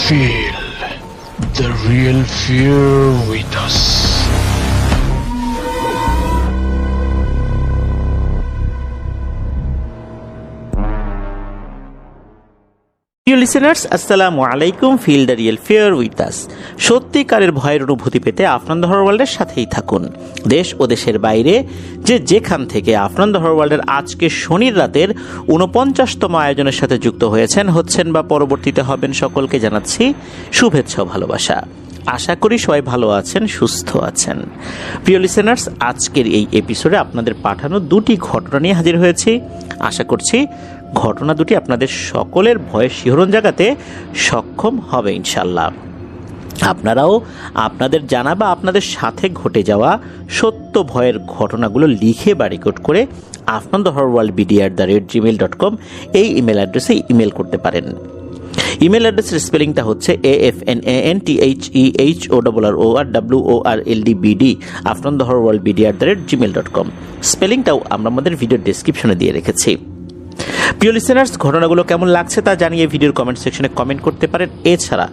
Feel the real fear with us. প্রিয় listeners, আসসালামু আলাইকুম। Feel the real fear with us. সত্যিকারের ভয়ের অনুভূতি পেতে আফরান দ্য হরর ওয়ার্ল্ডের সাথেই থাকুন। দেশ ও দেশের বাইরে যেখান থেকে আফরান দ্য হরর ওয়ার্ল্ডের আজকে শনির রাতের 49তম আয়োজনের সাথে যুক্ত হচ্ছেন বা পরবর্তীতে হবেন, সকলকে জানাচ্ছি শুভেচ্ছা ও ভালোবাসা। আশা করি সবাই ভালো আছেন, সুস্থ আছেন। প্রিয় লিসেনার্স, আজকের এই এপিসোডে আপনাদের পাঠানো দুটি ঘটনা নিয়ে হাজির হয়েছি। আশা করছি ঘটনা দুটি আপনাদের সকলের ভয়ের শিহরণ জাগাতে সক্ষম হবে ইনশাল্লাহ। আপনারাও আপনাদের জানা বা আপনাদের সাথে ঘটে যাওয়া সত্য ভয়ের ঘটনাগুলো লিখে বা রেকর্ড করে afnanthehorrorworldbd@gmail.com এই ইমেল অ্যাড্রেসে ইমেল করতে পারেন। ইমেল অ্যাড্রেসের স্পেলিংটা হচ্ছে afnanthehorrorworldbd afnanthehorrorworldbd@gmail.com। স্পেলিংটাও আমরা আমাদের ভিডিওর ডেসক্রিপশনে দিয়ে রেখেছি। প্রিয় লিসেনার্স, ঘটনাগুলো কেমন লাগছে তা জানিয়ে ভিডিওর কমেন্ট সেকশনে কমেন্ট করতে পারেন। এছাড়া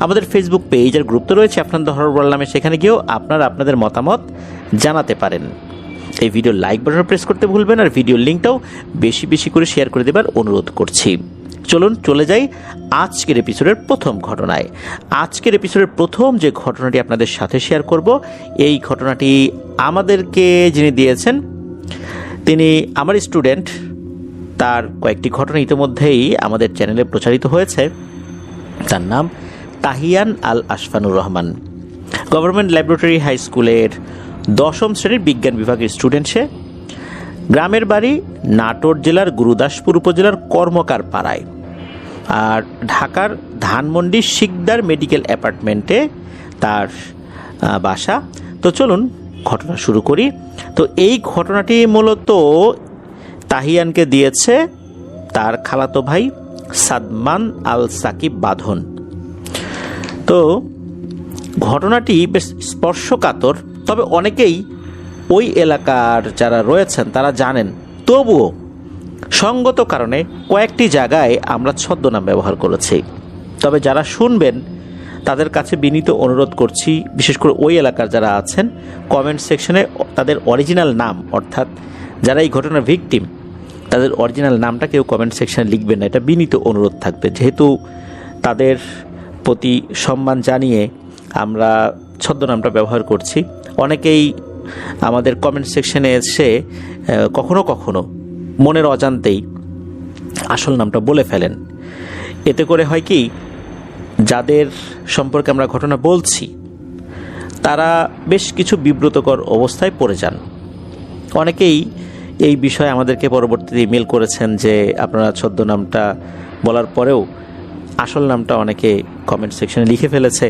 আমাদের ফেসবুক পেজ আর গ্রুপ তো রয়েছে আফরান দ্য হরর ওয়ার্ল্ড নামে, সেখানে গিয়েও আপনারা আপনাদের মতামত জানাতে পারেন। এই ভিডিও লাইক বাটন প্রেস করতে ভুলবেন, আর ভিডিওর লিঙ্কটাও বেশি বেশি করে শেয়ার করে দেবার অনুরোধ করছি। চলুন চলে যাই আজকের এপিসোডের প্রথম ঘটনায়। আজকের এপিসোডের প্রথম যে ঘটনাটি আপনাদের সাথে শেয়ার করব, এই ঘটনাটি আমাদেরকে যিনি দিয়েছেন তিনি আমার স্টুডেন্ট। তার কয়েকটি ঘটনা ইতিমধ্যেই আমাদের চ্যানেলে প্রচারিত হয়েছে। তার নাম তাহিয়ান আল আশফানুর রহমান। গভর্নমেন্ট ল্যাবরেটরি হাই স্কুলের 10ম শ্রেণীর বিজ্ঞান বিভাগের স্টুডেন্ট সে। গ্রামের বাড়ি নাটোর জেলার গুরুদাসপুর উপজেলার কর্মকার পাড়ায়, আর ঢাকার ধানমন্ডি শিকদার মেডিকেল অ্যাপার্টমেন্টে তার বাসা। তো চলুন ঘটনা শুরু করি। তো এই ঘটনাটি মূলত তাহিয়ানকে দিয়েছে তার খালাতো ভাই সাদমান আল সাকিব বাঁধন। তো ঘটনাটি বেশ স্পর্শকাতর, তবে অনেকেই ওই এলাকার যারা রয়েছেন তারা জানেন। তবুও সঙ্গত কারণে কয়েকটি জায়গায় আমরা ছদ্মনাম ব্যবহার করেছি। তবে যারা শুনবেন তাদের কাছে বিনীত অনুরোধ করছি, বিশেষ করে ওই এলাকার যারা আছেন, কমেন্ট সেকশনে তাদের অরিজিনাল নাম, অর্থাৎ যারা এই ঘটনার ভিকটিম তাদের অরিজিনাল নামটা কেউ কমেন্ট সেকশনে লিখবেন না, এটা বিনীত অনুরোধ থাকবে। যেহেতু তাদের প্রতি সম্মান জানিয়ে আমরা ছদ্মনামটা ব্যবহার করছি। অনেকেই আমাদের কমেন্ট সেকশনে এসে কখনো কখনো মনের অজান্তেই আসল নামটা বলে ফেলেন। এতে করে হয় কি, যাদের সম্পর্কে আমরা ঘটনা বলছি তারা বেশ কিছু বিব্রতকর অবস্থায় পড়ে যান। অনেকেই এই বিষয়ে আমাদেরকে পরবর্তীতে ইমেল করেছেন যে আপনারা ছদ্মনামটা বলার পরেও আসল নামটা অনেকে কমেন্ট সেকশনে লিখে ফেলেছে,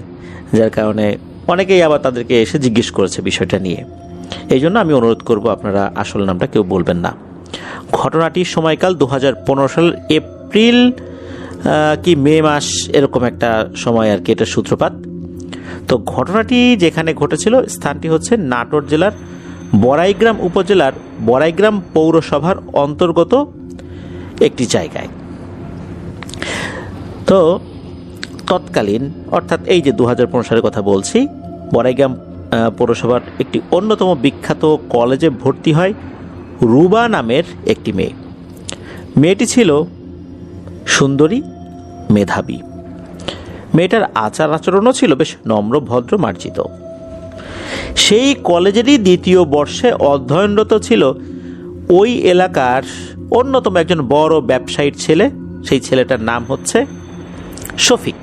যার কারণে অনেকেই আবার তাদেরকে এসে জিজ্ঞেস করেছে বিষয়টা নিয়ে। এই জন্য আমি অনুরোধ করব আপনারা আসল নামটা কেউ বলবেন না। ঘটনাটির সময়কাল 2015 সালের এপ্রিল কি মে মাস, এরকম একটা সময় আর কি, এটা সূত্রপাত। তো ঘটনাটি যেখানে ঘটেছিল স্থানটি হচ্ছে নাটোর জেলার বড়াইগ্রাম উপজেলার বড়াইগ্রাম পৌরসভার অন্তর্গত একটি জায়গায়। তো তৎকালীন, অর্থাৎ এই যে 2015 সালের কথা বলছি, বড়াইগ্রাম পৌরসভার একটি অন্যতম বিখ্যাত কলেজে ভর্তি হয় রুবা নামের একটি মেয়ে। মেয়েটি ছিল সুন্দরী, মেধাবী। মেয়েটার আচার আচরণও ছিল বেশ নম্র, ভদ্র, মার্জিত। সেই কলেজেরই 2য় বর্ষে অধ্যয়নরত ছিল ওই এলাকার অন্যতম একজন বড় ব্যবসায়ীর ছেলে। সেই ছেলেটার নাম হচ্ছে শফিক।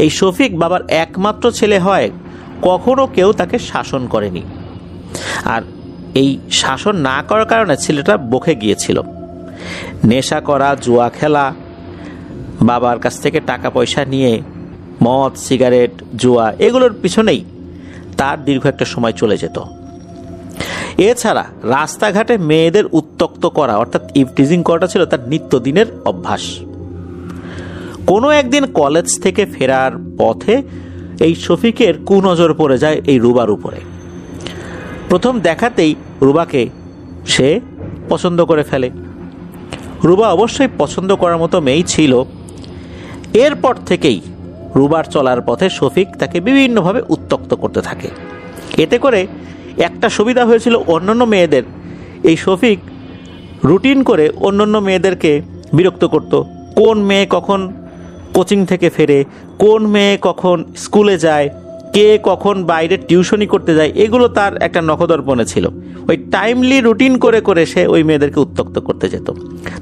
এই শফিক বাবার একমাত্র ছেলে হয় কখনো কেউ তাকে শাসন করেনি, আর এই শাসন না করার কারণে ছেলেটা বকে গিয়েছিল। নেশা করা, জুয়া খেলা, বাবার কাছ থেকে টাকা পয়সা নিয়ে মদ, সিগারেট, জুয়া, এগুলোর পিছনেই তার দীর্ঘ একটা সময় চলে যেত। এছাড়া রাস্তাঘাটে মেয়েদের উত্ত্যক্ত করা অর্থাৎ ইভটিজিং করাটা ছিল তার নিত্যদিনের অভ্যাস। কোনো একদিন কলেজ থেকে ফেরার পথে এই শফিকের কুনজর পড়ে যায় এই রুবার উপরে। প্রথম দেখাতেই রুবাকে সে পছন্দ করে ফেলে। রুবা অবশ্যই পছন্দ করার মতো মেয়েই ছিল। এরপর থেকেই রুবার চলার পথে শফিক তাকে বিভিন্নভাবে উত্ত্যক্ত করতে থাকে। এতে করে একটা সুবিধা হয়েছিল অন্যান্য মেয়েদের, এই শফিক রুটিন করে অন্যান্য মেয়েদেরকে বিরক্ত করত। কোন মেয়ে কখন কোচিং থেকে ফেরে, কোন মেয়ে কখন স্কুলে যায়, কে কখন বাইরে টিউশনি করতে যায়, এগুলো তার একটা নখদর্পণে ছিল। ওই টাইমলি রুটিন করে করে সে ওই মেয়েদেরকে উত্ত্যক্ত করতে যেত।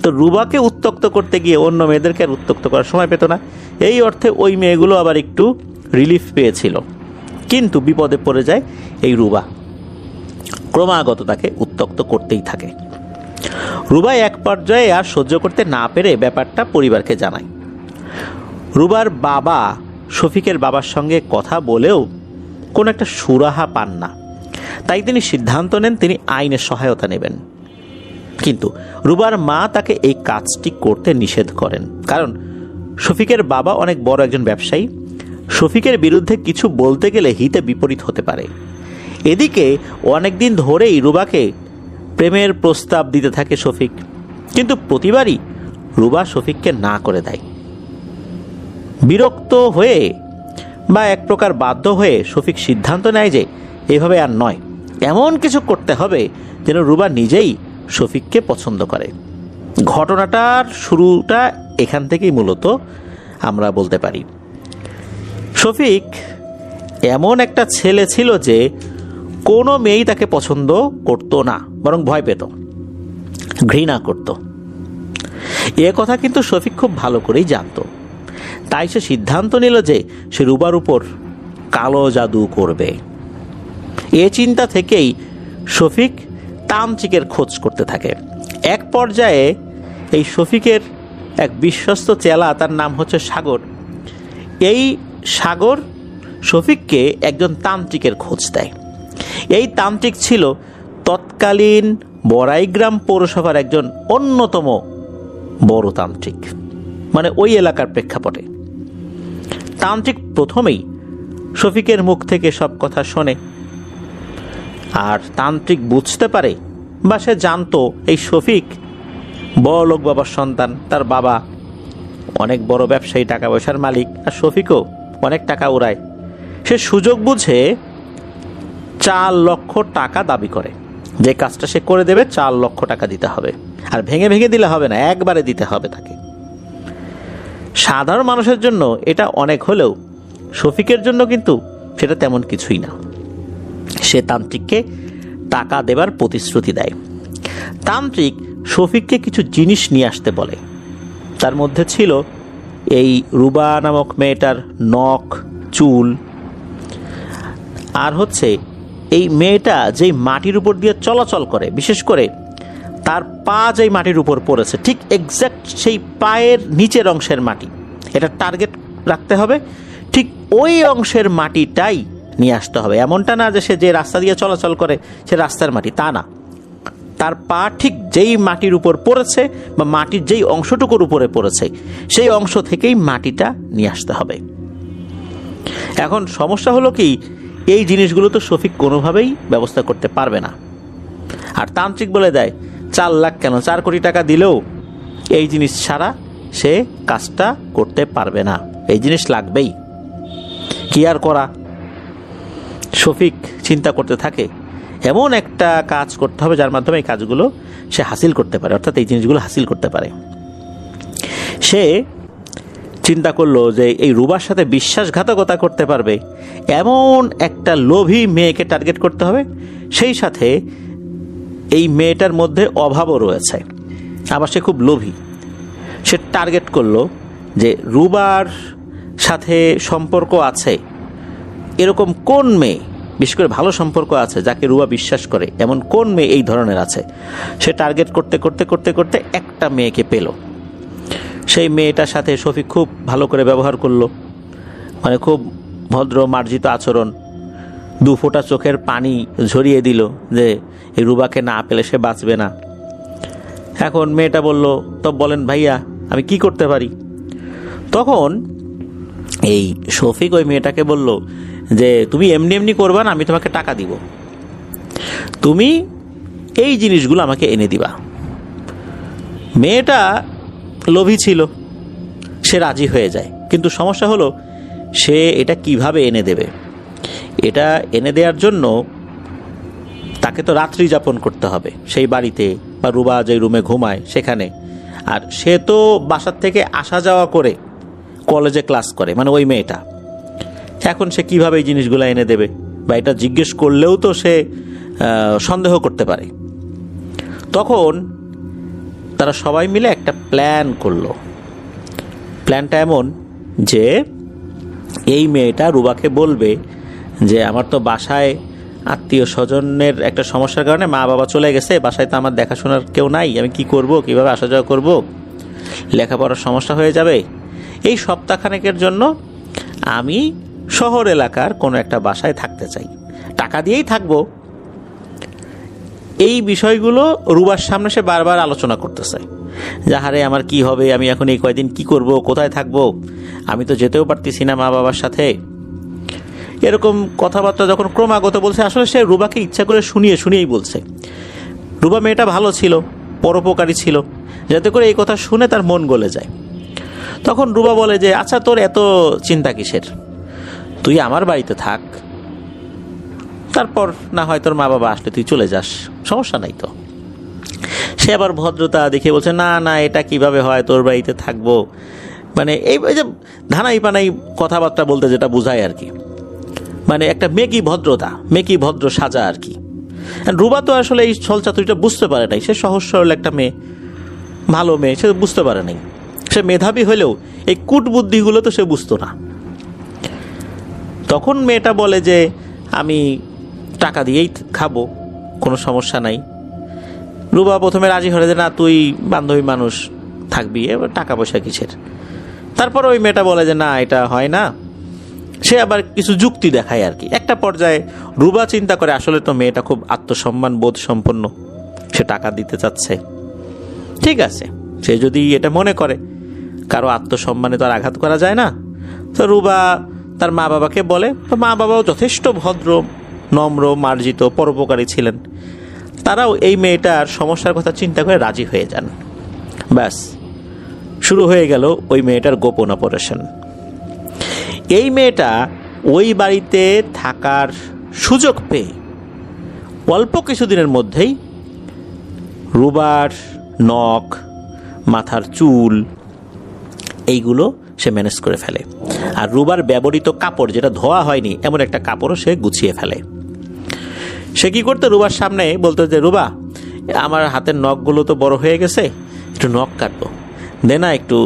তো রুবাকে উত্ত্যক্ত করতে গিয়ে অন্য মেয়েদেরকে আর উত্ত্যক্ত করার সময় পেত না। এই অর্থে ওই মেয়েগুলো আবার একটু রিলিফ পেয়েছিল। কিন্তু বিপদে পড়ে যায় এই রুবা, ক্রমাগত তাকে উত্ত্যক্ত করতেই থাকে। রুবা এক পর্যায়ে আর সহ্য করতে না পেরে ব্যাপারটা পরিবারকে জানায়। রুবার বাবা শফিকের বাবার সঙ্গে কথা বলেও কোনো একটা সুরাহা পান না। তাই তিনি সিদ্ধান্ত নেন তিনি আইনের সহায়তা নেবেন। কিন্তু রুবার মা তাকে এই কাজটি করতে নিষেধ করেন, কারণ শফিকের বাবা অনেক বড় একজন ব্যবসায়ী। শফিকের বিরুদ্ধে কিছু বলতে গেলে হিতে বিপরীত হতে পারে। এদিকে অনেকদিন ধরেই রুবাকে প্রেমের প্রস্তাব দিতে থাকে শফিক, কিন্তু প্রতিবারই রুবা শফিককে না করে দেয়। বিরক্ত হয়ে বা এক প্রকার বাধ্য হয়ে শফিক সিদ্ধান্ত নেয় যে এভাবে আর নয়, এমন কিছু করতে হবে যেন রুবা নিজেই শফিককে পছন্দ করে। ঘটনাটার শুরুটা এখান থেকেই মূলত আমরা বলতে পারি। শফিক এমন একটা ছেলে ছিল যে কোনো মেয়েই তাকে পছন্দ করত না, বরং ভয় পেত, ঘৃণা করত। এ কথা কিন্তু শফিক খুব ভালো করেই জানত। তাই সে সিদ্ধান্ত নিল যে সে রুবার উপর কালো জাদু করবে। এ চিন্তা থেকেই শফিক তান্ত্রিকের খোঁজ করতে থাকে। এক পর্যায়ে এই শফিকের এক বিশ্বস্ত চেলা, তার নাম হচ্ছে সাগর, এই সাগর শফিককে একজন তান্ত্রিকের খোঁজ দেয়। এই তান্ত্রিক ছিল তৎকালীন বড়াইগ্রাম পৌরসভার একজন অন্যতম বড় তান্ত্রিক, মানে ওই এলাকার প্রেক্ষাপটে। তান্ত্রিক প্রথমেই শফিকের মুখ থেকে সব কথা শোনে, আর তান্ত্রিক বুঝতে পারে বা সে জানতো এই শফিক বড়লোক বাবার সন্তান। তার বাবা অনেক বড় ব্যবসায়ী, টাকা পয়সার মালিক, আর শফিকও অনেক টাকা উড়ায়। সে সুযোগ বুঝে 4 লক্ষ টাকা দাবি করে। যে কাজটা সে করে দেবে 4 লক্ষ টাকা দিতে হবে, আর ভেঙে ভেঙে দিলে হবে না, একবারে দিতে হবে তাকে। সাধারণ মানুষের জন্য এটা অনেক হলেও শফিকের জন্য কিন্তু সেটা তেমন কিছুই না। সে তান্ত্রিককে টাকা দেবার প্রতিশ্রুতি দেয়। তান্ত্রিক শফিককে কিছু জিনিস নিয়ে আসতে বলে। তার মধ্যে ছিল এই রুবা নামক মেয়েটার নখ, চুল, আর হচ্ছে এই মেয়েটা যেই মাটির উপর দিয়ে চলাচল করে, বিশেষ করে তার পা যেই মাটির উপর পড়েছে ঠিক এক্স্যাক্ট সেই পায়ের নিচের অংশের মাটি, এটা টার্গেট রাখতে হবে। ঠিক ওই অংশের মাটিটাই নিয়ে আসতে হবে। এমনটা না যে সে যে রাস্তা দিয়ে চলাচল করে সে রাস্তার মাটি, তা না। তার পা ঠিক যেই মাটির উপর পড়েছে বা মাটির যেই অংশটুকুর উপরে পড়েছে সেই অংশ থেকেই মাটিটা নিয়ে আসতে হবে। এখন সমস্যা হলো কি, এই জিনিসগুলো তো শফিক কোনোভাবেই ব্যবস্থা করতে পারবে না। আর তান্ত্রিক বলে দেয় 4 লাখ কেন, 4 কোটি টাকা দিলেও এই জিনিস ছাড়া সে কাজটা করতে পারবে না, এই জিনিস লাগবেই। কি আর করা, শফিক চিন্তা করতে থাকে এমন একটা কাজ করতে হবে যার মাধ্যমে এই কাজগুলো সে হাসিল করতে পারে, অর্থাৎ এই জিনিসগুলো হাসিল করতে পারে। সে চিন্তা করলো যে এই রুবার সাথে বিশ্বাসঘাতকতা করতে পারবে এমন একটা লোভী মেয়েকে টার্গেট করতে হবে। সেই সাথে এই মেয়েটার মধ্যে অভাবও রয়েছে, আবার সে খুব লোভী। সে টার্গেট করলো যে রুবার সাথে সম্পর্ক আছে এরকম কোন মেয়ে, বিশেষ করে ভালো সম্পর্ক আছে যাকে রুবা বিশ্বাস করে, এমন কোন মেয়ে এই ধরনের আছে। সে টার্গেট করতে করতে করতে করতে একটা মেয়েকে পেল। সেই মেয়েটার সাথে শফিক খুব ভালো করে ব্যবহার করলো, মানে খুব ভদ্র মার্জিত আচরণ। দু ফোঁটা চোখের পানি ঝরিয়ে দিল যে এই রুবাকে না পেলে সে বাঁচবে না। এখন মেয়েটা বলল, তো বলেন ভাইয়া আমি কি করতে পারি? তখন এই শফিক ওই মেয়েটাকে বলল যে তুমি এমনি এমনি করবা না, আমি তোমাকে টাকা দিব, তুমি এই জিনিসগুলো আমাকে এনে দিবা। মেয়েটা লোভী ছিল, সে রাজি হয়ে যায়, কিন্তু সমস্যা হলো সে এটা কিভাবে এনে দেবে। এটা এনে দেওয়ার জন্য তাকে তো রাত্রি যাপন করতে হবে সেই বাড়িতে, বা রুবা যে রুমে ঘুমায় সেখানে। আর সে তো বাসার থেকে আসা যাওয়া করে কলেজে ক্লাস করে, মানে ওই মেয়েটা। এখন সে কিভাবে এই জিনিসগুলো এনে দেবে, বা এটা জিজ্ঞেস করলেও তো সে সন্দেহ করতে পারে। তখন তারা সবাই মিলে একটা প্ল্যান করলো। প্ল্যানটা এমন যে এই মেয়েটা রুবাকে বলবে যে আমার তো বাসায় আত্মীয় স্বজনের একটা সমস্যার কারণে মা বাবা চলে গেছে, বাসায় তো আমার দেখাশোনার কেউ নাই, আমি কি করব, কিভাবে আসা যাওয়া করব, লেখাপড়ার সমস্যা হয়ে যাবে। এই সপ্তাহখানেকের জন্য আমি শহর এলাকার কোনো একটা বাসায় থাকতে চাই, টাকা দিয়েই থাকবো। এই বিষয়গুলো রুবার সামনে সে বারবার আলোচনা করতেছে, যাহারে আমার কি হবে, আমি এখন এই কয়দিন কি করব, কোথায় থাকবো, আমি তো যেতেও পারতেছি না মা বাবার সাথে। এরকম কথাবার্তা যখন ক্রমাগত বলছে, আসলে সে রুবাকে ইচ্ছা করে শুনিয়েই বলছে। রুবা মেয়েটা ভালো ছিল, পরোপকারী ছিল, যাতে করে এই কথা শুনে তার মন গলে যায়। তখন রুবা বলে যে আচ্ছা তোর এত চিন্তা কিসের, তুই আমার বাড়িতে থাক, তারপর না হয় তোর মা বাবা আসলে তুই চলে যাস, সমস্যা নাই তো। সে আবার ভদ্রতা দেখে বলছে না না, এটা কিভাবে হয়, তোর বাড়িতে থাকবো, মানে এই যে ধানাই পানাই কথাবার্তা বলতে যেটা বোঝায় আর কি, মানে একটা মেকি ভদ্রতা, মেকি ভদ্র সাজা আর কি। রুবা তো আসলে এই ছলচাতুরিটা বুঝতে পারে নাই, সে সহজ সরল একটা মেয়ে, ভালো মেয়ে, সে বুঝতে পারে নাই। সে মেধাবী হলেও এই কূট বুদ্ধিগুলো তো সে বুঝতো না। তখন মেয়েটা বলে যে আমি টাকা দিয়েই খাবো, কোনো সমস্যা নাই। রুবা প্রথমে রাজি হয়ে যে না, তুই বান্ধবী মানুষ, থাকবি, এবার টাকা পয়সা কিসের। তারপর ওই মেয়েটা বলে যে না এটা হয় না, সে আবার কিছু যুক্তি দেখায় আর কি। একটা পর্যায়ে রুবা চিন্তা করে আসলে তো মেয়েটা খুব আত্মসম্মান বোধ সম্পন্ন, সে টাকা দিতে চাচ্ছে, ঠিক আছে, সে যদি এটা মনে করে, কারো আত্মসম্মানে তো আর আঘাত করা যায় না। তো রুবা তার মা বাবাকে বলে, তো মা বাবাও যথেষ্ট ভদ্র, নম্র, মার্জিত, পরোপকারী ছিলেন। তারাও এই মেয়েটার সমস্যার কথা চিন্তা করে রাজি হয়ে যান। ব্যাস, শুরু হয়ে গেল ওই মেয়েটার গোপন অপারেশন। এই মেয়েটা ওই বাড়িতে থাকার সুযোগ পেয়ে অল্প কিছুদিনের মধ্যেই রুবার নখ, মাথার চুল, এইগুলো সে ম্যানেজ করে ফেলে। আর রুবার ব্যবহৃত কাপড়, যেটা ধোয়া হয়নি এমন একটা কাপড়ও সে গুছিয়ে ফেলে। সে কি করতে, রুবার সামনে বলতো যে রুবা আমার হাতের নখগুলো তো বড় হয়ে গেছে, একটু নখ কাটবো, দে না একটু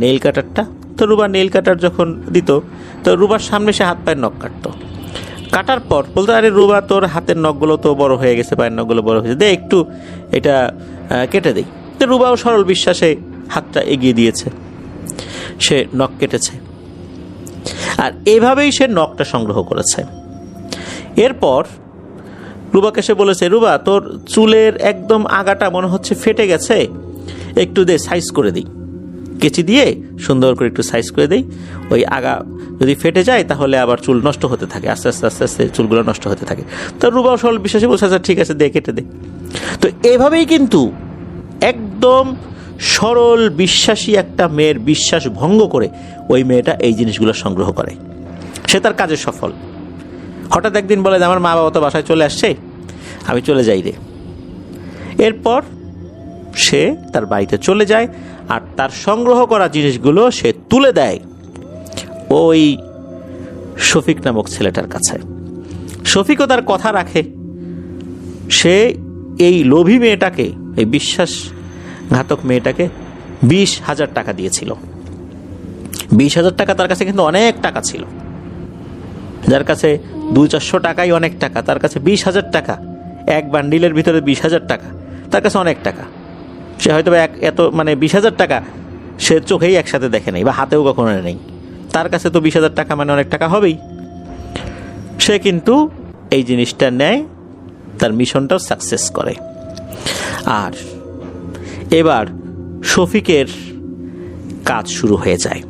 নেইল কাটারটা। তো রুবা নেইল কাটার যখন দিত, তো রুবার সামনে সে হাত পায়ের নখ কাটতো। কাটার পর বলতো আরে রুবা তোর হাতের নখগুলো তো বড় হয়ে গেছে, পায়ের নখগুলো বড় হয়েছে, দে একটু এটা কেটে দেই। তো রুবাও সরল বিশ্বাসে হাতটা এগিয়ে দিয়েছে, সে নখ কেটেছে। আর এভাবেই সে নখটা সংগ্রহ করেছে। এরপর রুবাকে সে বলেছে, রুবা তোর চুলের একদম আগাটা মনে হচ্ছে ফেটে গেছে, একটু দে সাইজ করে দিই, কেচি দিয়ে সুন্দর করে একটু সাইজ করে দেই, ওই আগা যদি ফেটে যায় তাহলে আবার চুল নষ্ট হতে থাকে, আস্তে আস্তে আস্তে আস্তে চুলগুলো নষ্ট হতে থাকে। তো রুবাও সরল বিশ্বাসে বলছে আচ্ছা ঠিক আছে, দে কেটে দে। তো এভাবেই কিন্তু একদম সরল বিশ্বাসী একটা মেয়ের বিশ্বাস ভঙ্গ করে ওই মেয়েটা এই জিনিসগুলো সংগ্রহ করে। সে তার কাজে সফল। হঠাৎ একদিন বলে যে আমার মা বাবা তো বাসায় চলে আসছে, আমি চলে যাই রে। এরপর সে তার বাড়িতে চলে যায় আর তার সংগ্রহ করা জিনিসগুলো সে তুলে দেয় ওই শফিক নামক ছেলেটার কাছে। শফিকও তার কথা রাখে। সে এই লোভী মেয়েটাকে, এই বিশ্বাসঘাতক মেয়েটাকে 20,000 টাকা দিয়েছিল। 20,000 টাকা তার কাছে কিন্তু অনেক টাকা ছিল। যার কাছে 200-400 টাকাই অনেক টাকা, তার কাছে 20,000 টাকা, এক বান্ডিলের ভিতরে 20,000 টাকা, তার কাছে অনেক টাকা। সে হয়তো এত মানে 20,000 টাকা সে চোখেই একসাথে দেখে নেই, বা হাতেও কখনো নেই। তার কাছে তো 20,000 টাকা মানে অনেক টাকা হবেই। সে কিন্তু এই জিনিসটা নেয়, তার মিশনটাও সাকসেস করে। আর এবার শফিকের কাজ শুরু হয়ে যায়।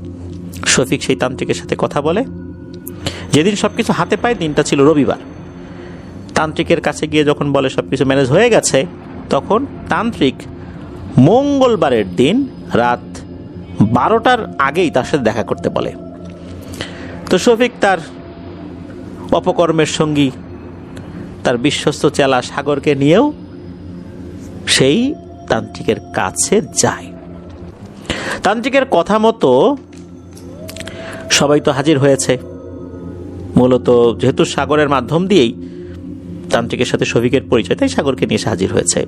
শফিক সেই তান্ত্রিকের সাথে কথা বলে। যেদিন সবকিছু হাতে পায় দিনটা ছিল রবিবার। তান্ত্রিকের কাছে গিয়ে যখন বলে সবকিছু ম্যানেজ হয়ে গেছে, তখন তান্ত্রিক মঙ্গলবারের দিন রাত 12টার আগেই তার সাথে দেখা করতে বলে। তো শফিক তার অপকর্মের সঙ্গী, তার বিশ্বস্ত চেলা সাগরকে নিয়েও সেই তান্ত্রিকের কাছে যায়। তান্ত্রিকের কথা মতো সবাই তো হাজির হয়েছে। মূলত যেহেতু সাগরের মাধ্যম দিয়েই তান্ত্রিকের সাথে শফিকের পরিচয়, তাই সাগরকে নিয়ে হাজির হয়েছে।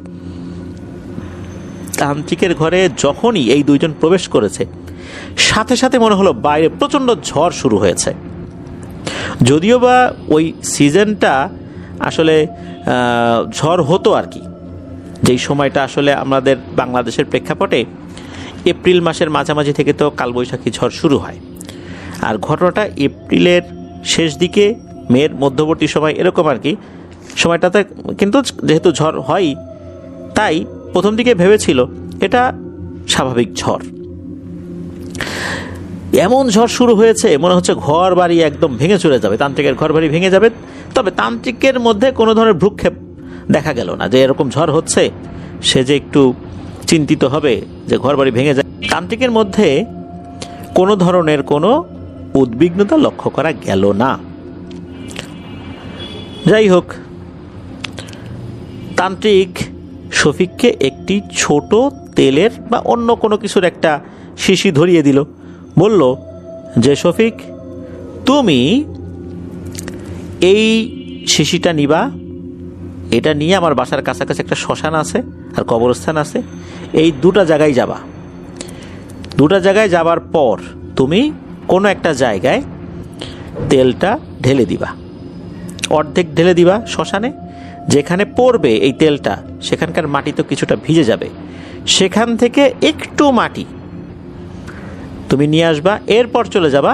তান্ত্রিকের ঘরে যখনই এই দুইজন প্রবেশ করেছে, সাথে সাথে মনে হলো বাইরে প্রচণ্ড ঝড় শুরু হয়েছে। যদিও বা ওই সিজনটা আসলে ঝড় হতো আর কি, যেই সময়টা আসলে আমাদের বাংলাদেশের প্রেক্ষাপটে এপ্রিল মাসের মাঝামাঝি থেকে তো কালবৈশাখী ঝড় শুরু হয়। আর ঘটনাটা এপ্রিলের শেষ দিকে, মের মধ্যবর্তী সময়, এরকম আর কি সময়টাতে। কিন্তু যেহেতু ঝড় হয়, তাই প্রথম দিকে ভেবেছিল এটা স্বাভাবিক ঝড়। এমন ঝড় শুরু হয়েছে মনে হচ্ছে ঘর বাড়ি একদম ভেঙে চলে যাবে, তান্ত্রিকের ঘর বাড়ি ভেঙে যাবে। তবে তান্ত্রিকের মধ্যে কোনো ধরনের ভ্রুক্ষেপ দেখা গেল না যে এরকম ঝড় হচ্ছে, সে যে একটু চিন্তিত হবে যে ঘর বাড়ি ভেঙে যায়। তান্ত্রিকের মধ্যে কোনো ধরনের কোনো উদ্বিগ্নতা লক্ষ্য করা গেল না। যাই হোক, তান্ত্রিক শফিককে একটি ছোট তেলের বা অন্য কোনো কিছুর একটা শিশি ধরিয়ে দিল। বলল যে শফিক, তুমি এই শিশিটা নিবা, এটা নিয়ে আমার বাসার কাছাকাছি একটা শ্মশান আছে আর কবরস্থান আছে, এই দুটা জায়গায় যাবা। দুটা জায়গায় যাবার পর তুমি কোনো একটা জায়গায় তেলটা ঢেলে দিবা, অর্ধেক ঢেলে দিবা শ্মশানে। যেখানে পড়বে এই তেলটা, সেখানকার মাটি তো কিছুটা ভিজে যাবে, সেখান থেকে একটু মাটি তুমি নিয়ে আসবা। এরপর চলে যাবা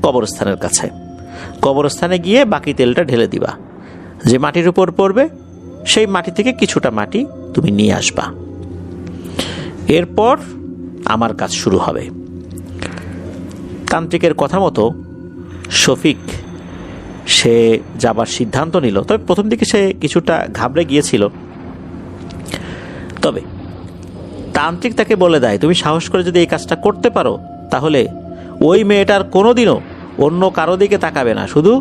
কবরস্থানের কাছে, কবরস্থানে গিয়ে বাকি তেলটা ঢেলে দিবা। যে মাটির উপর পড়বে সেই মাটি থেকে কিছুটা মাটি তুমি নিয়ে আসবা। এরপর আমার কাজ শুরু হবে। তান্ত্রিকের কথা মতো শফিক সে যাবার সিদ্ধান্ত নিল। তবে প্রথম দিকে সে কিছুটা ঘাবড়ে গিয়েছিল। তবে তান্ত্রিক তাকে বলে দেয়, তুমি সাহস করে যদি এই কাজটা করতে পারো, তাহলে ওই মেয়েটার কোনোদিনও অন্য কারো দিকে তাকাবে না, শুধু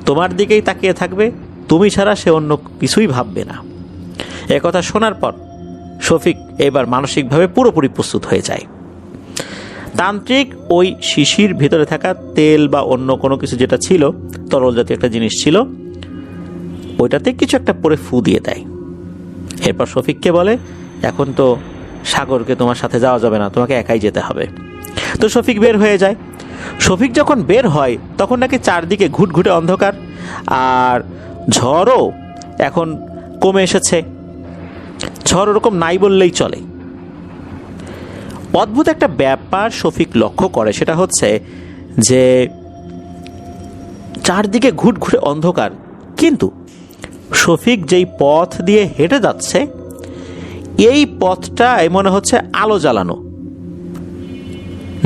তোমার দিকেই তাকিয়ে থাকবে, তুমি ছাড়া সে অন্য কিছুই ভাববে না। একথা শোনার পর শফিক এবার মানসিকভাবে পুরোপুরি প্রস্তুত হয়ে যায়। তান্ত্রিক ওই শিশির ভিতরে থাকা তেল বা অন্য কোনো কিছু যেটা ছিল, তরল জাতীয় একটা জিনিস ছিল, ওইটাতে কিছু একটা পরে ফু দিয়ে দেয়। এরপর শফিককে বলে, এখন তো সাগরকে তোমার সাথে যাওয়া যাবে না, তোমাকে একাই যেতে হবে। তো শফিক বের হয়ে যায়। শফিক যখন বের হয় তখন নাকি চারদিকে ঘুটঘুটে অন্ধকার, আর ঝড়ও এখন কমে এসেছে। ঝড় ওরকম নাই বললেই চলে। অদ্ভুত একটা ব্যাপার শফিক লক্ষ্য করে, সেটা হচ্ছে যে চারদিকে ঘুটঘুটে অন্ধকার, কিন্তু শফিক যেই পথ দিয়ে হেঁটে যাচ্ছে এই পথটা মনে হচ্ছে আলো জ্বালানো।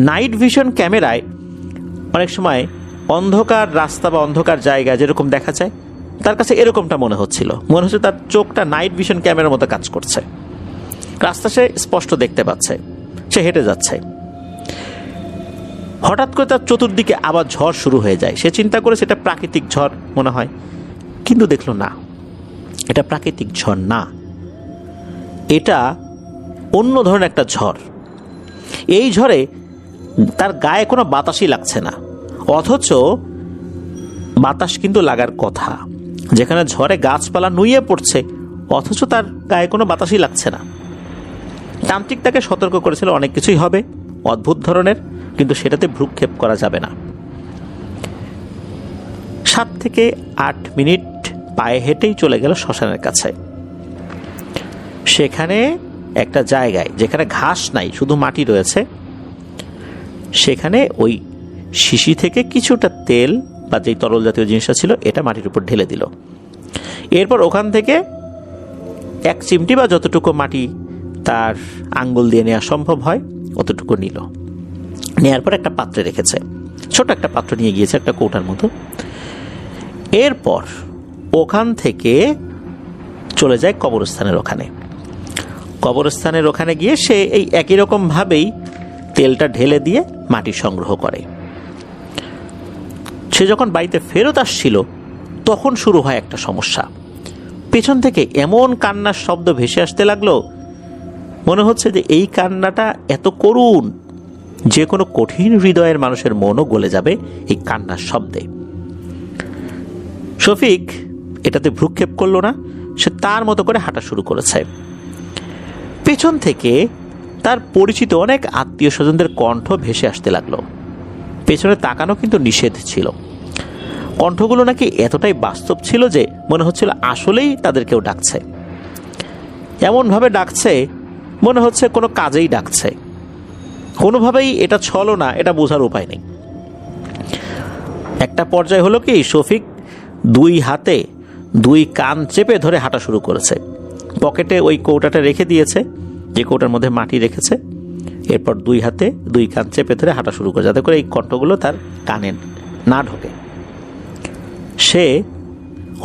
নাইট ভিশন ক্যামেরায় অনেক সময় অন্ধকার রাস্তা বা অন্ধকার জায়গা যেরকম দেখা যায়, তার কাছে এরকমটা মনে হচ্ছিল। মনে হচ্ছে তার চোখটা নাইট ভিশন ক্যামেরার মতো কাজ করছে। রাস্তা সে স্পষ্ট দেখতে পাচ্ছে, সে হেঁটে যাচ্ছে। হঠাৎ করে তার চতুর্দিকে আবার ঝড় শুরু হয়ে যায়। সে চিন্তা করে সেটা প্রাকৃতিক ঝড় মনে হয়, কিন্তু দেখলো না, এটা প্রাকৃতিক ঝড় না, এটা অন্য ধরনের একটা ঝড়। এই ঝড়ে তার গায়ে কোনো বাতাসই লাগছে না, অথচ বাতাস কিন্তু লাগার কথা। যেখানে ঝড়ে গাছপালা নুয়ে পড়ছে, অথচ তার গায়ে কোনো বাতাসই লাগছে না। তান্ত্রিক তাকে সতর্ক করেছিল অনেক কিছুই হবে অদ্ভুত ধরনের, কিন্তু সেটাতে ভ্রুক্ষেপ করা যাবে না। 7 থেকে 8 মিনিট পায়ে হেঁটেই চলে গেল শ্মশানের কাছে। সেখানে একটা জায়গায় যেখানে ঘাস নাই, শুধু মাটি রয়েছে, সেখানে ওই শিশি থেকে কিছুটা তেল বা যেই তরল জাতীয় জিনিসটা ছিল এটা মাটির উপর ঢেলে দিল। এরপর ওখান থেকে এক চিমটি বা যতটুকু মাটি তার আঙ্গুল দিয়ে নেওয়া সম্ভব হয় অতটুকু নিল। নেওয়ার পর একটা পাত্রে রেখেছে, ছোট একটা পাত্র নিয়ে গিয়েছে, একটা কৌটার মতো। এরপর ওখান থেকে চলে যায় কবরস্থানের ওখানে। কবরস্থানের ওখানে গিয়ে সে এই একই রকমভাবেই তেলটা ঢেলে দিয়ে মাটি সংগ্রহ করে। সে যখন বাড়িতে ফেরত আসছিল তখন শুরু হয় একটা সমস্যা। পেছন থেকে এমন কান্নার শব্দ ভেসে আসতে লাগলো, মনে হচ্ছে যে এই কান্নাটা এত করুণ যে কোনো কঠিন হৃদয়ের মানুষের মনও গলে যাবে এই কান্নার শব্দে। শফিক এটাতে ভ্রুক্ষেপ করলো না, সে তার মতো করে হাঁটা শুরু করেছে। পেছন থেকে তার পরিচিত অনেক আত্মীয় স্বজনদের কণ্ঠ ভেসে আসতে লাগলো। পেছনে তাকানো কিন্তু নিষেধ ছিল। কণ্ঠগুলো নাকি এতটাই বাস্তব ছিল যে মনে হচ্ছিল আসলেই তাদের কেউ ডাকছে। এমনভাবে ডাকছে মনে হচ্ছে কোনো কাজেই ডাকছে। কোনোভাবেই এটা ছলো না, এটা বোঝার উপায় নেই। একটা পর্যায়ে হলো কি, শফিক দুই হাতে দুই কান চেপে ধরে হাঁটা শুরু করেছে। পকেটে ওই কৌটাটা রেখে দিয়েছে, যে কৌটার মধ্যে মাটি রেখেছে। এরপর দুই হাতে দুই কান চেপে ধরে হাঁটা শুরু করে, যাতে করে এই কণ্ঠগুলো তার কানে না ঢোকে। সে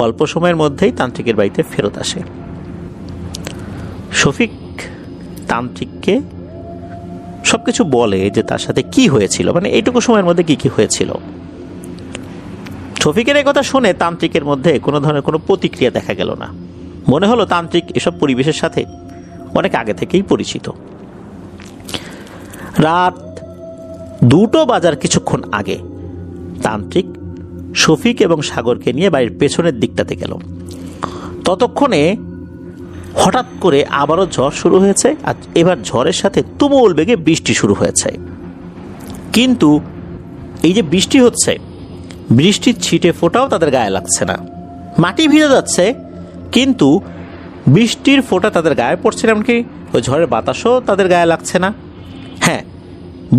অল্প সময়ের মধ্যেই তান্ত্রিকের বাড়িতে ফেরত আসে। শফিক তান্ত্রিককে সবকিছু বলে যে তার সাথে কি হয়েছিল, মানে এইটুকু সময়ের মধ্যে কি কি হয়েছিল। শফিকের এই কথা শুনে তান্ত্রিকের মধ্যে কোনো ধরনের কোনো প্রতিক্রিয়া দেখা গেল না। মনে হলো তান্ত্রিক এসব পরিবেশের সাথে অনেক আগে থেকেই পরিচিত। রাত 2টো বাজার কিছুক্ষণ আগে তান্ত্রিক শফিক এবং সাগরকে নিয়ে বাড়ির পেছনের দিকটাতে গেল। ততক্ষণে হঠাৎ করে আবারও ঝড় শুরু হয়েছে, আর এবার ঝড়ের সাথে তুমুল বেগে বৃষ্টি শুরু হয়েছে। কিন্তু এই যে বৃষ্টি হচ্ছে, বৃষ্টির ছিটে ফোঁটাও তাদের গায়ে লাগছে না। মাটি ভিজে যাচ্ছে কিন্তু বৃষ্টির ফোঁটা তাদের গায়ে পড়ছে না, এমনকি ওই ঝড়ের বাতাসও তাদের গায়ে লাগছে না। হ্যাঁ,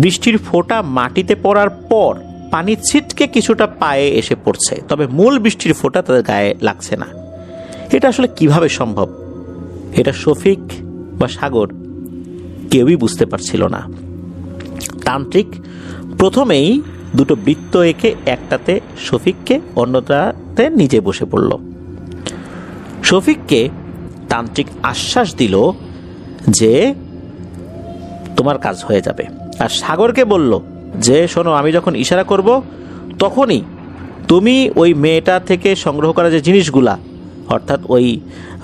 বৃষ্টির ফোঁটা মাটিতে পড়ার পর পানি ছিটকে কিছুটা পায়ে এসে পড়ছে, তবে মূল বৃষ্টির ফোঁটা তাদের গায়ে লাগছে না। এটা আসলে কিভাবে সম্ভব, এটা শফিক বা সাগর কেউই বুঝতে পারছিল না। তান্ত্রিক প্রথমেই দুটো বৃত্ত এঁকে একটাতে শফিককে, অন্যটাতে নিজে বসে পড়ল। শফিককে তান্ত্রিক আশ্বাস দিল যে তোমার কাজ হয়ে যাবে, আর সাগরকে বলল যে শোনো, আমি যখন ইশারা করব তখনই তুমি ওই মেয়েটা থেকে সংগ্রহ করা যে জিনিসগুলা, অর্থাৎ ওই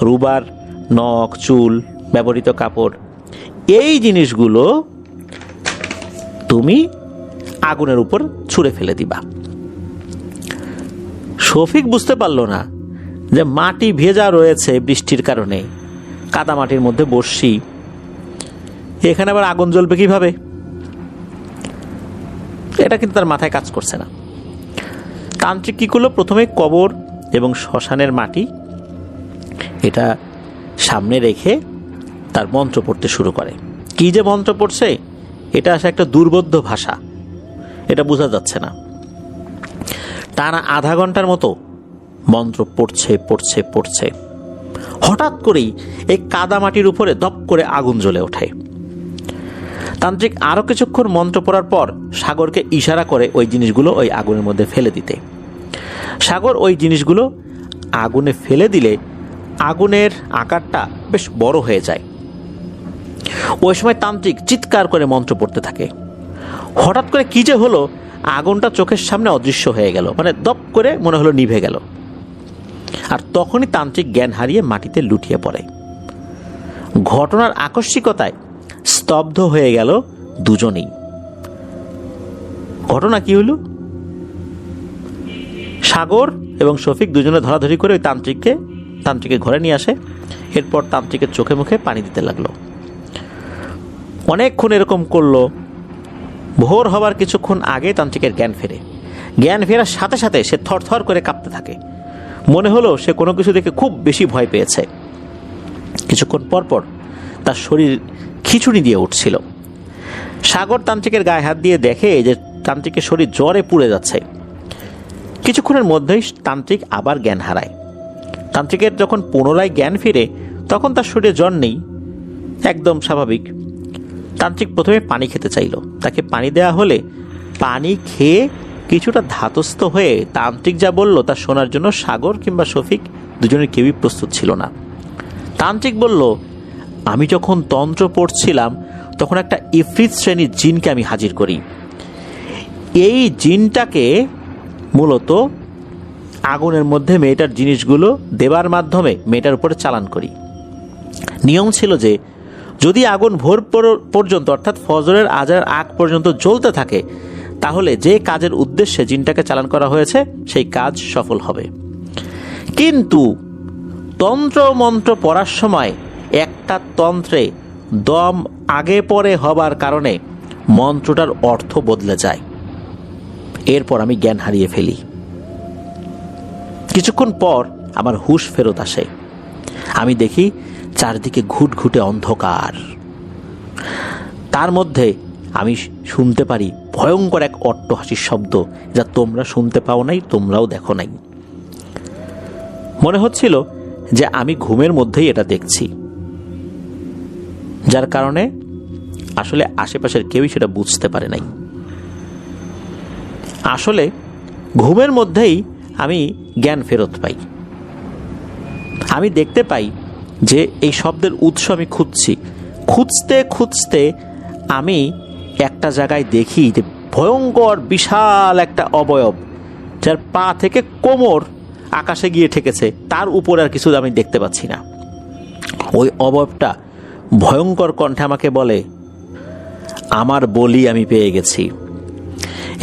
রুবার, নখ, চুল, ব্যবহৃত কাপড়, এই জিনিসগুলো তুমি আগুনের উপর ছুঁড়ে ফেলে দিবা। শফিক বুঝতে পারল না যে মাটি ভেজা রয়েছে বৃষ্টির কারণে, কাদা মাটির মধ্যে বসছি, এখানে আবার আগুন জ্বলবে কিভাবে, এটা কিন্তু তার মাথায় কাজ করছে না। তান্ত্রিক কি করলো, প্রথমে কবর এবং শ্মশানের মাটি এটা সামনে রেখে তার মন্ত্র পড়তে শুরু করে। কি যে মন্ত্র পড়ছে, এটা আসলে একটা দুর্বোধ্য ভাষা, এটা বোঝা যাচ্ছে না। টানা আধা ঘন্টার মতো মন্ত্র পড়ছে পড়ছে পড়ছে। হঠাৎ করেই এই কাদা মাটির উপরে দপ করে আগুন জ্বলে ওঠে। তান্ত্রিক আরো কিছুক্ষণ মন্ত্র পড়ার পর সাগরকে ইশারা করে ওই জিনিসগুলো ওই আগুনের মধ্যে ফেলে দিতে। সাগর ওই জিনিসগুলো আগুনে ফেলে দিলে আগুনের আকারটা বেশ বড় হয়ে যায়। ওই সময় তান্ত্রিক চিৎকার করে মন্ত্র পড়তে থাকে। হঠাৎ করে কি যে হলো, আগুনটা চোখের সামনে অদৃশ্য হয়ে গেল, মানে দপ করে মনে হলো নিভে গেল। আর তখনই তান্ত্রিক জ্ঞান হারিয়ে মাটিতে লুটিয়ে পড়ে। ঘটনার আকস্মিকতায় স্তব্ধ হয়ে গেল দুজনেই। ঘটনা কি হলো, সাগর এবং শফিক দুজনে ধরাধরি করে ওই তান্ত্রিকের ঘরে নিয়ে আসে। এরপর তান্ত্রিকের চোখে মুখে পানি দিতে লাগলো। অনেকক্ষণ এরকম করলো। ভোর হবার কিছুক্ষণ আগে তান্ত্রিকের জ্ঞান ফেরে। জ্ঞান ফেরার সাথে সাথে সে থরথর করে কাঁপতে থাকে। মনে হলো সে কোনো কিছু দেখে খুব বেশি ভয় পেয়েছে। কিছুক্ষণ পরপর তার শরীর খিঁচুনি দিয়ে উঠছিল। সাগর তান্ত্রিকের গায়ে হাত দিয়ে দেখে যে তান্ত্রিকের শরীর জ্বরে পুড়ে যাচ্ছে। কিছুক্ষণের মধ্যেই তান্ত্রিক আবার জ্ঞান হারায়। তান্ত্রিকের যখন পুনরায় জ্ঞান ফিরে তখন তার শরীরে জ্বর নেই, একদম স্বাভাবিক। তান্ত্রিক প্রথমে পানি খেতে চাইল, তাকে পানি দেওয়া হলে পানি খেয়ে কিছুটা ধাতস্থ হয়ে তান্ত্রিক যা বলল তা শোনার জন্য সাগর কিংবা শফিক দুজনের কেউই প্রস্তুত ছিল না। তান্ত্রিক বলল, আমি যখন তন্ত্র পড়ছিলাম তখন একটা ইফরিত শ্রেণীর জিনকে আমি হাজির করি। এই জিনটাকে মূলত আগুনের মধ্যে মেয়েটার জিনিসগুলো দেবার মাধ্যমে মেয়েটার উপরে চালান করি। নিয়ম ছিল যে যদি আগুন ভোর পর্যন্ত অর্থাৎ ফজরের আজানের আগ পর্যন্ত জ্বলতে থাকে তাহলে যে কাজের উদ্দেশ্যে জিনটাকে চালান করা হয়েছে সেই কাজ সফল হবে। কিন্তু তন্ত্র মন্ত্র পড়ার সময় একটা তন্ত্রে দম আগে পরে হবার কারণে মন্ত্রটার অর্থ বদলে যায়। এরপর আমি জ্ঞান হারিয়ে ফেলি। কিছুক্ষণ পর আমার হুঁশ ফেরত আসে। আমি দেখি চারদিকে ঘুটঘুটে অন্ধকার। তার মধ্যে আমি শুনতে পারি ভয়ঙ্কর এক অট্টহাসির শব্দ, যা তোমরা শুনতে পাও নাই, তোমরাও দেখো নাই। মনে হচ্ছিল যে আমি ঘুমের মধ্যেই এটা দেখছি, যার কারণে আসলে আশেপাশের কেউই সেটা বুঝতে পারে নাই। আসলে ঘুমের মধ্যেই আমি জ্ঞান ফেরত পাই। আমি দেখতে পাই যে এই শব্দের উৎস আমি খুঁজতে খুঁজতে আমি একটা জায়গায় দেখি যে ভয়ঙ্কর বিশাল একটা অবয়ব, যার পা থেকে কোমর আকাশে গিয়ে ঠেকেছে, তার উপর আর কিছু আমি দেখতে পাচ্ছি না। ওই অবয়বটা ভয়ঙ্কর কণ্ঠে আমাকে বলে, আমার বলি আমি পেয়ে গেছি।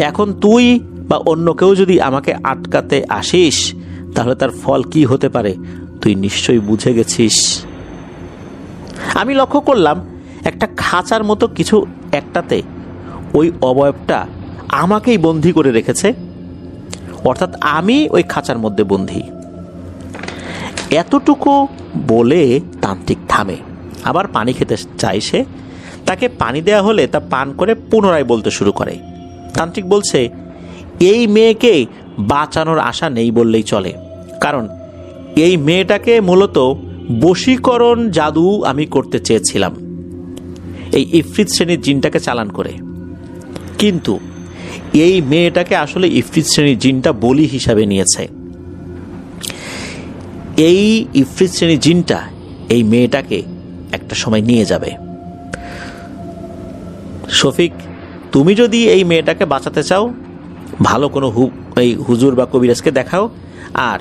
এখন তুই বা অন্য কেউ যদি আমাকে আটকাতে আসিস তাহলে তার ফল কি হতে পারে তুই নিশ্চয়ই বুঝে গেছিস। আমি লক্ষ্য করলাম একটা খাঁচার মতো কিছু একটাতে ওই অবয়বটা আমাকেই বন্দী করে রেখেছে, অর্থাৎ আমি ওই খাঁচার মধ্যে বন্দী। এতটুকু বলে তান্ত্রিক থামে, আবার পানি খেতে চায় সে। তাকে পানি দেওয়া হলে তা পান করে পুনরায় বলতে শুরু করে। তান্ত্রিক বলছে, এই মেয়েকে বাঁচানোর আশা নেই বললেই চলে, কারণ এই মেয়েটাকে মূলত বশীকরণ জাদু আমি করতে চেয়েছিলাম এই ইফরিত শ্রেণীর জিনটাকে চালান করে। কিন্তু এই মেয়েটাকে আসলে ইফরিত শ্রেণীর জিনটা বলি হিসাবে নিয়েছে। এই ইফরিত শ্রেণীর জিনটা এই মেয়েটাকে একটা সময় নিয়ে যাবে। শফিক, তুমি যদি এই মেয়েটাকে বাঁচাতে চাও, ভালো কোনো এই হুজুর বা কবিরাজকে দেখাও। আর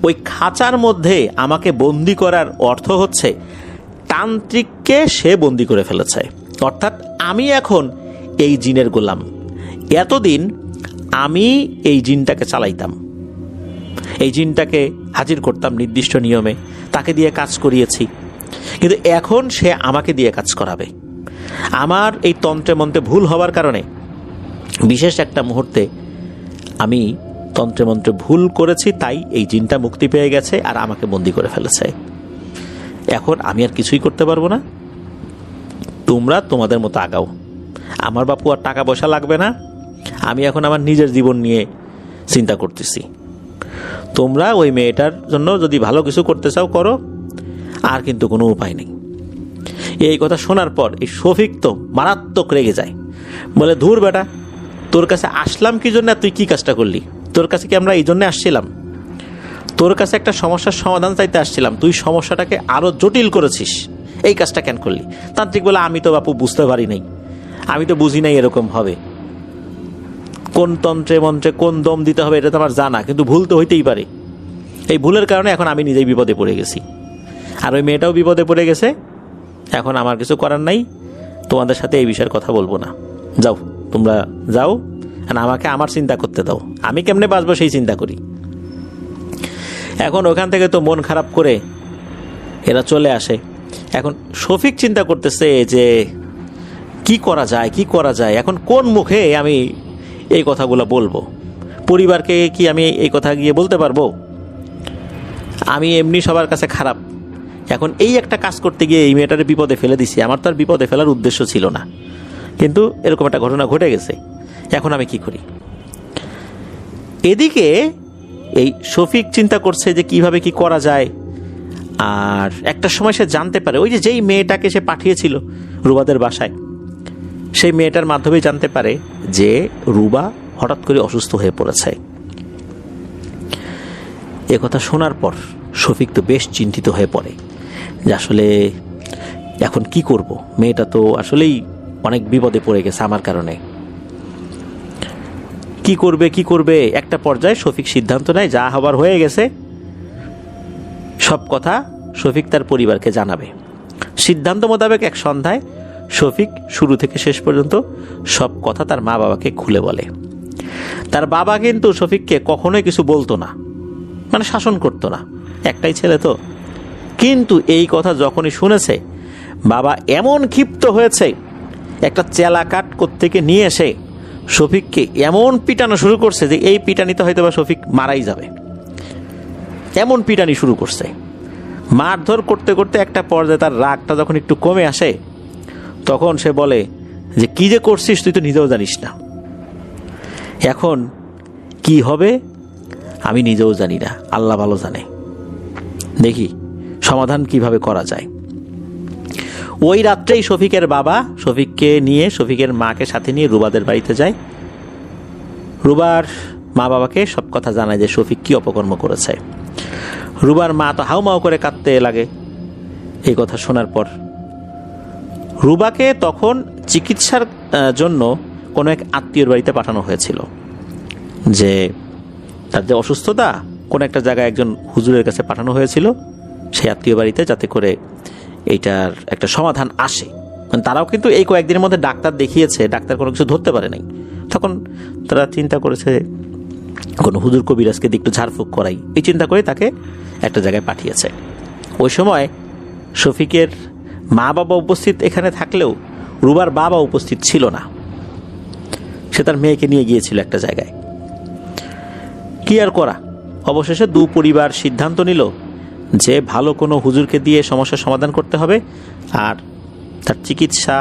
ওই খাঁচার মধ্যে আমাকে বন্দি করার অর্থ হচ্ছে তান্ত্রিককে সে বন্দি করে ফেলেছে, অর্থাৎ আমি এখন এই জিনের গোলাম। এতদিন আমি এই জিনটাকে চালাইতাম, এই জিনটাকে হাজির করতাম নির্দিষ্ট নিয়মে, তাকে দিয়ে কাজ করিয়েছি, কিন্তু এখন সে আমাকে দিয়ে কাজ করাবে। আমার এই তন্ত্রে মন্ত্রে ভুল হওয়ার কারণে বিশেষ একটা মুহূর্তে আমি তন্ত্রে মন্ত্রে ভুল করেছি, তাই এই জিনটা মুক্তি পেয়ে গেছে আর আমাকে বন্দি করে ফেলেছে। এখন আমি আর কিছুই করতে পারবো না। তোমরা তোমাদের মতো আগাও, আমার বাপু আর টাকা পয়সা লাগবে না। আমি এখন আমার নিজের জীবন নিয়ে চিন্তা করতেছি। তোমরা ওই মেয়েটার জন্য যদি ভালো কিছু করতে চাও করো, আর কিন্তু কোনো উপায় নেই। এই কথা শোনার পর এই শফিক তো মারাত্মক রেগে যায়, বলে, ধুর বেটা, তোর কাছে আসলাম কি জন্য, তুই কি কাজটা করলি? তোর কাছে কি আমরা এই জন্য আসছিলাম? তোর কাছে একটা সমস্যার সমাধান চাইতে আসছিলাম, তুই সমস্যাটাকে আরো জটিল করেছিস। এই কাজটা কেন করলি? তান্ত্রিক বলে, আমি তো বাপু বুঝতে পারি নাই, আমি তো বুঝি নাই এরকম হবে। কোন তন্ত্রে মন্ত্রে কোন দম দিতে হবে এটা তো আমার জানা, কিন্তু ভুল তো হইতেই পারে। এই ভুলের কারণে এখন আমি নিজেই বিপদে পড়ে গেছি, আর ওই মেয়েটাও বিপদে পড়ে গেছে। এখন আমার কিছু করার নাই, তোমাদের সাথে এই বিষয়ের কথা বলবো না। যাও, তোমরা যাও, আর আমাকে আমার চিন্তা করতে দাও, আমি কেমনে বাঁচবো সেই চিন্তা করি। এখন ওখান থেকে তো মন খারাপ করে এরা চলে আসে। এখন শফিক চিন্তা করতেছে যে কি করা যায়, এখন কোন মুখে আমি এই কথাগুলো বলবো? পরিবারকে কি আমি এই কথা গিয়ে বলতে পারবো? আমি এমনি সবার কাছে খারাপ, এখন এই একটা কাজ করতে গিয়ে এই মেয়েটারে বিপদে ফেলে দিছি। আমার তো আর বিপদে ফেলার উদ্দেশ্য ছিল না, কিন্তু এরকম একটা ঘটনা ঘটে গেছে। এখন আমি কি করি? এদিকে এই শফিক চিন্তা করছে যে কিভাবে কি করা যায়। আর একটা সময় সে জানতে পারে ওই যে যেই মেয়েটাকে সে পাঠিয়েছিল রুবাদের বাসায়, সেই মেয়েটার মাধ্যমেই জানতে পারে যে রুবা হঠাৎ করে অসুস্থ হয়ে পড়েছে। এ কথা শোনার পর শফিক তো বেশ চিন্তিত হয়ে পড়ে যে আসলে এখন কি করব, মেয়েটা তো আসলেই অনেক বিপদে পড়ে গেছে আমার কারণে। কি করবে একটা পর্যায়ে শফিক সিদ্ধান্ত নেয় যা হবার হয়ে গেছে সব কথা শফিক তার পরিবারকে জানাবে। সিদ্ধান্ত মোতাবেক এক সন্ধ্যায় শফিক শুরু থেকে শেষ পর্যন্ত সব কথা তার মা বাবাকে খুলে বলে। তার বাবা কিন্তু শফিককে কখনোই কিছু বলতো না, মানে শাসন করতো না, একটাই ছেলে তো। কিন্তু এই কথা যখনই শুনেছে বাবা এমন ক্ষিপ্ত হয়েছে, একটা চেলা কাঠ থেকে নিয়ে এসে শফিককে এমন পিটানো শুরু করছে যে এই পিটানিতে হয়তো বা শফিক মারাই যাবে, এমন পিটানি শুরু করছে। মারধর করতে করতে একটা পর্যায়ে তার রাগটা যখন একটু কমে আসে তখন সে বলে যে কি যে করছিস তুই তো নিজেও জানিস না, এখন কি হবে আমি নিজেও জানি না, আল্লাহ ভালো জানে, দেখি সমাধান কিভাবে করা যায়। ওই রাত্রেই শফিকের বাবা শফিককে নিয়ে শফিকের মাকে সাথে নিয়ে রুবাদের বাড়িতে যায়। রুবার মা বাবাকে সব কথা জানায় যে শফিক কি অপকর্ম করেছে। রুবার মা তো হাউমাউ করে কাঁদতে লাগে এই কথা শোনার পর। রুবাকে তখন চিকিৎসার জন্য কোনো এক আত্মীয়র বাড়িতে পাঠানো হয়েছিল, যে তার যে অসুস্থতা কোনো একটা জায়গায় একজন হুজুরের কাছে পাঠানো হয়েছিল সেই আত্মীয় বাড়িতে, যাতে করে এইটার একটা সমাধান আসে। তারাও কিন্তু এই কয়েকদিনের মধ্যে ডাক্তার দেখিয়েছে, ডাক্তার কোনো কিছু ধরতে পারে নাই। তখন তারা চিন্তা করেছে কোনো হুজুর কবিরাজকে দিয়ে একটু ঝাড়ফুঁক করাই, এই চিন্তা করে তাকে একটা জায়গায় পাঠিয়েছে। ওই সময় শফিকের মা বাবা উপস্থিত এখানে থাকলেও রুবার বাবা উপস্থিত ছিল না, সে তার মেয়েকে নিয়ে গিয়েছিল একটা জায়গায়। কি আর করা, অবশেষে দু পরিবার সিদ্ধান্ত নিল যে ভালো কোনো হুজুরকে দিয়ে সমস্যার সমাধান করতে হবে, আর তার চিকিৎসা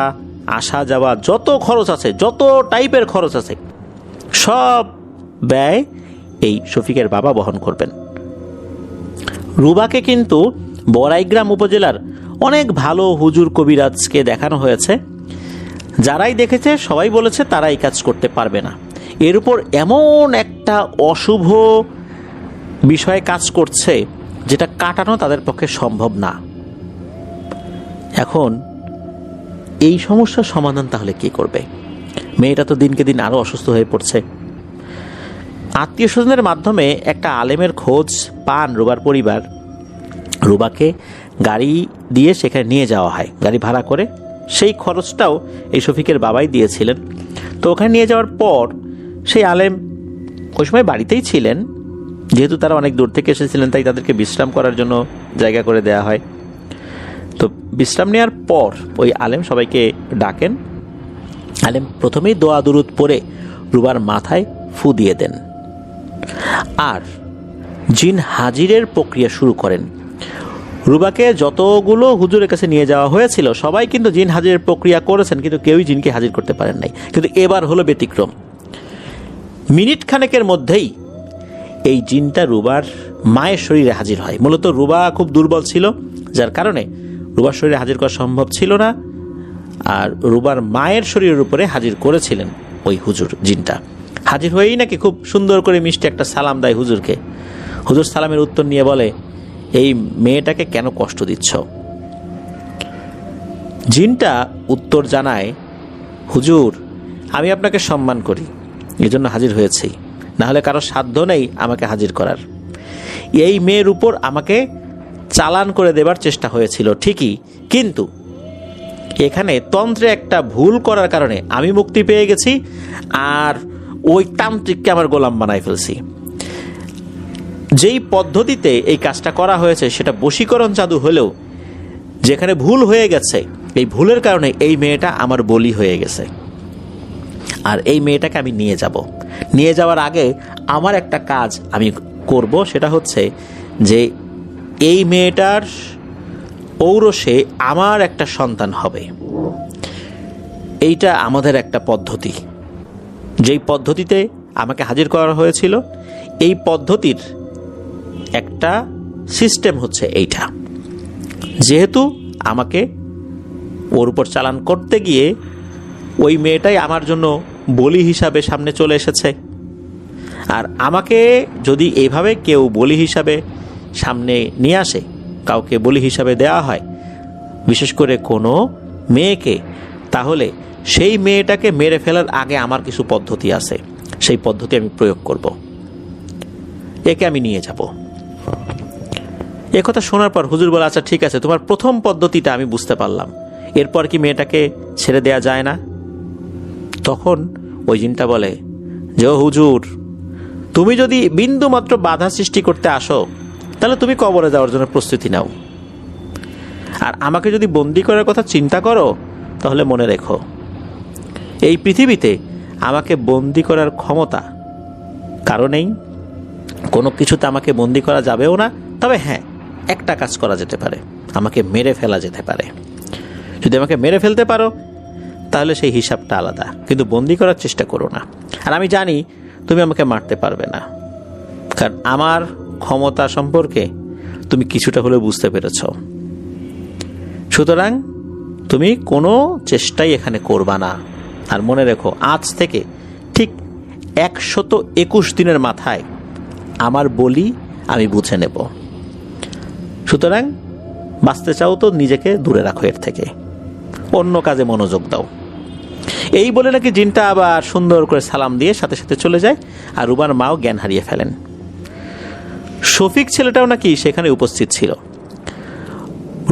আসা যাওয়া যত খরচ আছে, যত টাইপের খরচ আছে, সব ব্যয় এই শফিকের বাবা বহন করবেন। রুবাকে কিন্তু বড়াইগ্রাম উপজেলার অনেক ভালো হুজুর কবিরাজকে দেখানো হয়েছে, যারাই দেখেছে সবাই বলেছে তারা এই কাজ করতে পারবে না। এর উপর এমন একটা অশুভ বিষয়ে কাজ করছে যেটা কাটানো তাদের পক্ষে সম্ভব না। এখন এই সমস্যার সমাধান তাহলে কি করবে? মেয়েটা তো দিনকে দিন আরো অসুস্থ হয়ে পড়ছে। আত্মীয় স্বজনের মাধ্যমে একটা আলেমের খোঁজ পান রুবার পরিবার। রুবাকে গাড়ি দিয়ে সেখানে নিয়ে যাওয়া হয়, গাড়ি ভাড়া করে। সেই খরচটাও এই শফিকের বাবাই দিয়েছিলেন। তো ওখানে নিয়ে যাওয়ার পর সেই আলেম ওই সময় বাড়িতেই ছিলেন, যেহেতু তারা অনেক দূর থেকে এসেছিলেন তাই তাদেরকে বিশ্রাম করার জন্য জায়গা করে দেয়া হয়। তো বিশ্রাম নেওয়ার পর ওই আলেম সবাইকে ডাকেন। আলেম প্রথমেই দোয়া দুরুদ পড়ে রুবার মাথায় ফু দিয়ে দেন আর জিন হাজিরের প্রক্রিয়া শুরু করেন। রুবাকে যতগুলো হুজুরের কাছে নিয়ে যাওয়া হয়েছিল সবাই কিন্তু জিন হাজিরের প্রক্রিয়া করেছেন, কিন্তু কেউই জিনকে হাজির করতে পারেন নাই। কিন্তু এবার হলো ব্যতিক্রম। মিনিট খানেকের মধ্যেই এই জিনটা রুবার মায়ের শরীরে হাজির হয়। মূলত রুবা খুব দুর্বল ছিল, যার কারণে রুবার শরীরে হাজির করা সম্ভব ছিল না, আর রুবার মায়ের শরীরের উপরে হাজির করেছিলেন ওই হুজুর। জিনটা হাজির হয়েই নাকি খুব সুন্দর করে মিষ্টি একটা সালাম দেয় হুজুরকে। হুজুর সালামের উত্তর নিয়ে বলে, এই মেয়েটাকে কেন কষ্ট দিচ্ছ? জিনটা উত্তর জানায়, হুজুর আমি আপনাকে সম্মান করি, এজন্য হাজির হয়েছি, না হলে কারো সাধ্য নেই আমাকে হাজির করার। এই মেয়ের উপর আমাকে চালান করে দেবার চেষ্টা হয়েছিল ঠিকই, কিন্তু এখানে তন্ত্রে একটা ভুল করার কারণে আমি মুক্তি পেয়ে গেছি, আর ওই তান্ত্রিককে আমার গোলাম বানায় ফেলছি। যেই পদ্ধতিতে এই কাজটা করা হয়েছে সেটা বশীকরণ জাদু হলেও যেখানে ভুল হয়ে গেছে, এই ভুলের কারণে এই মেয়েটা আমার বলি হয়ে গেছে। আর এই মেয়েটাকে আমি নিয়ে যাওয়ার আগে আমার একটা কাজ আমি করব, সেটা হচ্ছে যে এই মেয়েটার ঔরসে আমার একটা সন্তান হবে। এইটা আমাদের একটা পদ্ধতি, যেই পদ্ধতিতে আমাকে হাজির করা হয়েছিল এই পদ্ধতির একটা সিস্টেম হচ্ছে এইটা, যেহেতু আমাকে ওর উপর চালান করতে গিয়ে ওই মেয়েটাই আমার জন্য বলি হিসাবে সামনে চলে এসেছে, আর আমাকে যদি এইভাবে কেউ বলি হিসাবে সামনে নিয়ে আসে, কাউকে বলি হিসাবে দেওয়া হয়, বিশেষ করে কোনো মেয়েকে, তাহলে সেই মেয়েটাকে মেরে ফেলার আগে আমার কিছু পদ্ধতি আছে, সেই পদ্ধতি আমি প্রয়োগ করব, একে আমি নিয়ে যাব। একথা শোনার পর হুজুর বলে, আচ্ছা ঠিক আছে, তোমার প্রথম পদ্ধতিটা আমি বুঝতে পারলাম, এরপর কি মেয়েটাকে ছেড়ে দেয়া যায় না? তখন ওই জিনটা বলে যে, ও হুজুর, তুমি যদি বিন্দু মাত্র বাধা সৃষ্টি করতে আসো, তাহলে তুমি কবরে যাওয়ার জন্য প্রস্তুতি নাও, আর আমাকে যদি বন্দি করার কথা চিন্তা করো, তাহলে মনে রেখো, এই পৃথিবীতে আমাকে বন্দি করার ক্ষমতা কারো নেই, কোনো কিছুতে আমাকে বন্দি করা যাবেও না। তবে হ্যাঁ, একটা কাজ করা যেতে পারে, আমাকে মেরে ফেলা যেতে পারে। যদি আমাকে মেরে ফেলতে পারো তাহলে সেই হিসাবটা আলাদা, কিন্তু বন্দি করার চেষ্টা করো না। আর আমি জানি তুমি আমাকে মারতে পারবে না, কারণ আমার ক্ষমতা সম্পর্কে তুমি কিছুটা হলেও বুঝতে পেরেছ। সুতরাং তুমি কোনো চেষ্টাই এখানে করবা না। আর মনে রেখো, আজ থেকে ঠিক 121 দিনের মাথায় আমার বলি আমি বুঝে নেব। সুতরাং বাঁচতে চাও তো নিজেকে দূরে রাখো এর থেকে, অন্য কাজে মনোযোগ দাও। এই বলে নাকি জিনটা আবার সুন্দর করে সালাম দিয়ে সাথে সাথে চলে যায়, আর রুবার মাও জ্ঞান হারিয়ে ফেলেন। শফিক ছেলেটাও নাকি সেখানে উপস্থিত ছিল।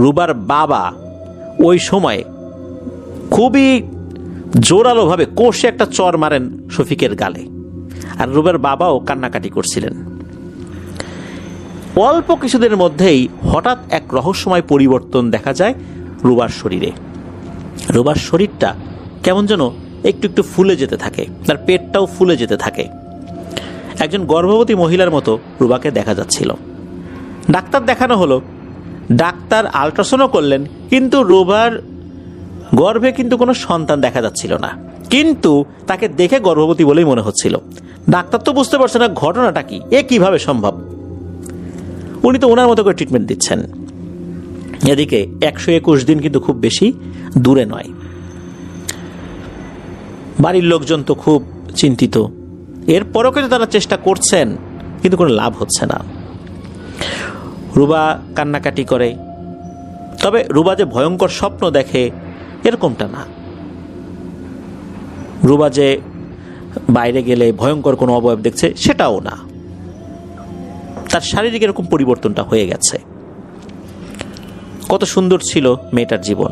রুবার বাবা ওই সময় খুবই জোরালোভাবে কষে একটা চর মারেন শফিকের গালে, আর রুবার বাবাও কান্নাকাটি করছিলেন। অল্প কিছুদিনের মধ্যেই হঠাৎ এক রহস্যময় পরিবর্তন দেখা যায় রুবার শরীরে। রুবার শরীরটা কেমন যেন একটু একটু ফুলে যেতে থাকে, তার পেটটাও ফুলে যেতে থাকে। একজন গর্ভবতী মহিলার মতো রুবাকে দেখা যাচ্ছিল। ডাক্তার দেখানো হলো, ডাক্তার আল্ট্রাসাউন্ডও করলেন, কিন্তু রুবার গর্ভে কিন্তু কোনো সন্তান দেখা যাচ্ছিল না, কিন্তু তাকে দেখে গর্ভবতী বলেই মনে হচ্ছিল। ডাক্তার তো বুঝতে পারছে না ঘটনাটা কি, এ কিভাবে সম্ভব। উনি তো ওনার মতো করে ট্রিটমেন্ট দিচ্ছেন। এদিকে 121 দিন কিন্তু খুব বেশি দূরে নয়। বাড়ির লোকজন তো খুব চিন্তিত, এরপরও কিন্তু তারা চেষ্টা করছেন, কিন্তু কোনো লাভ হচ্ছে না। রুবা কান্নাকাটি করে, তবে রুবা যে ভয়ঙ্কর স্বপ্ন দেখে এরকমটা না। রুবা যে বাইরে গেলে ভয়ঙ্কর কোনো অবয়ব দেখছে সেটাও না, তার শারীরিক এরকম পরিবর্তনটা হয়ে গেছে। কত সুন্দর ছিল মেয়েটার জীবন,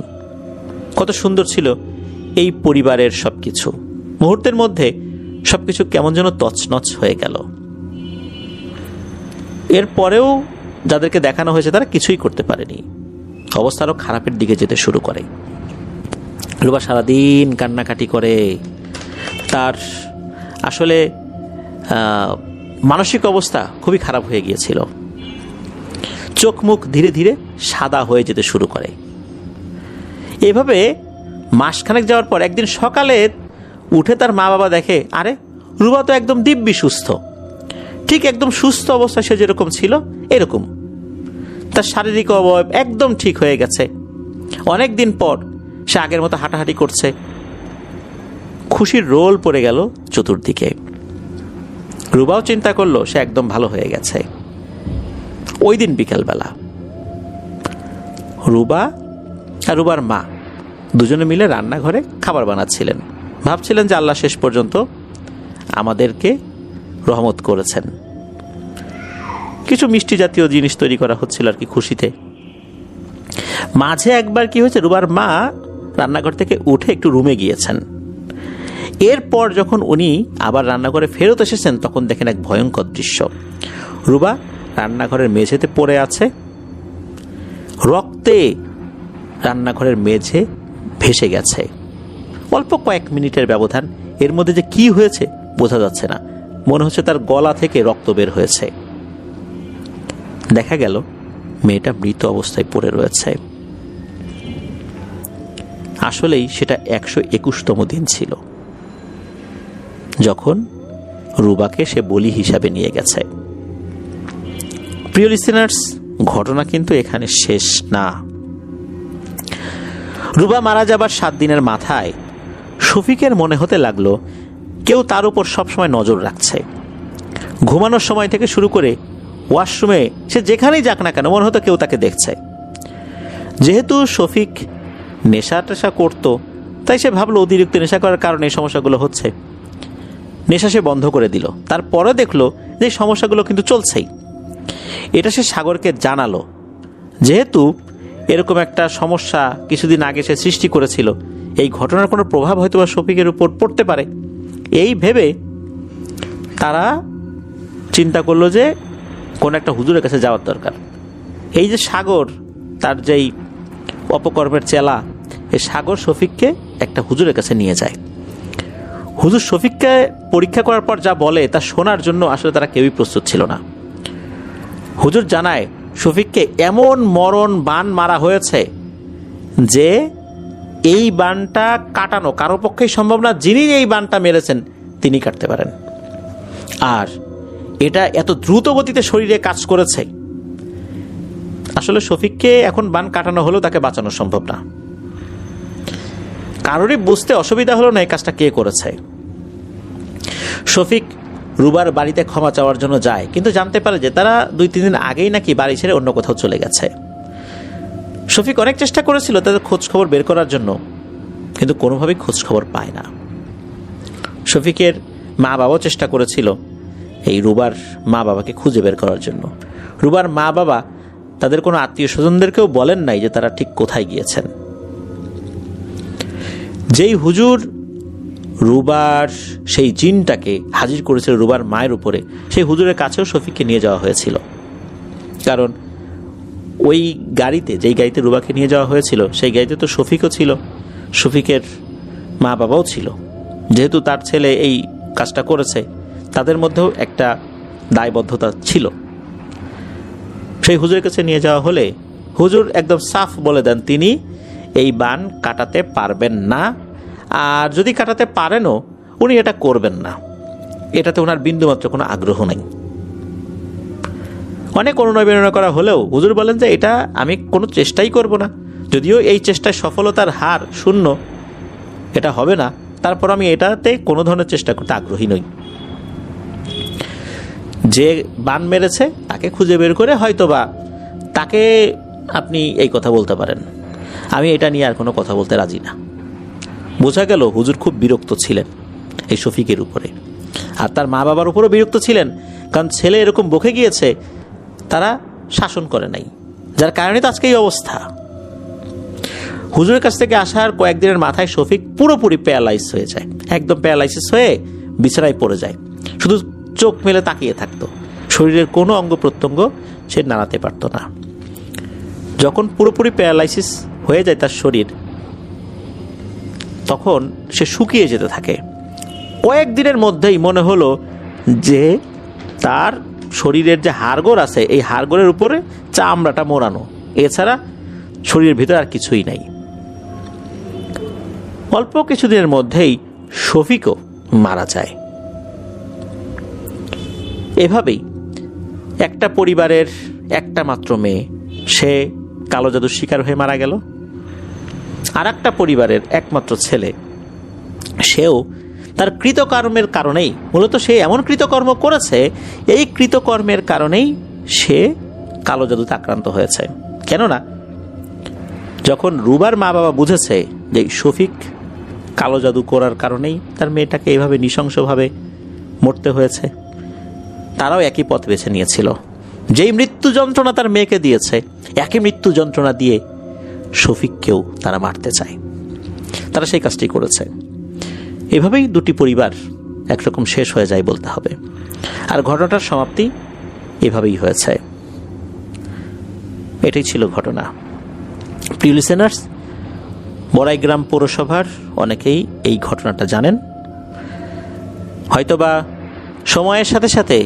কত সুন্দর ছিল এই পরিবারের সবকিছু, মুহূর্তের মধ্যে সবকিছু কেমন যেন তছনছ হয়ে গেল। এরপরেও যাদেরকে দেখানো হয়েছে তারা কিছুই করতে পারেনি, অবস্থা আরো খারাপের দিকে যেতে শুরু করে। রুবা সারাদিন কান্নাকাটি করে, তার আসলে মানসিক অবস্থা খুবই খারাপ হয়ে গিয়েছিল। চোখ মুখ ধীরে ধীরে সাদা হয়ে যেতে শুরু করে। এভাবে মাসখানেক যাওয়ার পর একদিন সকালে উঠে তার মা বাবা দেখে, আরে রুবা তো একদম দিব্যি সুস্থ, ঠিক একদম সুস্থ অবস্থা সে যেরকম ছিল এরকম, তার শারীরিক অবয়ব একদম ঠিক হয়ে গেছে। অনেক দিন পর সে আগের মতো হাঁটাহাঁটি করছে। খুশির রোল পড়ে গেল চতুর্দিকে। রুবাও চিন্তা করলো সে একদম ভালো হয়ে গেছে। ওই দিন বিকালবেলা রুবা আর রুবার মা দুজনে মিলে রান্নাঘরে খাবার বানাচ্ছিলেন। ভাবছিলেন যে আল্লাহ শেষ পর্যন্ত আমাদেরকে রহমত করেছেন। কিছু মিষ্টি জাতীয় জিনিস তৈরি করা হচ্ছিল আর কি খুশিতে। মাঝে একবার কি হয়েছে, রুবার মা রান্নাঘর থেকে উঠে একটু রুমে গিয়েছেন। এরপর যখন উনি আবার রান্নাঘরে ফেরত এসেছেন তখন দেখেন এক ভয়ঙ্কর দৃশ্য। রুবা রান্নাঘরের মেঝেতে পড়ে আছে, রক্তে রান্নাঘরের মেঝে ভেসে গেছে। অল্প কয়েক মিনিটের ব্যবধান, এর মধ্যে যে কি হয়েছে বোঝা যাচ্ছে না, মনে হচ্ছে তার গলা থেকে রক্ত বের হয়েছে। দেখা গেল মেয়েটা মৃত অবস্থায় পড়ে রয়েছে। আসলেই সেটা 121তম দিন ছিল যখন রুবাকে সে বলি হিসাবে নিয়ে গেছে। প্রিয় লিসেনার্স, ঘটনা কিন্তু এখানে শেষ না। রুবা মারা যাবার 7 দিনের মাথায় শফিকের মনে হতে লাগলো কেউ তার উপর সবসময় নজর রাখছে। ঘুমানোর সময় থেকে শুরু করে ওয়াশরুমে সে যেখানেই যাক না কেন মনে হতো কেউ তাকে দেখছে। যেহেতু শফিক নেশা টেশা করতো, তাই সে ভাবলো অতিরিক্ত নেশা করার কারণে এই সমস্যাগুলো হচ্ছে। নেশা সে বন্ধ করে দিল। তারপরে দেখলো যে সমস্যাগুলো কিন্তু চলছেই। এটা সে সাগরকে জানালো। যেহেতু এরকম একটা সমস্যা কিছুদিন আগে সে সৃষ্টি করেছিল, এই ঘটনার কোনো প্রভাব হয়তো বা শফিকের উপর পড়তে পারে, এই ভেবে তারা চিন্তা করলো যে কোন একটা হুজুরের কাছে যাওয়ার দরকার। এই যে সাগর তার যেই অপকর্মের চেলা, এই সাগর শফিককে একটা হুজুরের কাছে নিয়ে যায়। হুজুর শফিককে পরীক্ষা করার পর যা বলে তা শোনার জন্য আসলে তারা কেউই প্রস্তুত ছিল না। হুজুর জানায় শফিককে এমন মরণ বান মারা হয়েছে যে এই বানটা কাটানো কারো পক্ষেই সম্ভব না। যিনি এই বানটা মেরেছেন তিনি কাটতে পারেন। আর এটা এত দ্রুত গতিতে শরীরে কাজ করেছে, আসলে শফিককে এখন বান কাটানো হলেও তাকে বাঁচানো সম্ভব না। কারোরই বুঝতে অসুবিধা হলো না এই কাজটা কে করেছে। শফিক রুবার বাড়িতে ক্ষমা চাওয়ার জন্য যায়, কিন্তু জানতে পারে যে তারা 2-3 দিন আগেই নাকি বাড়ি ছেড়ে অন্য কোথাও চলে গেছে। শফিক অনেক চেষ্টা করেছিল তাদের খোঁজ খবর বের করার জন্য, কিন্তু কোনোভাবেই খোঁজ খবর পায় না। শফিকের মা বাবাও চেষ্টা করেছিল এই রুবার মা বাবাকে খুঁজে বের করার জন্য। রুবার মা বাবা তাদের কোনো আত্মীয় স্বজনদেরকেও বলেন নাই যে তারা ঠিক কোথায় গিয়েছেন। যেই হুজুর রুবার সেই জিনটাকে হাজির করেছিল রুবার মায়ের উপরে, সেই হুজুরের কাছেও শফিককে নিয়ে যাওয়া হয়েছিল। কারণ ওই গাড়িতে, যেই গাড়িতে রুবাকে নিয়ে যাওয়া হয়েছিল, সেই গাড়িতে তো শফিকও ছিল, শফিকের মা বাবাও ছিল। যেহেতু তার ছেলে এই কাজটা করেছে, তাদের মধ্যেও একটা দায়বদ্ধতা ছিল। সেই হুজুরের কাছে নিয়ে যাওয়া হলে হুজুর একদম সাফ বলে দেন তিনি এই বান কাটাতে পারবেন না, আর যদি কাটাতে পারেনও উনি এটা করবেন না। এটাতে ওনার বিন্দুমাত্র কোনো আগ্রহ নেই। অনেক অনুনয় বিনয় করা হলেও হুজুর বলেন যে এটা আমি কোনো চেষ্টাই করব না, যদিও এই চেষ্টায় সফলতার হার 0, এটা হবে না, তারপর আমি এটাতে কোনো ধরনের চেষ্টা করতে আগ্রহী নই। যে বান মেরেছে তাকে খুঁজে বের করে হয়তোবা তাকে আপনি এই কথা বলতে পারেন, আমি এটা নিয়ে আর কোনো কথা বলতে রাজি না। বোঝা গেল হুজুর খুব বিরক্ত ছিলেন এই শফিকের উপরে, আর তার মা বাবার উপরও বিরক্ত ছিলেন, কারণ ছেলে এরকম বকে গিয়েছে, তারা শাসন করে নাই, যার কারণে তো আজকে এই অবস্থা। হুজুরের কাছ থেকে আসার কয়েকদিনের মাথায় শফিক পুরোপুরি প্যারালাইজ হয়ে যায়, একদম প্যারালাইসিস হয়ে বিছানায় পড়ে যায়, শুধু চোখ মেলে তাকিয়ে থাকতো, শরীরের কোনো অঙ্গ প্রত্যঙ্গ সে নাড়াতে পারত না। যখন পুরোপুরি প্যারালাইসিস হয়ে যায় তার শরীর, তখন সে শুকিয়ে যেতে থাকে। কয়েকদিনের মধ্যেই মনে হলো যে তার শরীরের যে হাড়গোড় আছে, এই হাড়গোড়ের উপরে চামড়াটা মোড়ানো, এছাড়া শরীরের ভিতরে আর কিছুই নাই। অল্প কিছুদিনের মধ্যেই শফিকও মারা যায়। এভাবেই একটা পরিবারের একটা মাত্র মেয়ে, সে কালো জাদুর শিকার হয়ে মারা গেল। আর একটা পরিবারের একমাত্র ছেলে, সেও তার কৃতকর্মের কারণেই, মূলত সে এমন কৃতকর্ম করেছে, এই কৃতকর্মের কারণেই সে কালো জাদুতে আক্রান্ত হয়েছে। কেননা যখন রুবার মা বাবা বুঝেছে যে শফিক কালো জাদু করার কারণেই তার মেয়েটাকে এইভাবে নৃশংসভাবে মরতে হয়েছে, তারাও একই পথ বেছে নিয়েছিল। যেই মৃত্যু যন্ত্রণা তার মেয়েকে দিয়েছে, একই মৃত্যু যন্ত্রণা দিয়ে শফিককেও তারা মারতে চায়। তারা সেই কাজটি করেছে। এভাবেই দুটি পরিবার একরকম শেষ হয়ে যায় বলতে হবে। আর ঘটনাটার সমাপ্তি এভাবেই হয়েছে। এটাই ছিল ঘটনা। প্রিয় লিসেনার্স, বড়াইগ্রাম পৌরসভার অনেকেই এই ঘটনাটা জানেন। হয়তোবা সময়ের সাথে সাথে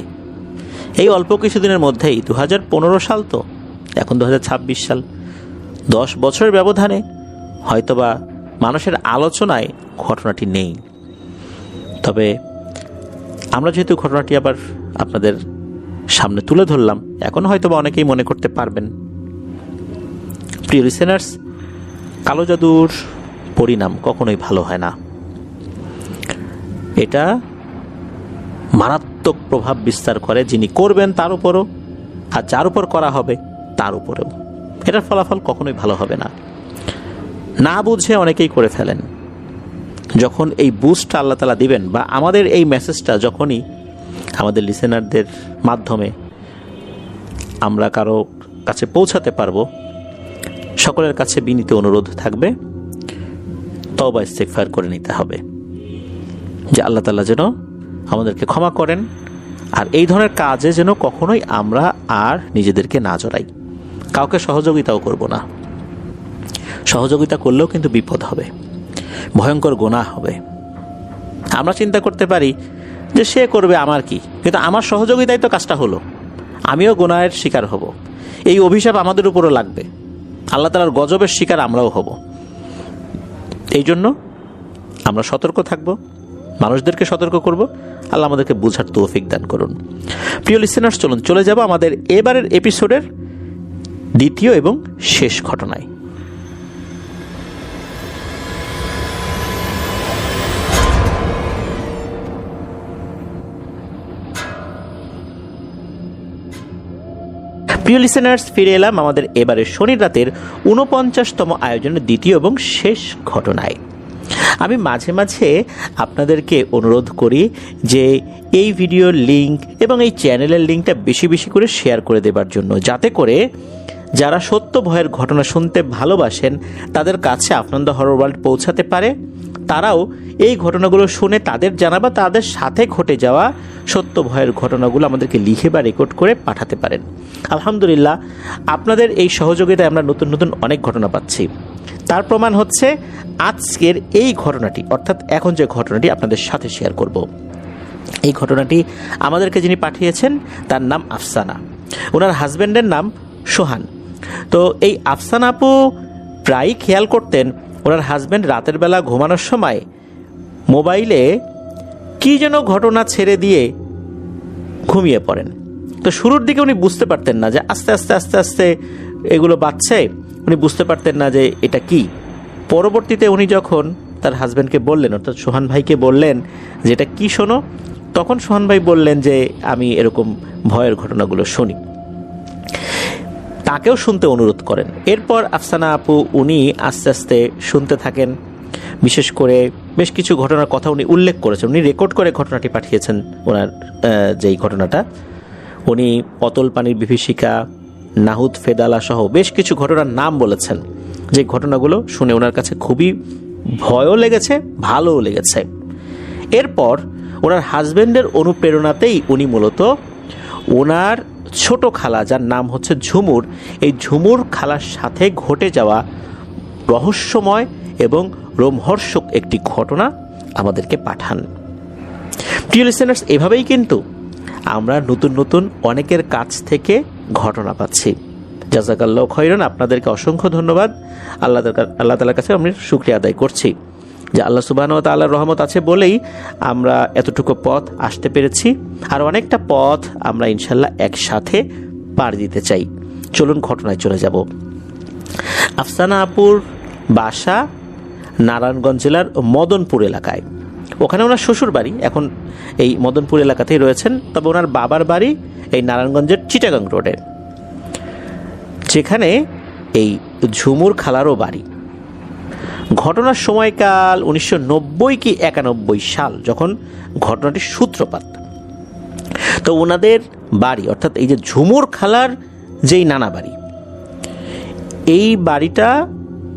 এই অল্প কিছুদিনের মধ্যেই 2015 সাল, তো এখন 2026 সাল, 10 বছরের ব্যবধানে হয়তোবা মানুষের আলোচনায় ঘটনাটি নেই। তবে আমরা যেহেতু ঘটনাটি আবার আপনাদের সামনে তুলে ধরলাম। এখন হয়তো বা অনেকেই মনে করতে পারবেন। প্রিয় লিসেনার্স, কালো জাদুর পরিণাম কখনোই ভালো হয় না। এটা মারাত্মক প্রভাব বিস্তার করে যিনি করবেন তার উপরও, আর যার উপর করা হবে তার উপরেও। এটার ফলাফল কখনোই ভালো হবে না। না বুঝে অনেকেই করে ফেলেন। যখন এই বুস্টটা আল্লাহ তাআলা দিবেন, বা আমাদের এই মেসেজটা যখনই আমাদের লিসেনারদের মাধ্যমে আমরা কারো কাছে পৌঁছাতে পারবো, সকলের কাছে বিনীত অনুরোধ থাকবে তওবা ইস্তিগফার করে নিতে হবে, যে আল্লাহ তাআলা যেন আমাদেরকে ক্ষমা করেন, আর এই ধরনের কাজে যেন কখনোই আমরা আর নিজেদেরকে না জড়াই। কাউকে সহযোগিতাও করব না। সহযোগিতা করলেও কিন্তু বিপদ হবে, ভয়ঙ্কর গুনাহ হবে। আমরা চিন্তা করতে পারি যে সে করবে, আমার কি, কিন্তু আমার সহযোগিতাই তো কাজটা হলো, আমিও গুনাহের শিকার হব। এই অভিশাপ আমাদের উপরও লাগবে, আল্লাহ তাআলার গজবের শিকার আমরাও হব। এই জন্য আমরা সতর্ক থাকব, মানুষদেরকে সতর্ক করব। আল্লাহ আমাদেরকে বুঝার তৌফিক দান করুন। প্রিয় লিসেনার্স, চলুন চলে যাব আমাদের এবারের এপিসোডের দ্বিতীয় এবং শেষ ঘটনায়। প্রিয় লিসেনার্স, ফিরে এলাম আমাদের এবারে শনির রাতের 49তম আয়োজনের দ্বিতীয় এবং শেষ ঘটনায়। আমি মাঝে মাঝে আপনাদেরকে অনুরোধ করি যে এই ভিডিওর লিঙ্ক এবং এই চ্যানেলের লিঙ্কটা বেশি বেশি করে শেয়ার করে দেবার জন্য, যাতে করে যারা সত্য ভয়ের ঘটনা শুনতে ভালোবাসেন তাদের কাছে আফনান দ্য হরর ওয়ার্ল্ড পৌঁছাতে পারে। তারাও এই ঘটনাগুলো শুনে তাদের জানা বা তাদের সাথে ঘটে যাওয়া সত্য ভয়ের ঘটনাগুলো আমাদেরকে লিখে বা রেকর্ড করে পাঠাতে পারেন। আলহামদুলিল্লাহ, আপনাদের এই সহযোগিতায় আমরা নতুন নতুন অনেক ঘটনা পাচ্ছি। তার প্রমাণ হচ্ছে আজকের এই ঘটনাটি, অর্থাৎ এখন যে ঘটনাটি আপনাদের সাথে শেয়ার করব। এই ঘটনাটি আমাদেরকে যিনি পাঠিয়েছেন তার নাম আফসানা, ওনার হাজব্যান্ডের নাম সোহান। তো এই আফসানা আপু প্রায়ই খেয়াল করতেন ওনার হাজব্যান্ড রাতের বেলা ঘুমানোর সময় মোবাইলে কি যেন ঘটনা ছেড়ে দিয়ে ঘুমিয়ে পড়েন। তো শুরুর দিকে উনি বুঝতে পারতেন না, যে আস্তে আস্তে আস্তে আস্তে এগুলো বাজছে, উনি বুঝতে পারতেন না যে এটা কি। পরবর্তীতে উনি যখন তার হাজব্যান্ডকে বললেন, অর্থাৎ সোহান ভাইকে বললেন যে এটা কি শোনো, তখন সোহান ভাই বললেন যে আমি এরকম ভয়ের ঘটনাগুলো শুনি। তাকেও শুনতে অনুরোধ করেন। এরপর আফসানা আপু উনি আস্তে আস্তে শুনতে থাকেন। বিশেষ করে বেশ কিছু ঘটনার কথা উনি উল্লেখ করেছেন, উনি রেকর্ড করে ঘটনাটি পাঠিয়েছেন। ওনার যেই ঘটনাটা, উনি অতল পানির বিভীষিকা, নাহুদ ফেদালা সহ বেশ কিছু ঘটনার নাম বলেছেন, যে ঘটনাগুলো শুনে ওনার কাছে খুবই ভয়ও লেগেছে, ভালোও লেগেছে। এরপর ওনার হাজব্যান্ডের অনুপ্রেরণাতেই উনি মূলত ওনার ছোট খালা, যার নাম হচ্ছে ঝুমুর, এই ঝুমুর খালার সাথে ঘটে যাওয়া রহস্যময় এবং রোমহর্ষক একটি ঘটনা আমাদেরকে পাঠান। প্রিয় লিসেনার্স, এভাবেই কিন্তু আমরা নতুন নতুন অনেকের কাছ থেকে ঘটনা পাচ্ছি। জাযাকাল্লাহু খাইরান, আপনাদেরকে অসংখ্য ধন্যবাদ। আল্লাহ তাআলার কাছে আমি শুকরিয়া আদায় করছি যে আল্লাহ সুবহানাহু ওয়া তাআলার রহমত আছে বলেই আমরা এতটুকু পথ আসতে পেরেছি, আর অনেকটা পথ আমরা ইনশাল্লাহ একসাথে পার দিতে চাই। চলুন ঘটনায় চলে যাব। আফসানা আপুর বাসা নারায়ণগঞ্জ জেলার মদনপুর এলাকায়। ওখানে ওনার শ্বশুর বাড়ি এখন এই মদনপুর এলাকাতেই রয়েছেন, তবে ওনার বাবার বাড়ি এই নারায়ণগঞ্জের চিটাগাং রোডে, যেখানে এই ঝুমুর খালারও বাড়ি। ঘটনার সময়কাল 1990 কি 91 সাল, যখন ঘটনাটির সূত্রপাত। তো ওনাদের বাড়ি, অর্থাৎ এই যে ঝুমুর খালার যেই নানা বাড়ি, এই বাড়িটা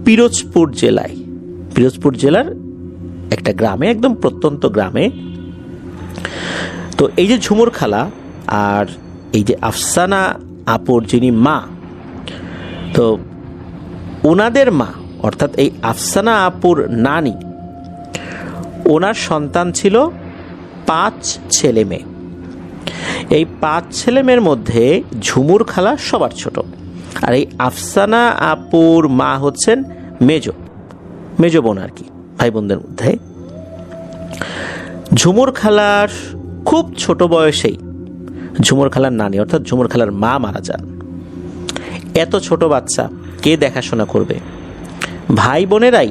পিরোজপুর জেলার একটা গ্রামে, একদম প্রত্যন্ত গ্রামে। তো এই যে ঝুমুর খালা আর এই যে আফসানা আপুর যিনি মা, তো ওনাদের মা অর্থাৎ এই আফসানা আপুর নানি, ওনার সন্তান ছিল 5 ছেলে মেয়ে। এই 5 ছেলে মেয়ের মধ্যে ঝুমুর খালা সবার ছোট, আর এই আফসানা আপুর মা হচ্ছেন মেজো বোন আর কি, ভাই বোনদের মধ্যে। ঝুমুর খালার খুব ছোট বয়সেই ঝুমুর খালার নানি অর্থাৎ ঝুমুর খালার মা মারা যান। এত ছোট বাচ্চা কে দেখাশোনা করবে? ভাই বোনেরাই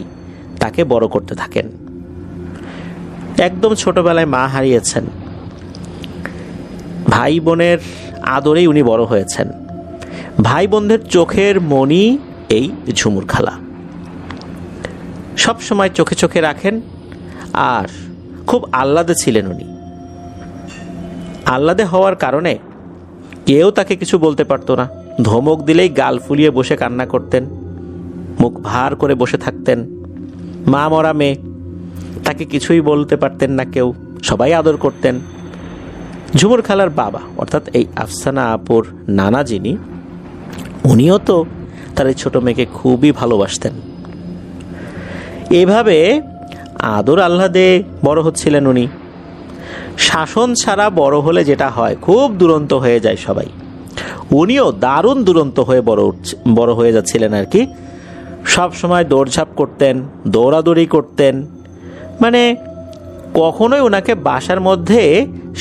তাকে বড় করতে থাকেন। একদম ছোটবেলায় মা হারিয়েছেন, ভাই বোনের আদরেই উনি বড় হয়েছেন। ভাই বোনদের চোখের মণি এই ঝুমুর খালা, সব সময় চোখে চোখে রাখেন। আর খুব আহ্লাদে ছিলেন উনি। আহ্লাদে হওয়ার কারণে কেউ তাকে কিছু বলতে পারতো না। ধমক দিলেই গাল ফুলিয়ে বসে কান্না করতেন, মুখ ভার করে বসে থাকতেন। মা মরা মেয়ে, তাকে কিছুই বলতে পারতেন না কেউ, সবাই আদর করতেন। ঝুমুর খালার বাবা অর্থাৎ এই আফসানা আপুর নানা যিনি, উনিও তো তার এই ছোট মেয়েকে খুবই ভালোবাসতেন। এভাবে আদর আহ্লাদে বড় হচ্ছিলেন উনি। শাসন ছাড়া বড় হলে যেটা হয়, খুব দুরন্ত হয়ে যায় সবাই। উনিও দারুণ দুরন্ত হয়ে বড় হয়ে যাচ্ছিলেন আর কি। সব সময় দৌড়ঝাঁপ করতেন, দৌড়াদৌড়ি করতেন। মানে কখনোই ওনাকে বাসার মধ্যে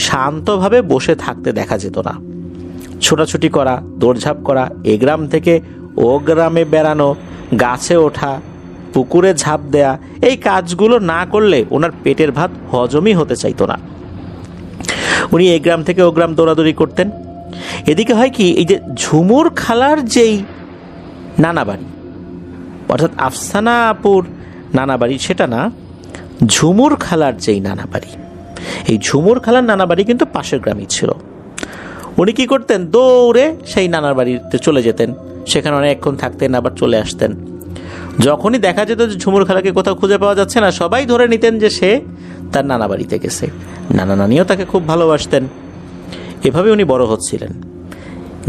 শান্তভাবে বসে থাকতে দেখা যেত না। ছোটাছুটি করা, দৌড়ঝাঁপ করা, এ গ্রাম থেকে ও গ্রামে বেড়ানো, গাছে ওঠা, পুকুরে ঝাঁপ দেয়া, এই কাজগুলো না করলে ওনার পেটের ভাত হজমই হতে চাইতো না। উনি এই গ্রাম থেকে ও গ্রাম দৌড়াদৌড়ি করতেন। এদিকে হয় কি, এই যে ঝুমুর খালার যেই নানা বাড়ি অর্থাৎ আফসানা আপুর নানা বাড়ি, সেটা না, ঝুমুর খালার যেই নানা বাড়ি, এই ঝুমুর খালার নানা বাড়ি কিন্তু পাশের গ্রামই ছিল। উনি কি করতেন, দৌড়ে সেই নানার বাড়িতে চলে যেতেন। সেখানে অনেকক্ষণ থাকতেন, আবার চলে আসতেন। যখনই দেখা যেত যে ঝুমুর খালাকে কোথাও খুঁজে পাওয়া যাচ্ছে না, সবাই ধরে নিতেন যে সে তার নানা বাড়িতে গেছে। নানা নানিও তাকে খুব ভালোবাসতেন। এভাবে উনি বড় হচ্ছিলেন।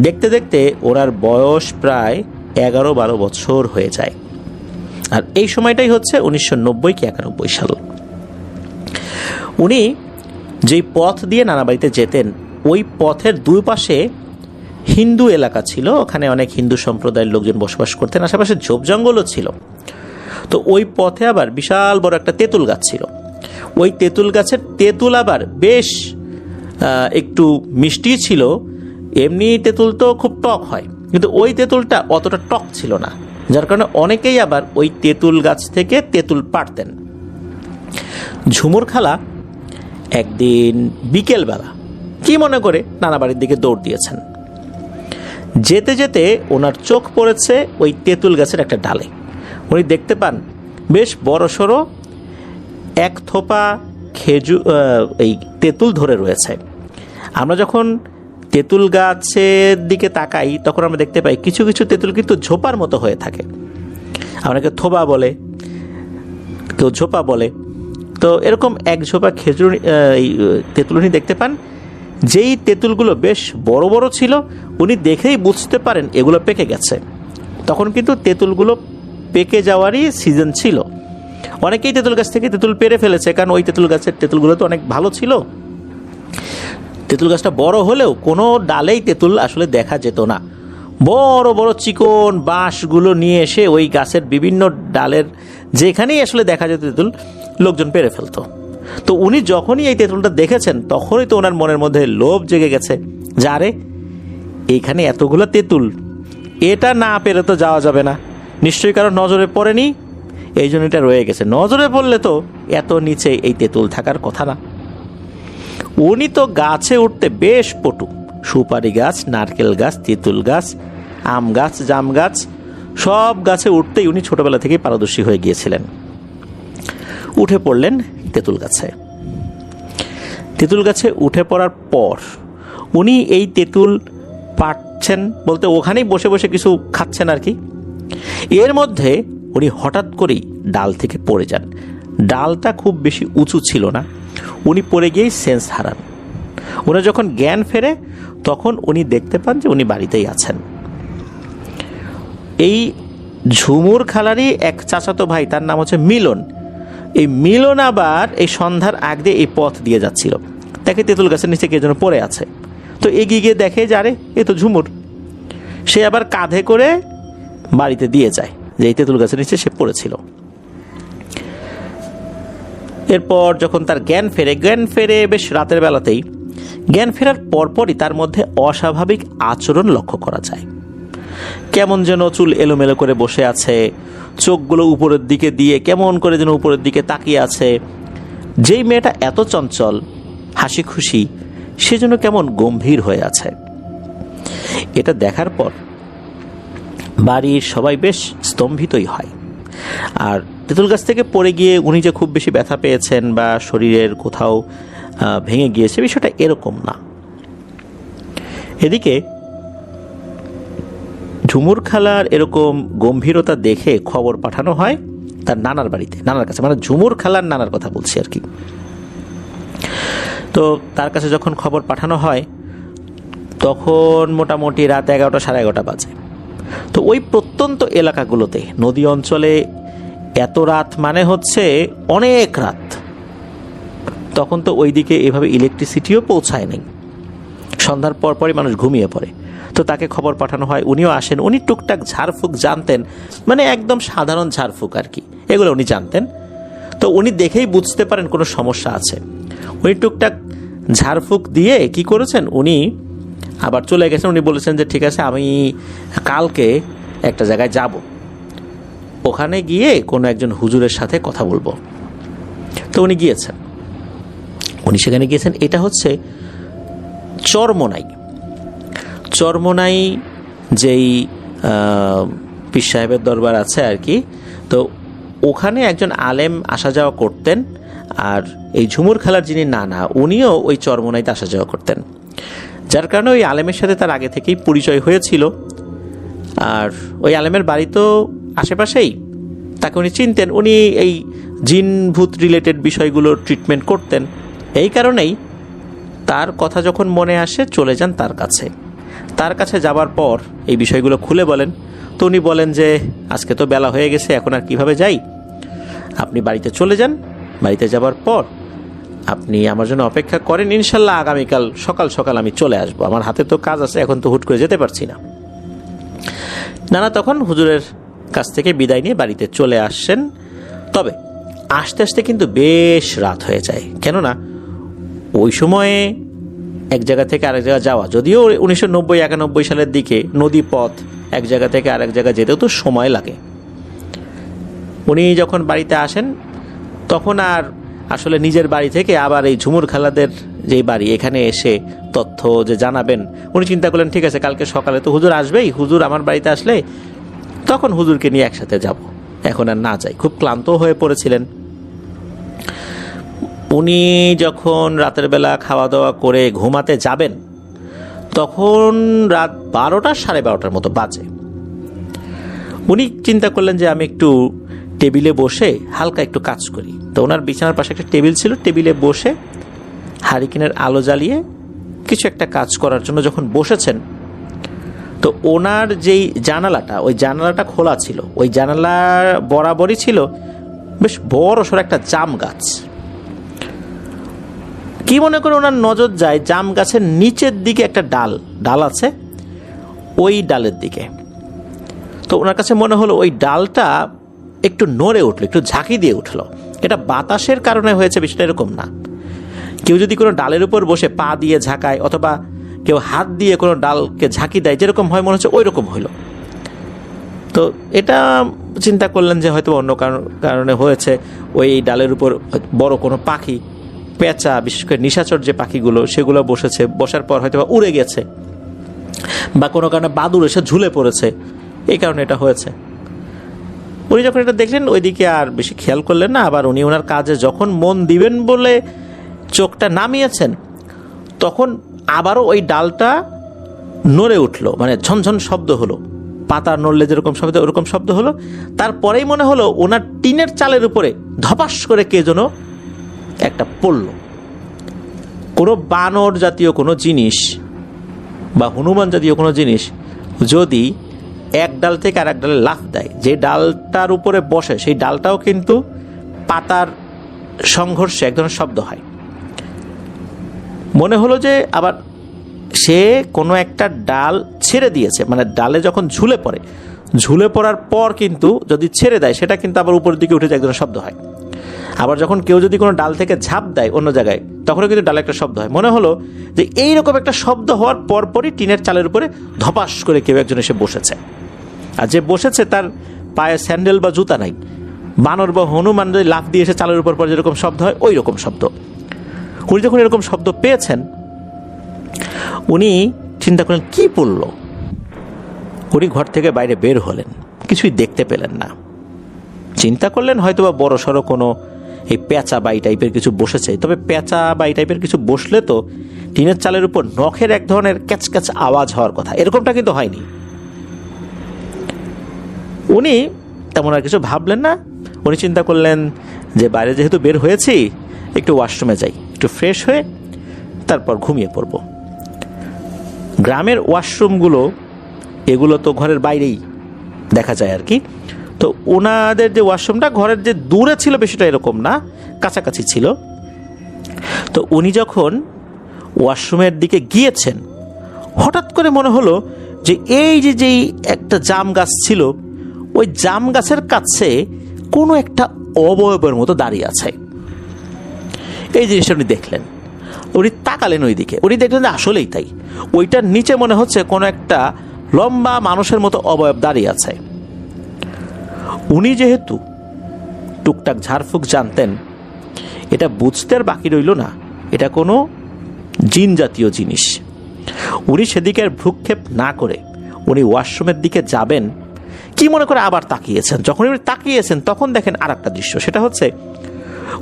দেখতে দেখতে ওনার বয়স প্রায় 11-12 বছর হয়ে যায়। আর এই সময়টাই হচ্ছে 1990 কি 91 সাল। উনি যেই পথ দিয়ে নানা বাড়িতে যেতেন, ওই পথের দুই পাশে হিন্দু এলাকা ছিল। ওখানে অনেক হিন্দু সম্প্রদায়ের লোকজন বসবাস করতেন, আশেপাশে ঝোপ জঙ্গলও ছিল। তো ওই পথে আবার বিশাল বড় একটা তেঁতুল গাছ ছিল। ওই তেঁতুল গাছের তেঁতুল আবার বেশ একটু মিষ্টি ছিল। এমনি তেঁতুল তো খুব টক হয়, কিন্তু ওই তেঁতুলটা অতটা টক ছিল না, যার কারণে অনেকেই আবার ওই তেঁতুল গাছ থেকে তেঁতুল পাড়তেন। ঝুমুর খালা একদিন বিকেলবেলা কি মনে করে নানা বাড়ির দিকে দৌড় দিয়েছেন। যেতে যেতে ওনার চোখ পড়েছে ওই তেঁতুল গাছের একটা ডালে। উনি দেখতে পান বেশ বড়সড় এক থোপা এই তেঁতুল ধরে রয়েছে। আমরা যখন তেঁতুল গাছের দিকে তাকাই তখন আমরা দেখতে পাই কিছু কিছু তেঁতুল কিন্তু ঝোপার মতো হয়ে থাকে। অনেকে থোপা বলে, কেউ ঝোপা বলে। তো এরকম এক ঝোপা এই তেঁতুল উনি দেখতে পান। যেই তেঁতুলগুলো বেশ বড় বড় ছিল, উনি দেখেই বুঝতে পারেন এগুলো পেকে গেছে। তখন কিন্তু তেঁতুলগুলো পেকে যাওয়ারই সিজন ছিল। অনেকেই তেঁতুল গাছ থেকে তেঁতুল পেরে ফেলেছে, কারণ ওই তেঁতুল গাছের তেঁতুলগুলো তো অনেক ভালো ছিল। তেঁতুল গাছটা বড় হলেও কোনো ডালেই তেঁতুল আসলে দেখা যেত না। বড় বড় চিকন বাঁশগুলো নিয়ে এসে ওই গাছের বিভিন্ন ডালের যেখানেই আসলে দেখা যেত তেঁতুল, লোকজন পেরে ফেলতো। তো উনি যখনই এই তেঁতুলটা দেখেছেন তখনই তো ওনার মনের মধ্যে লোভ জেগে গেছে, যারে এইখানে এতগুলো তেঁতুল, এটা না পেরে তো যাওয়া যাবে না, নিশ্চয়ই কারো নজরে পড়েনি, এই জন্য এটা রয়ে গেছে। নজরে পড়লে তো এত নিচে এই তেঁতুল থাকার কথা না। উনি তো গাছে উঠতে বেশ পটু। সুপারি গাছ, নারকেল গাছ, তেঁতুল গাছ, আম গাছ, জাম গাছ, সব গাছে উঠতেই উনি ছোটবেলা থেকেই পারদর্শী হয়ে গিয়েছিলেন। উঠে পড়লেন তেঁতুল গাছে। তেঁতুল গাছে উঠে পড়ার পর উনি এই তেঁতুল পাড়ছেন বলতে ওখানেই বসে বসে কিছু খাচ্ছেন আর কি। এর মধ্যে উনি হঠাৎ করেই ডাল থেকে পড়ে যান। ডালটা খুব বেশি উঁচু ছিল না। উনি পড়ে গিয়েই সেন্স হারান। উনি যখন জ্ঞান ফেরে তখন উনি দেখতে পান যে উনি বাড়িতেই আছেন। এই ঝুমুর খালারই এক চাচাতো ভাই, তার নাম হচ্ছে মিলন। এই মিলন আবার এই সন্ধ্যার আগ দিয়ে এই পথ দিয়ে যাচ্ছিল। তাকে তেঁতুল গাছের নিচে কে যেন পড়ে আছে। তো এগিয়ে গিয়ে দেখে যে আরে এ তো ঝুমুর। সে আবার কাঁধে করে বাড়িতে দিয়ে যায় যে এই তেঁতুল গাছের নিচে সে পড়েছিল। এরপর যখন তার জ্ঞান ফেরে বেশ রাতের বেলাতেই, জ্ঞান ফেরার পরপরই তার মধ্যে অস্বাভাবিক আচরণ লক্ষ্য করা যায়। কেমন যেন চুল এলোমেলো করে বসে আছে, চোখগুলো উপরের দিকে দিয়ে কেমন করে যেন উপরের দিকে তাকিয়ে আছে। যেই মেয়েটা এত চঞ্চল, হাসি খুশি, সেজন্য কেমন গম্ভীর হয়ে আছে। এটা দেখার পর বাড়ির সবাই বেশ স্তম্ভিতই হয়। আর তেঁতুল গাছ থেকে পড়ে গিয়ে উনি যে খুব বেশি ব্যথা পেয়েছেন বা শরীরের কোথাও ভেঙে গিয়েছে, বিষয়টা এরকম না। এদিকে ঝুমুর খালার এরকম গম্ভীরতা দেখে খবর পাঠানো হয় তার নানার বাড়িতে, নানার কাছে, মানে ঝুমুর খালার নানার কথা বলছি আর কি। তো তার কাছে যখন খবর পাঠানো হয় তখন মোটামুটি রাত 11টা সাড়ে 11টা বাজে। তো ওই প্রত্যন্ত এলাকাগুলোতে, নদী অঞ্চলে এত রাত মানে হচ্ছে অনেক রাত। তখন তো ওইদিকে এভাবে ইলেকট্রিসিটিও পৌঁছায় নাই, সন্ধ্যার পরপরই মানুষ ঘুমিয়ে পড়ে। তো তাকে খবর পাঠানো হয়, উনিও আসেন। উনি টুকটাক ঝাড়ফুঁক জানতেন, মানে একদম সাধারণ ঝাড়ফুঁক আর কি, এগুলো উনি জানতেন। তো উনি দেখেই বুঝতে পারেন কোনো সমস্যা আছে। উনি টুকটাক ঝাড়ফুঁক দিয়ে কি করেছেন, উনি আবার চলে গেছেন। উনি বলেছেন যে ঠিক আছে, আমি কালকে একটা জায়গায় যাব, ওখানে গিয়ে কোনো একজন হুজুরের সাথে কথা বলবো। তো উনি গিয়েছেন, উনি সেখানে গিয়েছেন। এটা হচ্ছে চরমোনাই। চরমোনাই যেই পীর সাহেবের দরবার আছে আর কি, তো ওখানে একজন আলেম আসা যাওয়া করতেন। আর এই ঝুমুর খালার যিনি নানা, উনিও ওই চরমোনাইতে আসা যাওয়া করতেন, যার কারণে ওই আলেমের সাথে তার আগে থেকেই পরিচয় হয়েছিল। আর ওই আলেমের বাড়ি তো আশেপাশেই, তাকে উনি চিনতেন। উনি এই জিন ভূত রিলেটেড বিষয়গুলোর ট্রিটমেন্ট করতেন। এই কারণেই তার কথা যখন মনে আসে চলে যান তার কাছে। তার কাছে যাবার পর এই বিষয়গুলো খুলে বলেন। তো উনি বলেন যে আজকে তো বেলা হয়ে গেছে, এখন আর কিভাবে যাই, আপনি বাড়িতে চলে যান। বাড়িতে যাবার পর আপনি আমার জন্য অপেক্ষা করেন, ইনশাল্লাহ আগামীকাল সকাল সকাল আমি চলে আসবো, আমার হাতে তো কাজ আছে, এখন তো হুট করে যেতে পারছি না। নানা তখন হুজুরের কাছ থেকে বিদায় নিয়ে বাড়িতে চলে আসছেন। তবে আস্তে আস্তে কিন্তু বেশ রাত হয়ে যায়, কেননা ওই সময়ে এক জায়গা থেকে আরেক জায়গা যাওয়া, যদিও 1990-91 সালের দিকে নদী পথ, এক জায়গা থেকে আরেক জায়গা যেতেও তো সময় লাগে। উনি যখন বাড়িতে আসেন তখন আর আসলে নিজের বাড়ি থেকে আবার এই ঝুমুর খালাদের যেই বাড়ি, এখানে এসে তথ্য যে জানাবেন, উনি চিন্তা করলেন ঠিক আছে কালকে সকালে তো হুজুর আসবেই, হুজুর আমার বাড়িতে আসলে তখন হুজুরকে নিয়ে একসাথে যাব, এখন আর না যাই। খুব ক্লান্ত হয়ে পড়েছিলেন। উনি যখন রাতের বেলা খাওয়া দাওয়া করে ঘুমাতে যাবেন তখন রাত 12টা সাড়ে 12টার মতো বাজে। উনি চিন্তা করলেন যে আমি একটু টেবিলে বসে হালকা একটু কাজ করি। তো ওনার বিছানার পাশে একটা টেবিল ছিল, টেবিলে বসে হারিকেনের আলো জ্বালিয়ে কিছু একটা কাজ করার জন্য যখন বসেছেন, তো ওনার যেই জানালাটা, ওই জানালাটা খোলা ছিল। ওই জানালা বরাবরই ছিল বেশ বড় সড়ো একটা জাম গাছ। কি মনে করে ওনার নজর যায় জাম গাছের নিচের দিকে একটা ডাল আছে, ওই ডালের দিকে। তো ওনার কাছে মনে হলো ওই ডালটা একটু নড়ে উঠলো, একটু ঝাঁকি দিয়ে উঠলো। এটা বাতাসের কারণে হয়েছে, বিষয়টা এরকম না। কেউ যদি কোনো ডালের উপর বসে পা দিয়ে ঝাঁকায় অথবা কেউ হাত দিয়ে কোনো ডালকে ঝাঁকি দেয়, যেরকম হয় মনে হচ্ছে ওই রকম হইল। তো এটা চিন্তা করলেন যে হয়তো অন্য কারণে হয়েছে। ওই ডালের উপর বড় কোনো পাখি, পেঁচা, বিশেষ করে নিশাচর যে পাখিগুলো, সেগুলো বসেছে। বসার পর হয়তো বা উড়ে গেছে, বা কোনো কারণে বাদুড় এসে ঝুলে পড়েছে, এই কারণে এটা হয়েছে। উনি যখন এটা দেখলেন ওইদিকে আর বেশি খেয়াল করলেন না। আবার উনি ওনার কাজে যখন মন দিবেন বলে চোখটা নামিয়েছেন, তখন আবারও ওই ডালটা নড়ে উঠলো, মানে ঝনঝন শব্দ হলো, পাতা নড়লে যেরকম শব্দ ওরকম শব্দ হলো। তারপরেই মনে হলো ওনার টিনের চালের উপরে ধপাস করে কে যেন একটা পড়ল। কোনো বানর জাতীয় কোনো জিনিস বা হনুমান জাতীয় কোনো জিনিস যদি এক ডাল থেকে আর এক ডালে লাফ দেয়, যে ডালটার উপরে বসে সেই ডালটাও কিন্তু পাতার সংঘর্ষে এক ধরনের শব্দ হয়। মনে হলো যে আবার সে কোনো একটা ডাল ছেড়ে দিয়েছে, মানে ডালে যখন ঝুলে পড়ে, ঝুলে পড়ার পর কিন্তু যদি ছেড়ে দেয় সেটা কিন্তু আবার উপরের দিকে উঠে যায়, এক ধরনের শব্দ হয়। আবার যখন কেউ যদি কোনো ডাল থেকে ঝাঁপ দেয় অন্য জায়গায়, তখনও কিন্তু ডালে একটা শব্দ হয়। মনে হলো যে এইরকম একটা শব্দ হওয়ার পরপরই টিনের চালের উপরে ধপাস করে কেউ একজন এসে বসেছে। আর যে বসেছে তার পায়ে স্যান্ডেল বা জুতা নাই, বানর বা হনুমান যদি লাফ দিয়ে এসে চালের উপর পর যেরকম শব্দ হয় ওই রকম শব্দ। উনি যখন এরকম শব্দ পেয়েছেন, উনি চিন্তা করলেন কি পড়ল। উনি ঘর থেকে বাইরে বের হলেন, কিছুই দেখতে পেলেন না। চিন্তা করলেন হয়তোবা বড় সড়ো কোনো এই পেঁচা বাই টাইপের কিছু বসেছে। তবে পেঁচা বাই টাইপের কিছু বসলে তো টিনের চালের উপর নখের এক ধরনের ক্যাচ ক্যাচ আওয়াজ হওয়ার কথা, এরকমটা কিন্তু হয়নি। উনি তেমন আর কিছু ভাবলেন না। উনি চিন্তা করলেন যে বাইরে যেহেতু বের হয়েছি, একটু ওয়াশরুমে যাই, একটু ফ্রেশ হয়ে তারপর ঘুমিয়ে পড়ব। গ্রামের ওয়াশরুমগুলো এগুলো তো ঘরের বাইরেই দেখা যায় আর কি। তো ওনাদের যে ওয়াশরুমটা ঘরের যে দূরে ছিল বেশিটা এরকম না, কাছাকাছি ছিল। তো উনি যখন ওয়াশরুমের দিকে গিয়েছেন, হঠাৎ করে মনে হলো যে এই যে যেই একটা জাম গাছ ছিল, ওই জাম গাছের কাছে কোনো একটা অবয়বের মতো দাঁড়িয়ে আছে। এই জিনিসটা উনি দেখলেন। উনি তাকালেন ওই দিকে, উনি দেখলেন যে আসলেই তাই। ওইটার নিচে মনে হচ্ছে কোনো একটা লম্বা মানুষের মতো অবয়ব দাঁড়িয়ে আছে। উনি যেহেতু টুকটাক ঝাড়ফুঁক জানতেন, এটা বুঝতে আর বাকি রইল না এটা কোনো জিন জাতীয় জিনিস। উনি সেদিকে আর ভ্রুক্ষেপ না করে উনি ওয়াশরুমের দিকে যাবেন কি মনে করে আবার তাকিয়েছেন। যখন উনি তাকিয়েছেন তখন দেখেন আর একটা দৃশ্য, সেটা হচ্ছে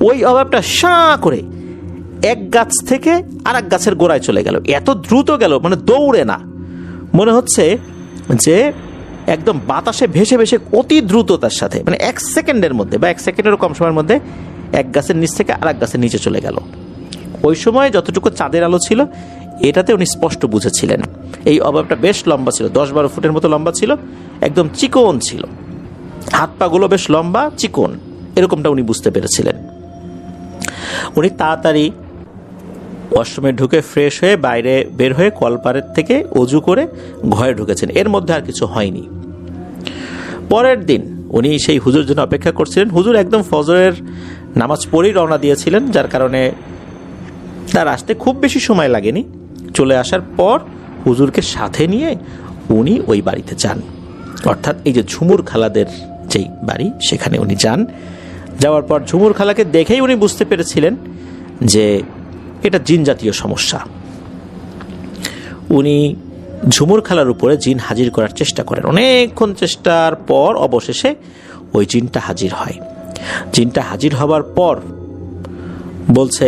ওই অভাবটা শাঁ করে এক গাছ থেকে আর এক গাছের গোড়ায় চলে গেল। এত দ্রুত গেল, মানে দৌড়ে না, মনে হচ্ছে যে একদম বাতাসে ভেসে ভেসে অতি দ্রুততার সাথে, মানে 1 সেকেন্ডের মধ্যে বা 1 সেকেন্ডেরও কম সময়ের মধ্যে এক গাছের নিচ থেকে আর এক গাছের নিচে চলে গেল। ওই সময় যতটুকু চাঁদের আলো ছিল এটাতে উনি স্পষ্ট বুঝেছিলেন এই অভাবটা বেশ লম্বা ছিল, 10-12 ফুটের মতো লম্বা ছিল, একদম চিকন ছিল, হাত পাগুলো বেশ লম্বা চিকন, এরকমটা উনি বুঝতে পেরেছিলেন। উনি তাড়াতাড়ি ওয়াশরুমে ঢুকে ফ্রেশ হয়ে বাইরে বের হয়ে কলপারের থেকে অজু করে ঘরে ঢুকেছেন। এর মধ্যে আর কিছু হয়নি। পরের দিন উনি সেই হুজুর জন্য অপেক্ষা করছিলেন। হুজুর একদম ফজরের নামাজ পড়েই রওনা দিয়েছিলেন, যার কারণে তার আসতে খুব বেশি সময় লাগেনি। চলে আসার পর হুজুরকে সাথে নিয়ে উনি ওই বাড়িতে যান, অর্থাৎ এই যে ঝুমুর খালাদের যেই বাড়ি সেখানে উনি যান। যাওয়ার পর ঝুমুর খালাকে দেখেই উনি বুঝতে পেরেছিলেন যে এটা জিন জাতীয় সমস্যা। উনি ঝুমুর খালার উপরে জিন হাজির করার চেষ্টা করেন। অনেকক্ষণ চেষ্টার পর অবশেষে ওই জিনটা হাজির হয়। জিনটা হাজির হবার পর বলছে,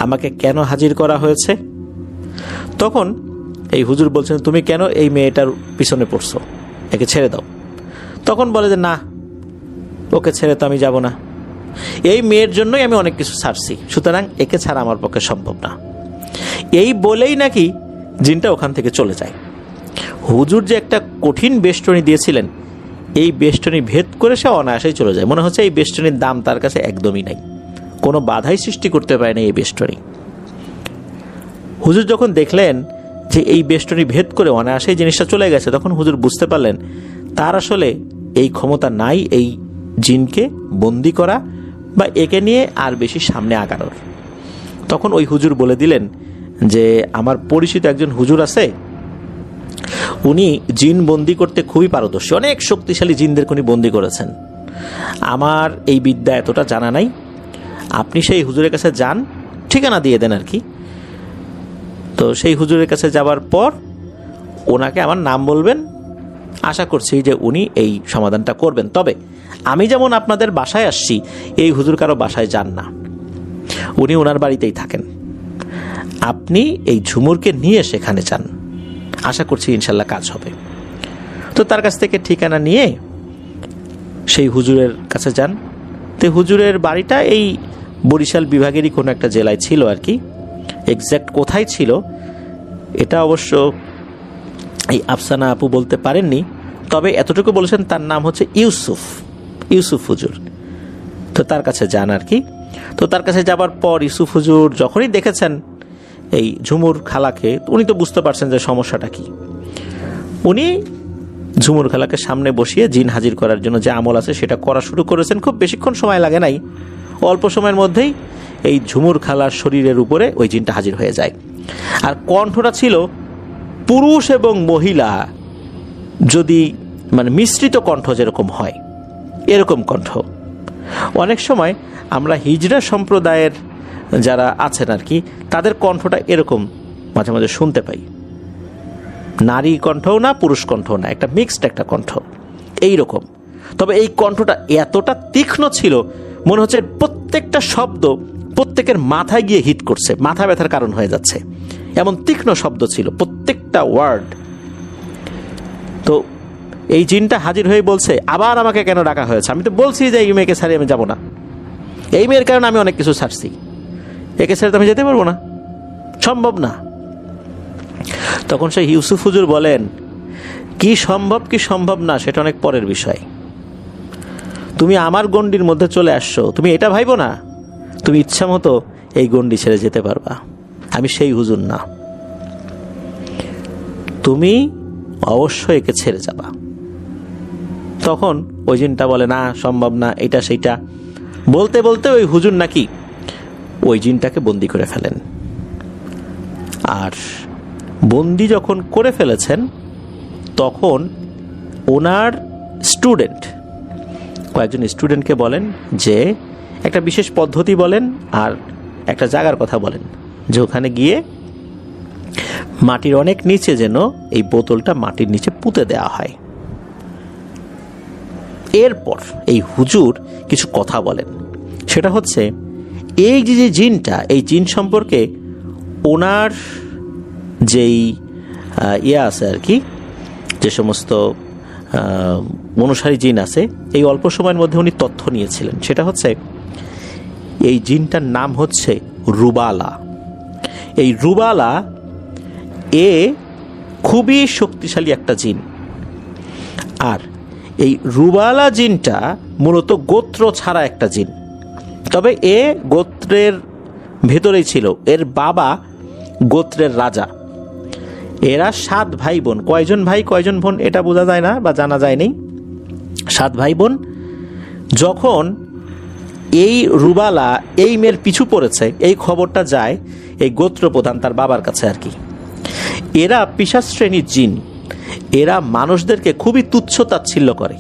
আমাকে কেন হাজির করা হয়েছে? তখন এই হুজুর বলছেন, তুমি কেন এই মেয়েটার পিছনে পড়ছো, একে ছেড়ে দাও। তখন বলে যে না, ওকে ছেড়ে তো আমি যাব না, এই মেয়ের জন্যই আমি অনেক কিছু ছাড়ছি, সুতরাং একে ছাড়া আমার পক্ষে সম্ভব না। এই বলেই নাকি জিনটা ওখান থেকে চলে যায়। হুজুর যে একটা কঠিন বেষ্টনী দিয়েছিলেন, এই বেষ্টনী ভেদ করে সে অনায়াসেই চলে যায়। মনে হচ্ছে এই বেষ্টনীর দাম তার কাছে একদমই নাই, কোনো বাধাই সৃষ্টি করতে পারে না এই বেষ্টনী। হুজুর যখন দেখলেন যে এই বেষ্টনী ভেদ করে অনায়াসেই জিনিসটা চলে গেছে, তখন হুজুর বুঝতে পারলেন তার আসলে এই ক্ষমতা নাই এই জিনকে বন্দি করা বা একে নিয়ে আর বেশি সামনে আগানোর। তখন ওই হুজুর বলে দিলেন যে আমার পরিচিত একজন হুজুর আছে, উনি জিন বন্দি করতে খুবই পারদর্শী, অনেক শক্তিশালী জিনদেরকে উনি বন্দি করেছেন। আমার এই বিদ্যা এতটা জানা নাই, আপনি সেই হুজুরের কাছে যান, ঠিকানা দিয়ে দেন আর কি। তো সেই হুজুরের কাছে যাওয়ার পর ওনাকে আমার নাম বলবেন, আশা করছি যে উনি এই সমাধানটা করবেন। তবে আমি যেমন আপনাদের বাসায় আসছি, এই হুজুর কারো বাসায় যান না, উনি ওনার বাড়িতেই থাকেন। আপনি এই ঝুমুরকে নিয়ে সেখানে যান, আশা করছি ইনশাল্লাহ কাজ হবে। তো তার কাছ থেকে ঠিকানা নিয়ে সেই হুজুরের কাছে যান। তো হুজুরের বাড়িটা এই বরিশাল বিভাগেরই কোনো একটা জেলায় ছিল আর কি। এক্স্যাক্ট কোথায় ছিল এটা অবশ্য এই আফসানা আপু বলতে পারেননি, তবে এতটুকু বলেছেন তার নাম হচ্ছে ইউসুফ হুজুর। তো তার কাছে যান আর কি। তো তার কাছে যাবার পর ইউসুফ হুজুর যখনই দেখেছেন এই ঝুমুর খালাকে, উনি তো বুঝতে পারছেন যে সমস্যাটা কি। উনি ঝুমুর খালাকে সামনে বসিয়ে জিন হাজির করার জন্য যে আমল আছে সেটা করা শুরু করেছেন। খুব বেশিক্ষণ সময় লাগে নাই, অল্প সময়ের মধ্যেই এই ঝুমুর খালার শরীরের উপরে ওই জিনটা হাজির হয়ে যায়। আর কণ্ঠটা ছিল পুরুষ এবং মহিলা যদি মানে মিশ্রিত কণ্ঠ যেরকম হয় এরকম কণ্ঠ। অনেক সময় আমরা হিজড়া সম্প্রদায়ের যারা আছেন আর কি, তাদের কণ্ঠটা এরকম মাঝে মাঝে শুনতে পাই, নারী কণ্ঠও না পুরুষ কণ্ঠও না, একটা মিক্সড একটা কণ্ঠ এইরকম। তবে এই কণ্ঠটা এতটা তীক্ষ্ণ ছিল, মনে হচ্ছে প্রত্যেকটা শব্দ প্রত্যেকের মাথায় গিয়ে হিট করছে, মাথা ব্যথার কারণ হয়ে যাচ্ছে, এমন তীক্ষ্ণ শব্দ ছিল প্রত্যেকটা ওয়ার্ড। তো এই জিনটা হাজির হয়ে বলছে, আবার আমাকে কেন ডাকা হয়েছে? আমি তো বলছি যে এই মেয়েকে ছাড়িয়ে আমি যাব না, এই মেয়ের কারণে আমি অনেক কিছু ছাড়ছি, একে ছেড়ে তো আমি যেতে পারবো না, সম্ভব না। তখন সেই ইউসুফ হুজুর বলেন, কি সম্ভব কি সম্ভব না সেটা অনেক পরের বিষয়, তুমি আমার গণ্ডির মধ্যে চলে আসছো, তুমি এটা ভাইবো না তুমি ইচ্ছা মতো এই গণ্ডি ছেড়ে যেতে পারবা, আমি সেই হুজুর না, তুমি অবশ্যই একে ছেড়ে যাবা। তখন ওই জিনটা বলে, না সম্ভব না, এটা সেইটা বলতে বলতে ওই হুজুর নাকি ওই জিনটাকে বন্দি করে ফেলেন। আর বন্দি যখন করে ফেলেছেন তখন ওনার স্টুডেন্ট কয়েকজন স্টুডেন্টকে বলেন যে একটা বিশেষ পদ্ধতি বলেন আর একটা জায়গার কথা বলেন, যে ওখানে গিয়ে মাটির অনেক নিচে যেন এই বোতলটা মাটির নিচে পুঁতে দেওয়া হয়। এরপর এই হুজুর কিছু কথা বলেন, সেটা হচ্ছে এই যে জিনটা, এই জিন সম্পর্কে ওনার যেই আছে আর কি, যে সমস্ত অনুসারী জিন আছে, এই অল্প সময়ের মধ্যে উনি তথ্য নিয়েছিলেন। সেটা হচ্ছে এই জিনটার নাম হচ্ছে রুবালা। এই রুবালা এ খুবই শক্তিশালী একটা জিন। আর এই রুবালা জিনটা মূলত গোত্র ছাড়া একটা জিন, তবে এ গোত্রের ভেতরেই ছিল, এর বাবা গোত্রের রাজা। এরা 7 ভাই বোন, কয়জন ভাই কয়জন বোন এটা বোঝা যায় না বা জানা যায়নি, 7 ভাই বোন। যখন এই রুবালা এই মেয়ের পিছু পড়েছে, এই খবরটা যায় এই গোত্র প্রধান তার বাবার কাছে আর কি। এরা পিশাচ শ্রেণীর জিন, এরা মানুষদেরকে খুবই তুচ্ছ তাচ্ছিল্য করে,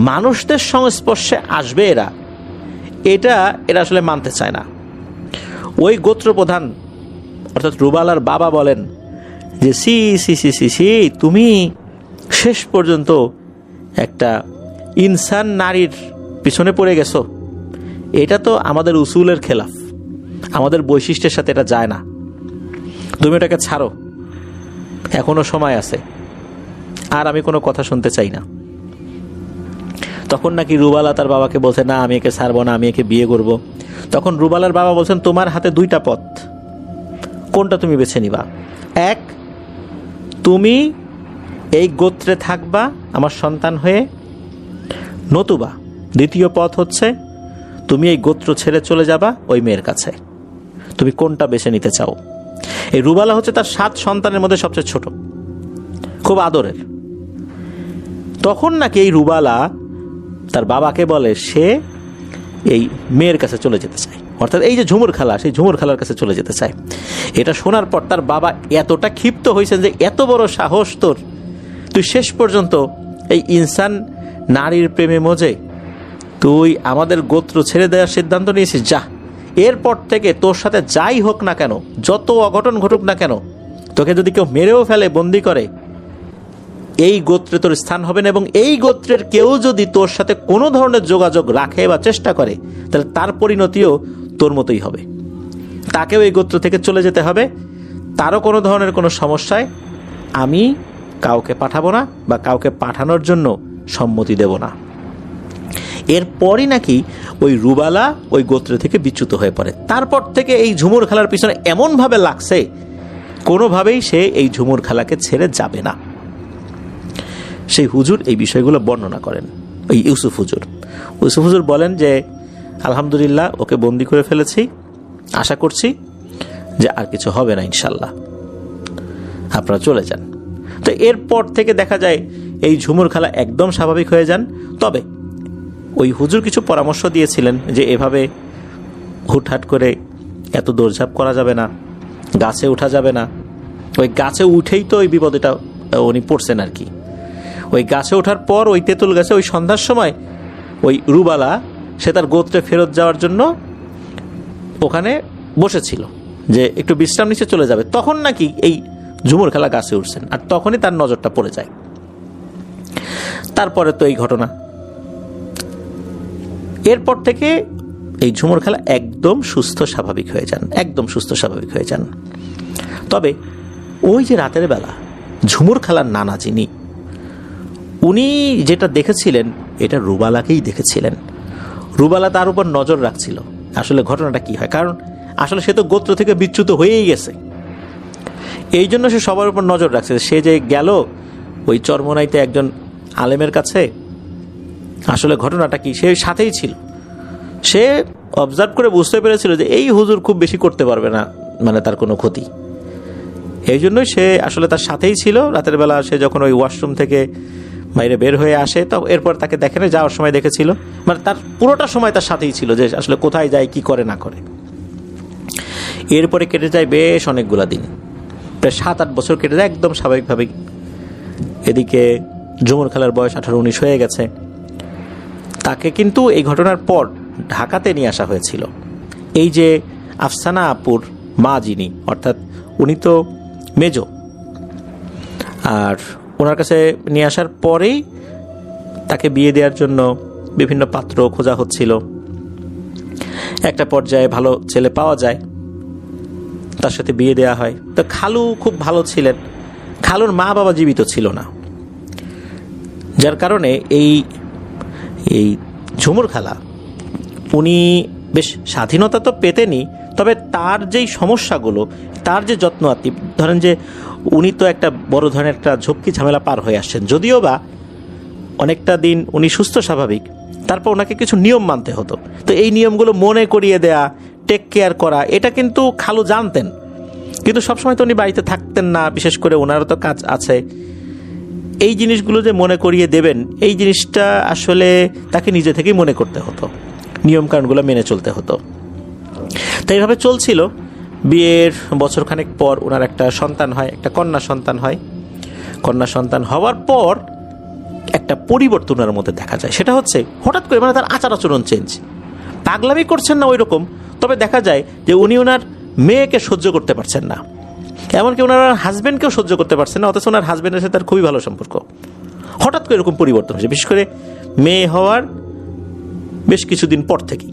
মানুষদের সংস্পর্শে আসবে এটা আসলে মানতে চায় না। ওই গোত্র প্রধান অর্থাৎ রুবালার বাবা বলেন যে সি সি সি সি সি তুমি শেষ পর্যন্ত একটা ইনসান নারীর পিছনে পড়ে গেছো, এটা তো আমাদের উসুলের খেলাফ, আমাদের বৈশিষ্ট্যের সাথে এটা যায় না, তুমি এটাকে ছাড়ো, এখনো সময় আছে, আর আমি কোনো কথা শুনতে চাই না। তখন নাকি রুবালা তার বাবাকে বলছে, না আমি একে ছাড়বো না, আমি একে বিয়ে করব। তখন রুবালার বাবা বলছেন, তোমার হাতে 2টা পথ, কোনটা তুমি বেছে নিবা? এক, তুমি এই গোত্রে থাকবা আমার সন্তান হয়ে, নতুবা দ্বিতীয় পথ হচ্ছে তুমি এই গোত্র ছেড়ে চলে যাবা ওই মেয়ের কাছে, তুমি কোনটা বেছে নিতে চাও? এই রুবালা হচ্ছে তার 7 সন্তানের মধ্যে সবচেয়ে ছোট, খুব আদরের। তখন নাকি এই রুবালা তার বাবাকে বলে সে এই মেয়ের কাছে চলে যেতে চায়, অর্থাৎ এই যে ঝুমুর খালা, সেই ঝুমুর খালার কাছে চলে যেতে চায়। এটা শোনার পর তার বাবা এতটা ক্ষিপ্ত হয়েছেন যে এত বড় সাহস তোর, তুই শেষ পর্যন্ত এই ইনসান নারীর প্রেমে মজে তুই আমাদের গোত্র ছেড়ে দেওয়ার সিদ্ধান্ত নিয়েছিস, যা, এরপর থেকে তোর সাথে যাই হোক না কেন, যত অঘটন ঘটুক না কেন, তোকে যদি কেউ মেরেও ফেলে, বন্দি করে, এই গোত্রে তোর স্থান হবে না, এবং এই গোত্রের কেউ যদি তোর সাথে কোনো ধরনের যোগাযোগ রাখে বা চেষ্টা করে তাহলে তার পরিণতিও তোর মতোই হবে, তাকেও এই গোত্র থেকে চলে যেতে হবে, তারও কোনো ধরনের কোনো সমস্যায় আমি কাউকে পাঠাবো না বা কাউকে পাঠানোর জন্য সম্মতি দেব না। এরপরই নাকি ওই রুবালা ওই গোত্র থেকে বিচ্যুত হয়ে পড়ে। তারপর থেকে এই ঝুমুর খালার পিছনে এমনভাবে লাগছে, কোনোভাবেই সে এই ঝুমুর খালাকে ছেড়ে যাবে না। সেই হুজুর এই বিষয়গুলো বর্ণনা করেন, ওই ইউসুফ হুজুর বলেন যে আলহামদুলিল্লাহ ওকে বন্দি করে ফেলেছি, আশা করছি যে আর কিছু হবে না ইনশাল্লাহ, আপনারা চলে যান। তো এরপর থেকে দেখা যায় এই ঝুমুর খালা একদম স্বাভাবিক হয়ে যান। তবে ওই হুজুর কিছু পরামর্শ দিয়েছিলেন যে এভাবে হুটহাট করে এত দৌড়ঝাঁপ করা যাবে না, গাছে ওঠা যাবে না। ওই গাছে উঠেই তো ওই বিপদেটা উনি পড়ছেন আর কি। ওই গাছে ওঠার পর ওই তেঁতুল গাছে ওই সন্ধ্যার সময় ওই রুবালা সে তার গোত্রে ফেরত যাওয়ার জন্য ওখানে বসেছিল যে একটু বিশ্রাম নিচে চলে যাবে, তখন নাকি এই ঝুমুর খালা গাছে উঠছেন, আর তখনই তার নজরটা পড়ে যায়। তারপরে তো এই ঘটনা। এরপর থেকে এই ঝুমুর খালা একদম সুস্থ স্বাভাবিক হয়ে যান, একদম সুস্থ স্বাভাবিক হয়ে যান। তবে ওই যে রাতের বেলা ঝুমুর খালার নানা যিনি, উনি যেটা দেখেছিলেন এটা রুবালাকেই দেখেছিলেন। রুবালা তার উপর নজর রাখছিল আসলে ঘটনাটা কি হয়, কারণ আসলে সে তো গোত্র থেকে বিচ্যুত হয়েই গেছে, এই জন্য সে সবার উপর নজর রাখছে। সে যে গেল ওই চরমোনাইতে একজন আলেমের কাছে, আসলে ঘটনাটা কি সে সাথেই ছিল। সে অবজার্ভ করে বুঝতে পেরেছিল যে এই হুজুর খুব বেশি করতে পারবে না, মানে তার কোনো ক্ষতি। এই জন্যই সে আসলে তার সাথেই ছিল। রাতের বেলা সে যখন ওই ওয়াশরুম থেকে বাইরে বের হয়ে আসে, তো এরপর তাকে দেখে না, যাওয়ার সময় দেখেছিল, মানে তার পুরোটা সময় তার সাথেই ছিল যে আসলে কোথায় যায়, কি করে না করে। এরপরে কেটে যায় বেশ অনেকগুলা দিন, প্রায় 7-8 বছর কেটে যায় একদম স্বাভাবিকভাবেই। এদিকে ঝুমুর খালার বয়স 18-19 হয়ে গেছে। তাকে কিন্তু এই ঘটনার পর ঢাকাতে নিয়ে আসা হয়েছিল। এই যে আফসানা আপুর মা যিনি, অর্থাৎ উনি তো মেজো, আর ওনার কাছে নিয়ে আসার পরেই তাকে বিয়ে দেওয়ার জন্য বিভিন্ন পাত্র খোঁজা হচ্ছিল। একটা পর্যায়ে ভালো ছেলে পাওয়া যায়, তার সাথে বিয়ে দেওয়া হয়। তো খালু খুব ভালো ছিলেন, খালুর মা বাবা জীবিত ছিল না, যার কারণে এই ঝুমুর খালা উনি বেশ স্বাধীনতা তো পেতেনই, তবে তার যেই সমস্যাগুলো, তার যে যত্ন আত্মি, ধরেন যে উনি তো একটা বড় ধরনের একটা ঝক্কি ঝামেলা পার হয়ে আসছেন, যদিও বা অনেকটা দিন উনি সুস্থ স্বাভাবিক, তারপর ওনাকে কিছু নিয়ম মানতে হতো। তো এই নিয়মগুলো মনে করিয়ে দেয়া, টেক কেয়ার করা, এটা কিন্তু খালু জানতেন, কিন্তু সবসময় তো উনি বাড়িতে থাকতেন না, বিশেষ করে ওনারও তো কাজ আছে। এই জিনিসগুলো যে মনে করিয়ে দেবেন, এই জিনিসটা আসলে তাকে নিজে থেকেই মনে করতে হতো, নিয়মকানুনগুলো মেনে চলতে হতো। তাই এইভাবে চলছিল। বিয়ের বছরখানেক পর ওনার একটা সন্তান হয়, একটা কন্যা সন্তান হয়। কন্যা সন্তান হওয়ার পর একটা পরিবর্তন ওনার মধ্যে দেখা যায়। সেটা হচ্ছে হঠাৎ করে মানে তার আচার আচরণ চেঞ্জ। পাগলামি করছেন না ওই রকম, তবে দেখা যায় যে উনি ওনার মেয়েকে সহ্য করতে পারছেন না, এমনকি ওনার হাজব্যান্ডকেও সহ্য করতে পারছেন না, অথচ ওনার হাজব্যান্ডের সাথে তার খুবই ভালো সম্পর্ক। হঠাৎ করে এরকম পরিবর্তন হয়েছে, বিশেষ করে মেয়ে হওয়ার বেশ কিছুদিন পর থেকেই।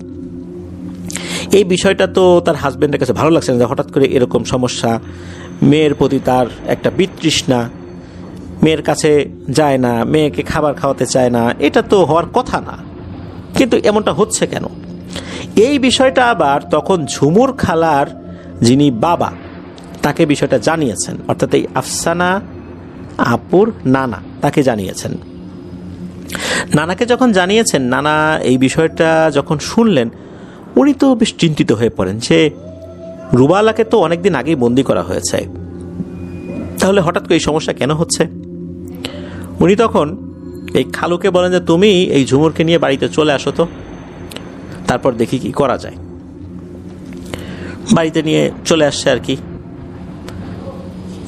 এই বিষয়টা তো তার হাজব্যান্ডের কাছে ভালো লাগছে না, যে হঠাৎ করে এরকম সমস্যা, মেয়ের প্রতি তার একটা বিতৃষ্ণা, মেয়ের কাছে যায় না, মেয়েকে খাবার খাওয়াতে চায় না, এটা তো হওয়ার কথা না, কিন্তু এমনটা হচ্ছে কেন? এই বিষয়টা আবার তখন ঝুমুর খালার যিনি বাবা, তাকে বিষয়টা জানিয়েছেন, অর্থাৎ এই আফসানা আপুর নানা তাকে জানিয়েছেন। নানাকে যখন জানিয়েছেন, নানা এই বিষয়টা যখন শুনলেন, উনি তো বেশ চিন্তিত হয়ে পড়েন যে রুবালাকে তো অনেকদিন আগেই বন্দি করা হয়েছে, তাহলে হঠাৎ করে এই সমস্যা কেন হচ্ছে? উনি তখন এই খালুকে বলেন যে তুমি এই ঝুমুরকে নিয়ে বাড়িতে চলে আসো তো, তারপর দেখি কি করা যায়। বাড়িতে নিয়ে চলে আসছে আর কি।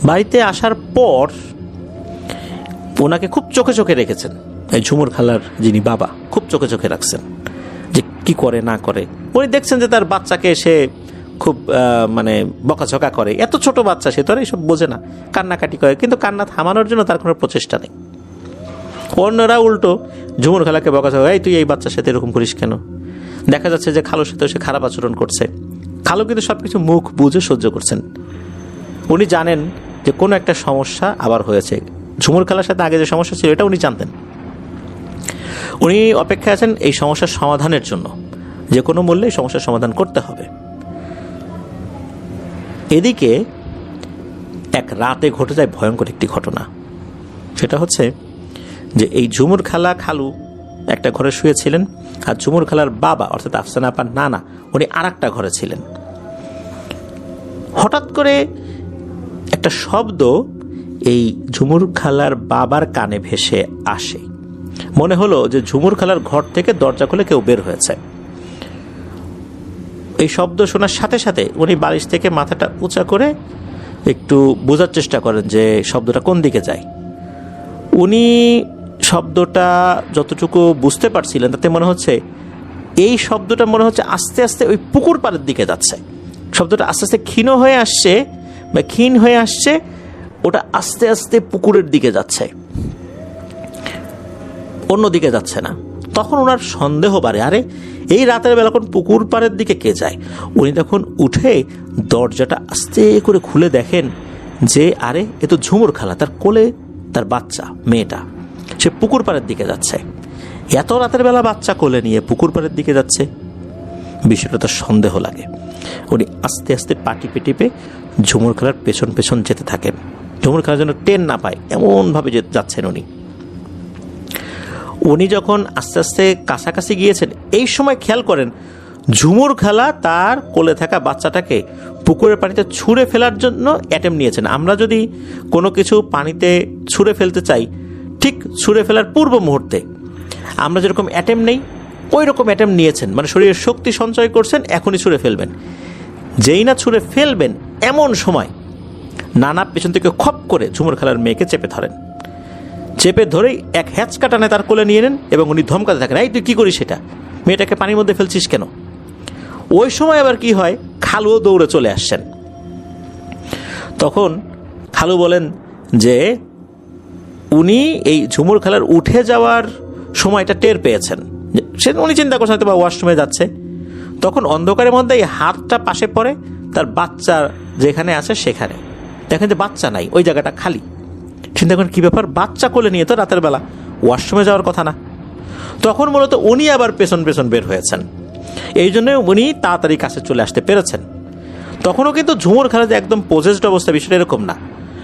বাড়িতে আসার পর ওনাকে খুব চোখে চোখে রেখেছেন, এই ঝুমুর খালার যিনি বাবা খুব চোখে চোখে রাখছেন যে কি করে না করে। উনি দেখছেন যে তার বাচ্চাকে সে খুব মানে বকাঝকা করে, এত ছোট বাচ্চা, সে তো আর এইসব বোঝে না, কান্নাকাটি করে, কিন্তু কান্না থামানোর জন্য তার কোনো প্রচেষ্টা নেই। অন্যরা উল্টো ঝুমুর খালাকে বকাঝকা, এই তুই এই বাচ্চার সাথে এরকম করিস কেন? দেখা যাচ্ছে যে খালুর সাথে সে খারাপ আচরণ করছে। খালু কিন্তু সবকিছু মুখ বুঝে সহ্য করছেন। উনি জানেন যে কোনো একটা সমস্যা আবার হয়েছে, ঝুমুর খালার সাথে আগে যে সমস্যা ছিল এটা উনি জানতেন। উনি অপেক্ষায় আছেন এই সমস্যার সমাধানের জন্য, যে কোনো মূল্যে এই সমস্যার সমাধান করতে হবে। এদিকে এক রাতে ঘটে যায় ভয়ঙ্কর একটি ঘটনা। সেটা হচ্ছে যে এই ঝুমুর খালা খালু একটা ঘরে শুয়েছিলেন, আর ঝুমুর খালার বাবা অর্থাৎ আফসানা আপার নানা উনি আর একটা ঘরে ছিলেন। হঠাৎ করে একটা শব্দ এই ঝুমুর খালার বাবার কানে ভেসে আসে। মনে হলো যে ঝুমুর খালার ঘর থেকে দরজা খুলে কেউ বের হয়েছে। এই শব্দ শোনার সাথে সাথে উনি বালিশ থেকে মাথাটা উঁচা করে একটু বোঝার চেষ্টা করেন যে শব্দটা কোন দিকে যায়। উনি শব্দটা যতটুকু বুঝতে পারছিলেন তাতে মনে হচ্ছে এই শব্দটা মনে হচ্ছে আস্তে আস্তে ওই পুকুর পাড়ের দিকে যাচ্ছে। শব্দটা আস্তে আস্তে ক্ষীণ হয়ে আসছে, ওটা আস্তে আস্তে পুকুরের দিকে যাচ্ছে, অন্য দিকে যাচ্ছে না। তখন ওনার সন্দেহ বাড়ে, আরে এই রাতের বেলা কোন পুকুর পাড়ের দিকে কে যায়। উনি তখন উঠে দরজাটা আস্তে করে খুলে দেখেন যে আরে এ তো ঝুমুর খালা, তার কোলে তার বাচ্চা মেয়েটা, সে পুকুর পাড়ের দিকে যাচ্ছে। এত রাতের বেলা বাচ্চা কোলে নিয়ে পুকুর পাড়ের দিকে যাচ্ছে, বিষয়টা তার সন্দেহ লাগে। উনি আস্তে আস্তে পা টিপে টিপে ঝুমুর খালার পেছন পেছন যেতে থাকেন, ঝুমুর খালা যেন টেন না পায় এমনভাবে যাচ্ছেন উনি যখন আস্তে আস্তে কাছাকাছি গিয়েছেন, এই সময় খেয়াল করেন ঝুমুর খালা তার কোলে থাকা বাচ্চাটাকে পুকুরের পানিতে ছুঁড়ে ফেলার জন্য অ্যাটেম্প নিয়েছেন। আমরা যদি কোনো কিছু পানিতে ছুঁড়ে ফেলতে চাই, ঠিক ছুঁড়ে ফেলার পূর্ব মুহূর্তে আমরা যেরকম অ্যাটেম্প নেই, ওই রকম অ্যাটেম্প নিয়েছেন, মানে শরীরের শক্তি সঞ্চয় করছেন, এখনই ছুঁড়ে ফেলবেন। যেই না ছুঁড়ে ফেলবেন এমন সময় নানা পেছন থেকে খপ করে ঝুমুর খালার মেয়েকে চেপে ধরেই এক হ্যাচকা টানে তার কোলে নিয়ে নেন এবং উনি ধমকাতে থাকেন, এই তুই কী করিস, সেটা মেয়েটাকে পানির মধ্যে ফেলছিস কেন। ওই সময় আবার কি হয়, খালুও দৌড়ে চলে আসছেন। তখন খালু বলেন যে উনি এই ঝুমুর খালার উঠে যাওয়ার সময়টা টের পেয়েছেন, উনি চিন্তা করছেন হয়তো বা ওয়াশরুমে যাচ্ছে। তখন অন্ধকারের মধ্যে এই হাতটা পাশে পড়ে, তার বাচ্চা যেখানে আছে সেখানে দেখেন যে বাচ্চা নাই, ওই জায়গাটা খালি। চিন্তা করেন কী ব্যাপার, বাচ্চা কোলে নিয়ে তো রাতের বেলা ওয়াশরুমে যাওয়ার কথা না। তখন মূলত উনি আবার পেছন পেছন বের হয়েছেন, এই জন্য উনি তাড়াতাড়ি কাছে চলে আসতে পেরেছেন। তখনও কিন্তু ঝুমুর খালা যে একদম পজেসড অবস্থা, বিষয়টা এরকম না,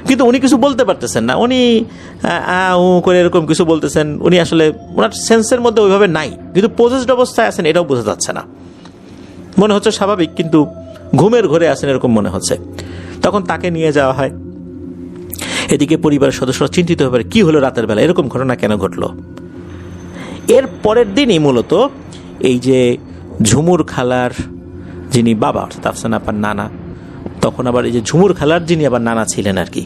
কিন্তু উনি কিছু বলতে পারতেছেন না, উনি করে এরকম কিছু বলতেছেন, উনি আসলে ওনার সেন্সের মধ্যে ওইভাবে নাই, কিন্তু পজেসড অবস্থায় আছেন এটাও বোঝা যাচ্ছে না, মনে হচ্ছে স্বাভাবিক কিন্তু ঘুমের ঘরে আছেন এরকম মনে হচ্ছে। তখন তাকে নিয়ে যাওয়া হয়। এদিকে পরিবারের সদস্যরা চিন্তিত হয়ে পড়ে, কি হলো রাতের বেলা, এরকম ঘটনা কেন ঘটলো। এর পরের দিনই মূলত এই যে ঝুমুর খালার যিনি বাবা অর্থাৎ আফসানা আপার নানা, তখন আবার এই যে ঝুমুর খালার যিনি আবার নানা ছিলেন আর কি,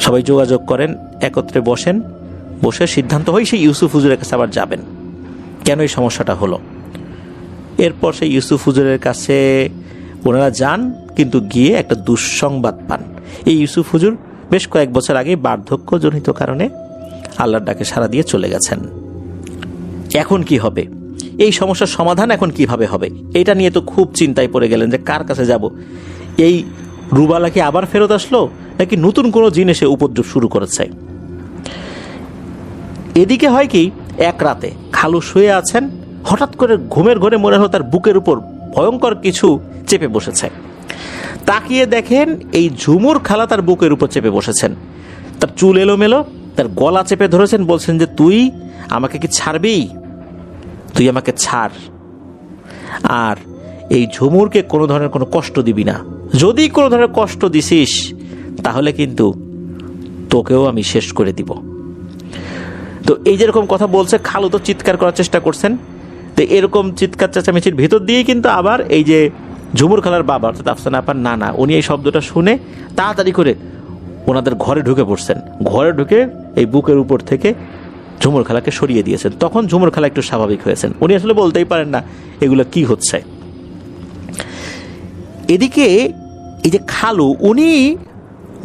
সবাই যোগাযোগ করেন, একত্রে বসে সিদ্ধান্ত হয় সেই ইউসুফ হুজুরের কাছে আবার যাবেন, কেন এই সমস্যাটা হলো। এরপর সেই ইউসুফ হুজুরের কাছে ওনারা যান, কিন্তু গিয়ে একটা দুঃসংবাদ পান। এই ইউসুফ হুজুর বেশ কয়েক বছর আগে বার্ধক্যজনিত কারণে আল্লাহর ডাকে সাড়া দিয়ে চলে গেছেন। এখন কি হবে, এই সমস্যার সমাধান এখন কিভাবে হবে, এটা নিয়ে তো খুব চিন্তায় পড়ে গেলেন যে কার কাছে যাব। এই রুবালা কি আবার ফেরত আসলো, নাকি নতুন কোনো জিনিসে উপদ্রব শুরু করেছে। এদিকে হয় কি, এক রাতে খালু শুয়ে আছেন, হঠাৎ করে ঘুমের ঘরে মনে হলো তার বুকের উপর ভয়ঙ্কর কিছু চেপে বসেছে। তাকিয়ে দেখেন এই ঝুমুর খালা তার বুকের উপর চেপে বসেছেন, তার চুল এলোমেলো, তার গলা চেপে ধরেছেন, বলছেন যে তুই আমাকে কি ছাড়বি, তুই আমাকে ছাড়, আর এই ঝুমুরকে কোনো ধরনের কোনো কষ্ট দিবি না, যদি কোনো ধরনের কষ্ট দিছিস তাহলে কিন্তু তোকেও আমি শেষ করে দিব। তো এই যেরকম কথা বলছে, খালু তো চিৎকার করার চেষ্টা করছেন। তো এরকম চিৎকার চেঁচামেচির ভিতর দিয়ে কিন্তু আবার এই যে ঝুমুর খালার বাবা অর্থাৎ আফসানা আপার নানা, উনি এই শব্দটা শুনে তাড়াতাড়ি করে ওনাদের ঘরে ঢুকে পড়ছেন। ঘরে ঢুকে এই বুকের উপর থেকে ঝুমুর খালাকে সরিয়ে দিয়েছেন। তখন ঝুমুর খালা একটু স্বাভাবিক হয়েছেন, উনি আসলে বলতেই পারেন না এগুলো কি হচ্ছে। এদিকে এই যে খালু, উনি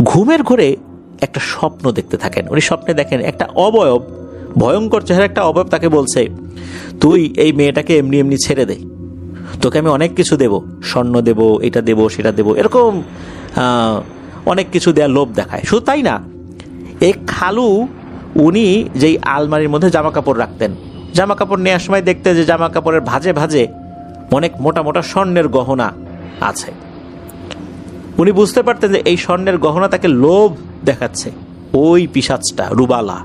ঘুমের ঘরে একটা স্বপ্ন দেখতে থাকেন। উনি স্বপ্নে দেখেন একটা অবয়ব, ভয়ঙ্কর চেহারা একটা অবয়ব তাকে বলছে, তুই এই মেয়েটাকে এমনি এমনি ছেড়ে দে, তোকে আমি অনেক কিছু দেব, স্বর্ণ দেব, এটা দেব, সেটা দেব, এরকম অনেক কিছু দেওয়ার লোভ দেখায়। শুধু তাই না, এই খালু উনি যেই আলমারির মধ্যে জামা কাপড় রাখতেন, জামা কাপড় নেওয়ার সময় দেখতে যে জামা কাপড়ের ভাঁজে ভাঁজে অনেক মোটা মোটা স্বর্ণের গহনা আছে। উনি বুঝতে পারতেন যে এই স্বর্ণের গহনা তাকে লোভ দেখাচ্ছে। ওই পিশাচটা রুবালা,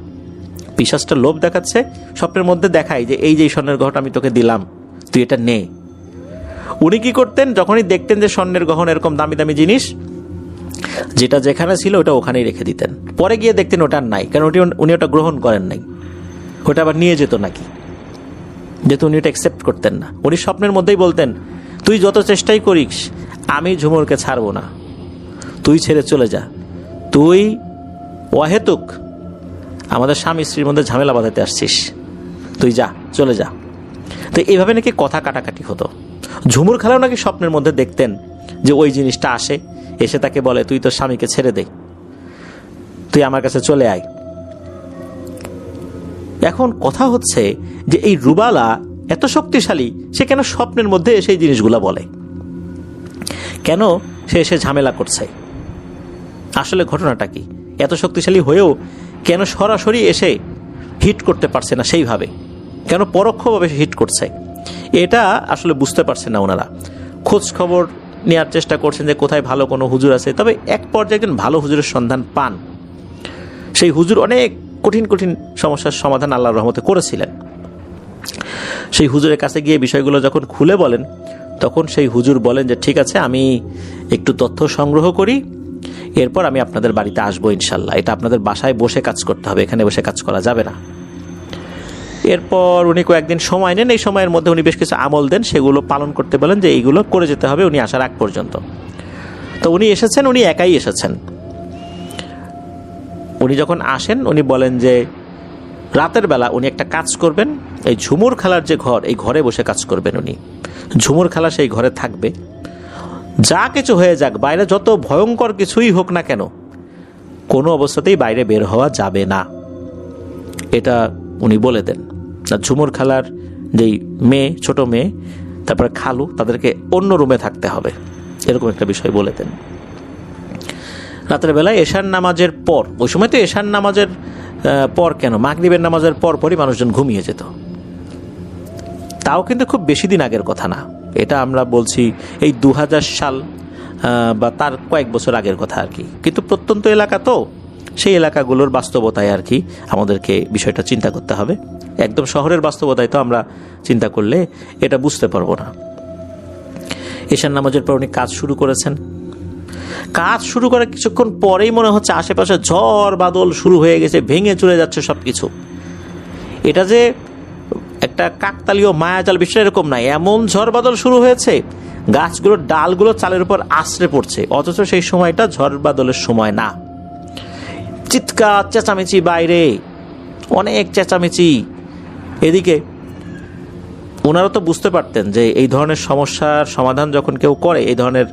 পিশাচটা লোভ দেখাচ্ছে, স্বপ্নের মধ্যে দেখায় যে এই যে স্বর্ণের গহনা আমি তোকে দিলাম, তুই এটা নে। উনি কি করতেন, যখনই দেখতেন যে স্বর্ণের গহনা এরকম দামি দামি জিনিস, যেটা যেখানে ছিল ওটা ওখানেই রেখে দিতেন। পরে গিয়ে দেখতেন ওটা নাই, কারণ উনি ওটা গ্রহণ করেন নাই। ওটা আবার নিয়ে যেত নাকি, যেহেতু উনি এটা অ্যাকসেপ্ট করতেন না। উনি স্বপ্নের মধ্যেই বলতেন, তুই যত চেষ্টাই করিস আমি ঝুমুরকে ছাড়বো না, তুই ছেড়ে চলে যা, তুই অহেতুক আমাদের স্বামী স্ত্রীর মধ্যে ঝামেলা বাঁধাতে আসছিস, তুই যা, চলে যা। তো এইভাবে নাকি কথা কাটাকাটি হতো। ঝুমুর খালাও নাকি স্বপ্নের মধ্যে দেখতেন যে ওই জিনিসটা আসে, এসে তাকে বলে, তুই তোর স্বামীকে ছেড়ে দে, তুই আমার কাছে চলে আয়। এখন কথা হচ্ছে যে এই রুবালা এত শক্তিশালী, সে কেন স্বপ্নের মধ্যে এসে এই জিনিসগুলা বলে, কেন সে এসে ঝামেলা করছে? আসলে ঘটনাটা কি? এত শক্তিশালী হয়েও কেন সরাসরি এসে হিট করতে পারছে না সেইভাবে, কেন পরোক্ষভাবে হিট করছে? এটা আসলে বুঝতে পারছে না ওনারা। খোঁজ খবর নেওয়ার চেষ্টা করছেন যে কোথায় ভালো কোনো হুজুর আছে। তবে এক পর্যায়ে একজন ভালো হুজুরের সন্ধান পান। সেই হুজুর অনেক কঠিন কঠিন সমস্যার সমাধান আল্লাহর রহমতে করেছিলেন। সেই হুজুরের কাছে গিয়ে বিষয়গুলো যখন খুলে বলেন, তখন সেই হুজুর বলেন যে ঠিক আছে, আমি একটু তথ্য সংগ্রহ করি, এরপর আমি আপনাদের বাড়িতে আসবো ইনশাল্লাহ। এটা আপনাদের বাসায় বসে কাজ করতে হবে, এখানে বসে কাজ করা যাবে না। এরপর উনি কয়েকদিন সময় নেন, এই সময়ের মধ্যে উনি বেশ কিছু আমল দেন, সেগুলো পালন করতে বলেন যে এইগুলো করে যেতে হবে উনি আসার আগ পর্যন্ত। তো উনি এসেছেন, উনি একাই এসেছেন। উনি যখন আসেন উনি বলেন যে রাতের বেলা উনি একটা কাজ করবেন, এই ঝুমুর খালার যে ঘর, এই ঘরে বসে কাজ করবেন উনি। ঝুমুর খালা সেই ঘরে থাকবে, যা কিছু হয়ে যাক, বাইরে যত ভয়ঙ্কর কিছুই হোক না কেন, কোনো অবস্থাতেই বাইরে বের হওয়া যাবে না, এটা উনি বলে দেন। আর ঝুমুর খালার যেই মেয়ে, ছোট মেয়ে, তারপরে খালু, তাদেরকে অন্য রুমে থাকতে হবে, এরকম একটা বিষয় বলে দেন। রাতের বেলায় এশার নামাজের পর, ওই সময় তো এশার নামাজের পর কেন, মাগরিবের নামাজের পরই মানুষজন ঘুমিয়ে যেত। তাও কিন্তু খুব বেশি দিন আগের কথা না, এটা আমরা বলছি এই 2000 সাল বা তার কয়েক বছর আগের কথা আর কি। কিন্তু প্রত্যন্ত এলাকা তো, সেই এলাকাগুলোর বাস্তবতায় আর কি আমাদেরকে বিষয়টা চিন্তা করতে হবে। একদম শহরের বাস্তবতায় তো আমরা চিন্তা করলে এটা বুঝতে পারবো না। এশার নামাজের পর উনি কাজ শুরু করেছেন। কাজ শুরু করার কিছুক্ষণ পরেই মনে হচ্ছে আশেপাশে ঝড় বাদল শুরু হয়ে গেছে, ভেঙে চলে যাচ্ছে সবকিছু। এটা যে একটা কাকতালীয় মায়াজাল বিষয় এরকম নাই, এমন ঝড় বাদল শুরু হয়েছে, গাছগুলোর ডালগুলো চালের উপর আছড়ে পড়ছে, অথচ সেই সময়টা ঝড় বাদলের সময় না। চিৎকার চেঁচামেচি, বাইরে অনেক চেঁচামেচি। এদিকে ওনারা তো বুঝতে পারতেন যে এই ধরনের সমস্যার সমাধান যখন কেউ করে, এই ধরনের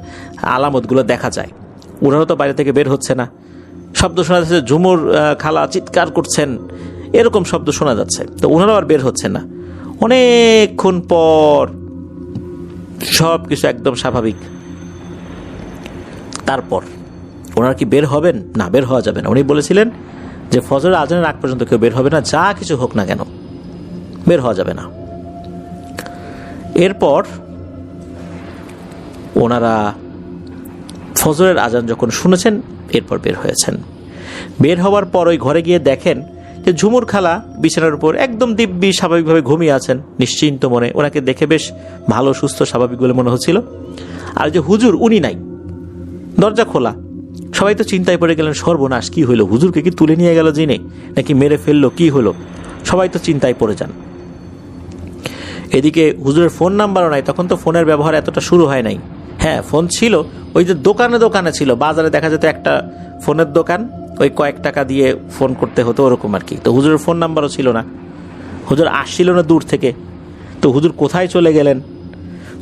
আলামতগুলো দেখা যায়। ওনারা তো বাইরে থেকে বের হচ্ছে না, শব্দ শোনা যাচ্ছে, ঝুমুর খালা চিৎকার করছেন, এরকম শব্দ শোনা যাচ্ছে, তো ওনারাও আর বের হচ্ছে না। অনেকক্ষণ পর সব কিছু একদম স্বাভাবিক। তারপর ওনারা কি বের হবেন? না, বের হওয়া যাবে না। উনি বলেছিলেন যে ফজরের আজানের আগ পর্যন্ত কেউ বের হবে না, যা কিছু হোক না কেন, বের হওয়া যাবে না। এরপর ওনারা ফজরের আজান যখন শুনেছেন, এরপর বের হয়েছেন। বের হওয়ার পর ওই ঘরে গিয়ে দেখেন যে ঝুমুর খালা বিছানার উপর একদম দিব্যি স্বাভাবিকভাবে ঘুমিয়ে আছেন, নিশ্চিন্ত মনে। ওনাকে দেখে বেশ ভালো, সুস্থ, স্বাভাবিক বলে মনে হচ্ছিল। আর যে হুজুর, উনি নাই, দরজা খোলা। সবাই তো চিন্তায় পড়ে গেলেন, সর্বনাশ, কি হইলো? হুজুরকে কি তুলে নিয়ে গেল জিনে, নাকি মেরে ফেললো, কি হলো? সবাই তো চিন্তায় পড়ে যান। এদিকে হুজুরের ফোন নাম্বারও নাই, তখন তো ফোনের ব্যবহার এতটা শুরু হয় নাই। হ্যাঁ, ফোন ছিল, ওই যে দোকানে দোকানে ছিল, বাজারে দেখা যেত একটা ফোনের দোকান, ওই কয়েক টাকা দিয়ে ফোন করতে হতো, ওরকম আর কি। তো হুজুরের ফোন নাম্বারও ছিল না, হুজুর আসছিল না দূর থেকে, তো হুজুর কোথায় চলে গেলেন,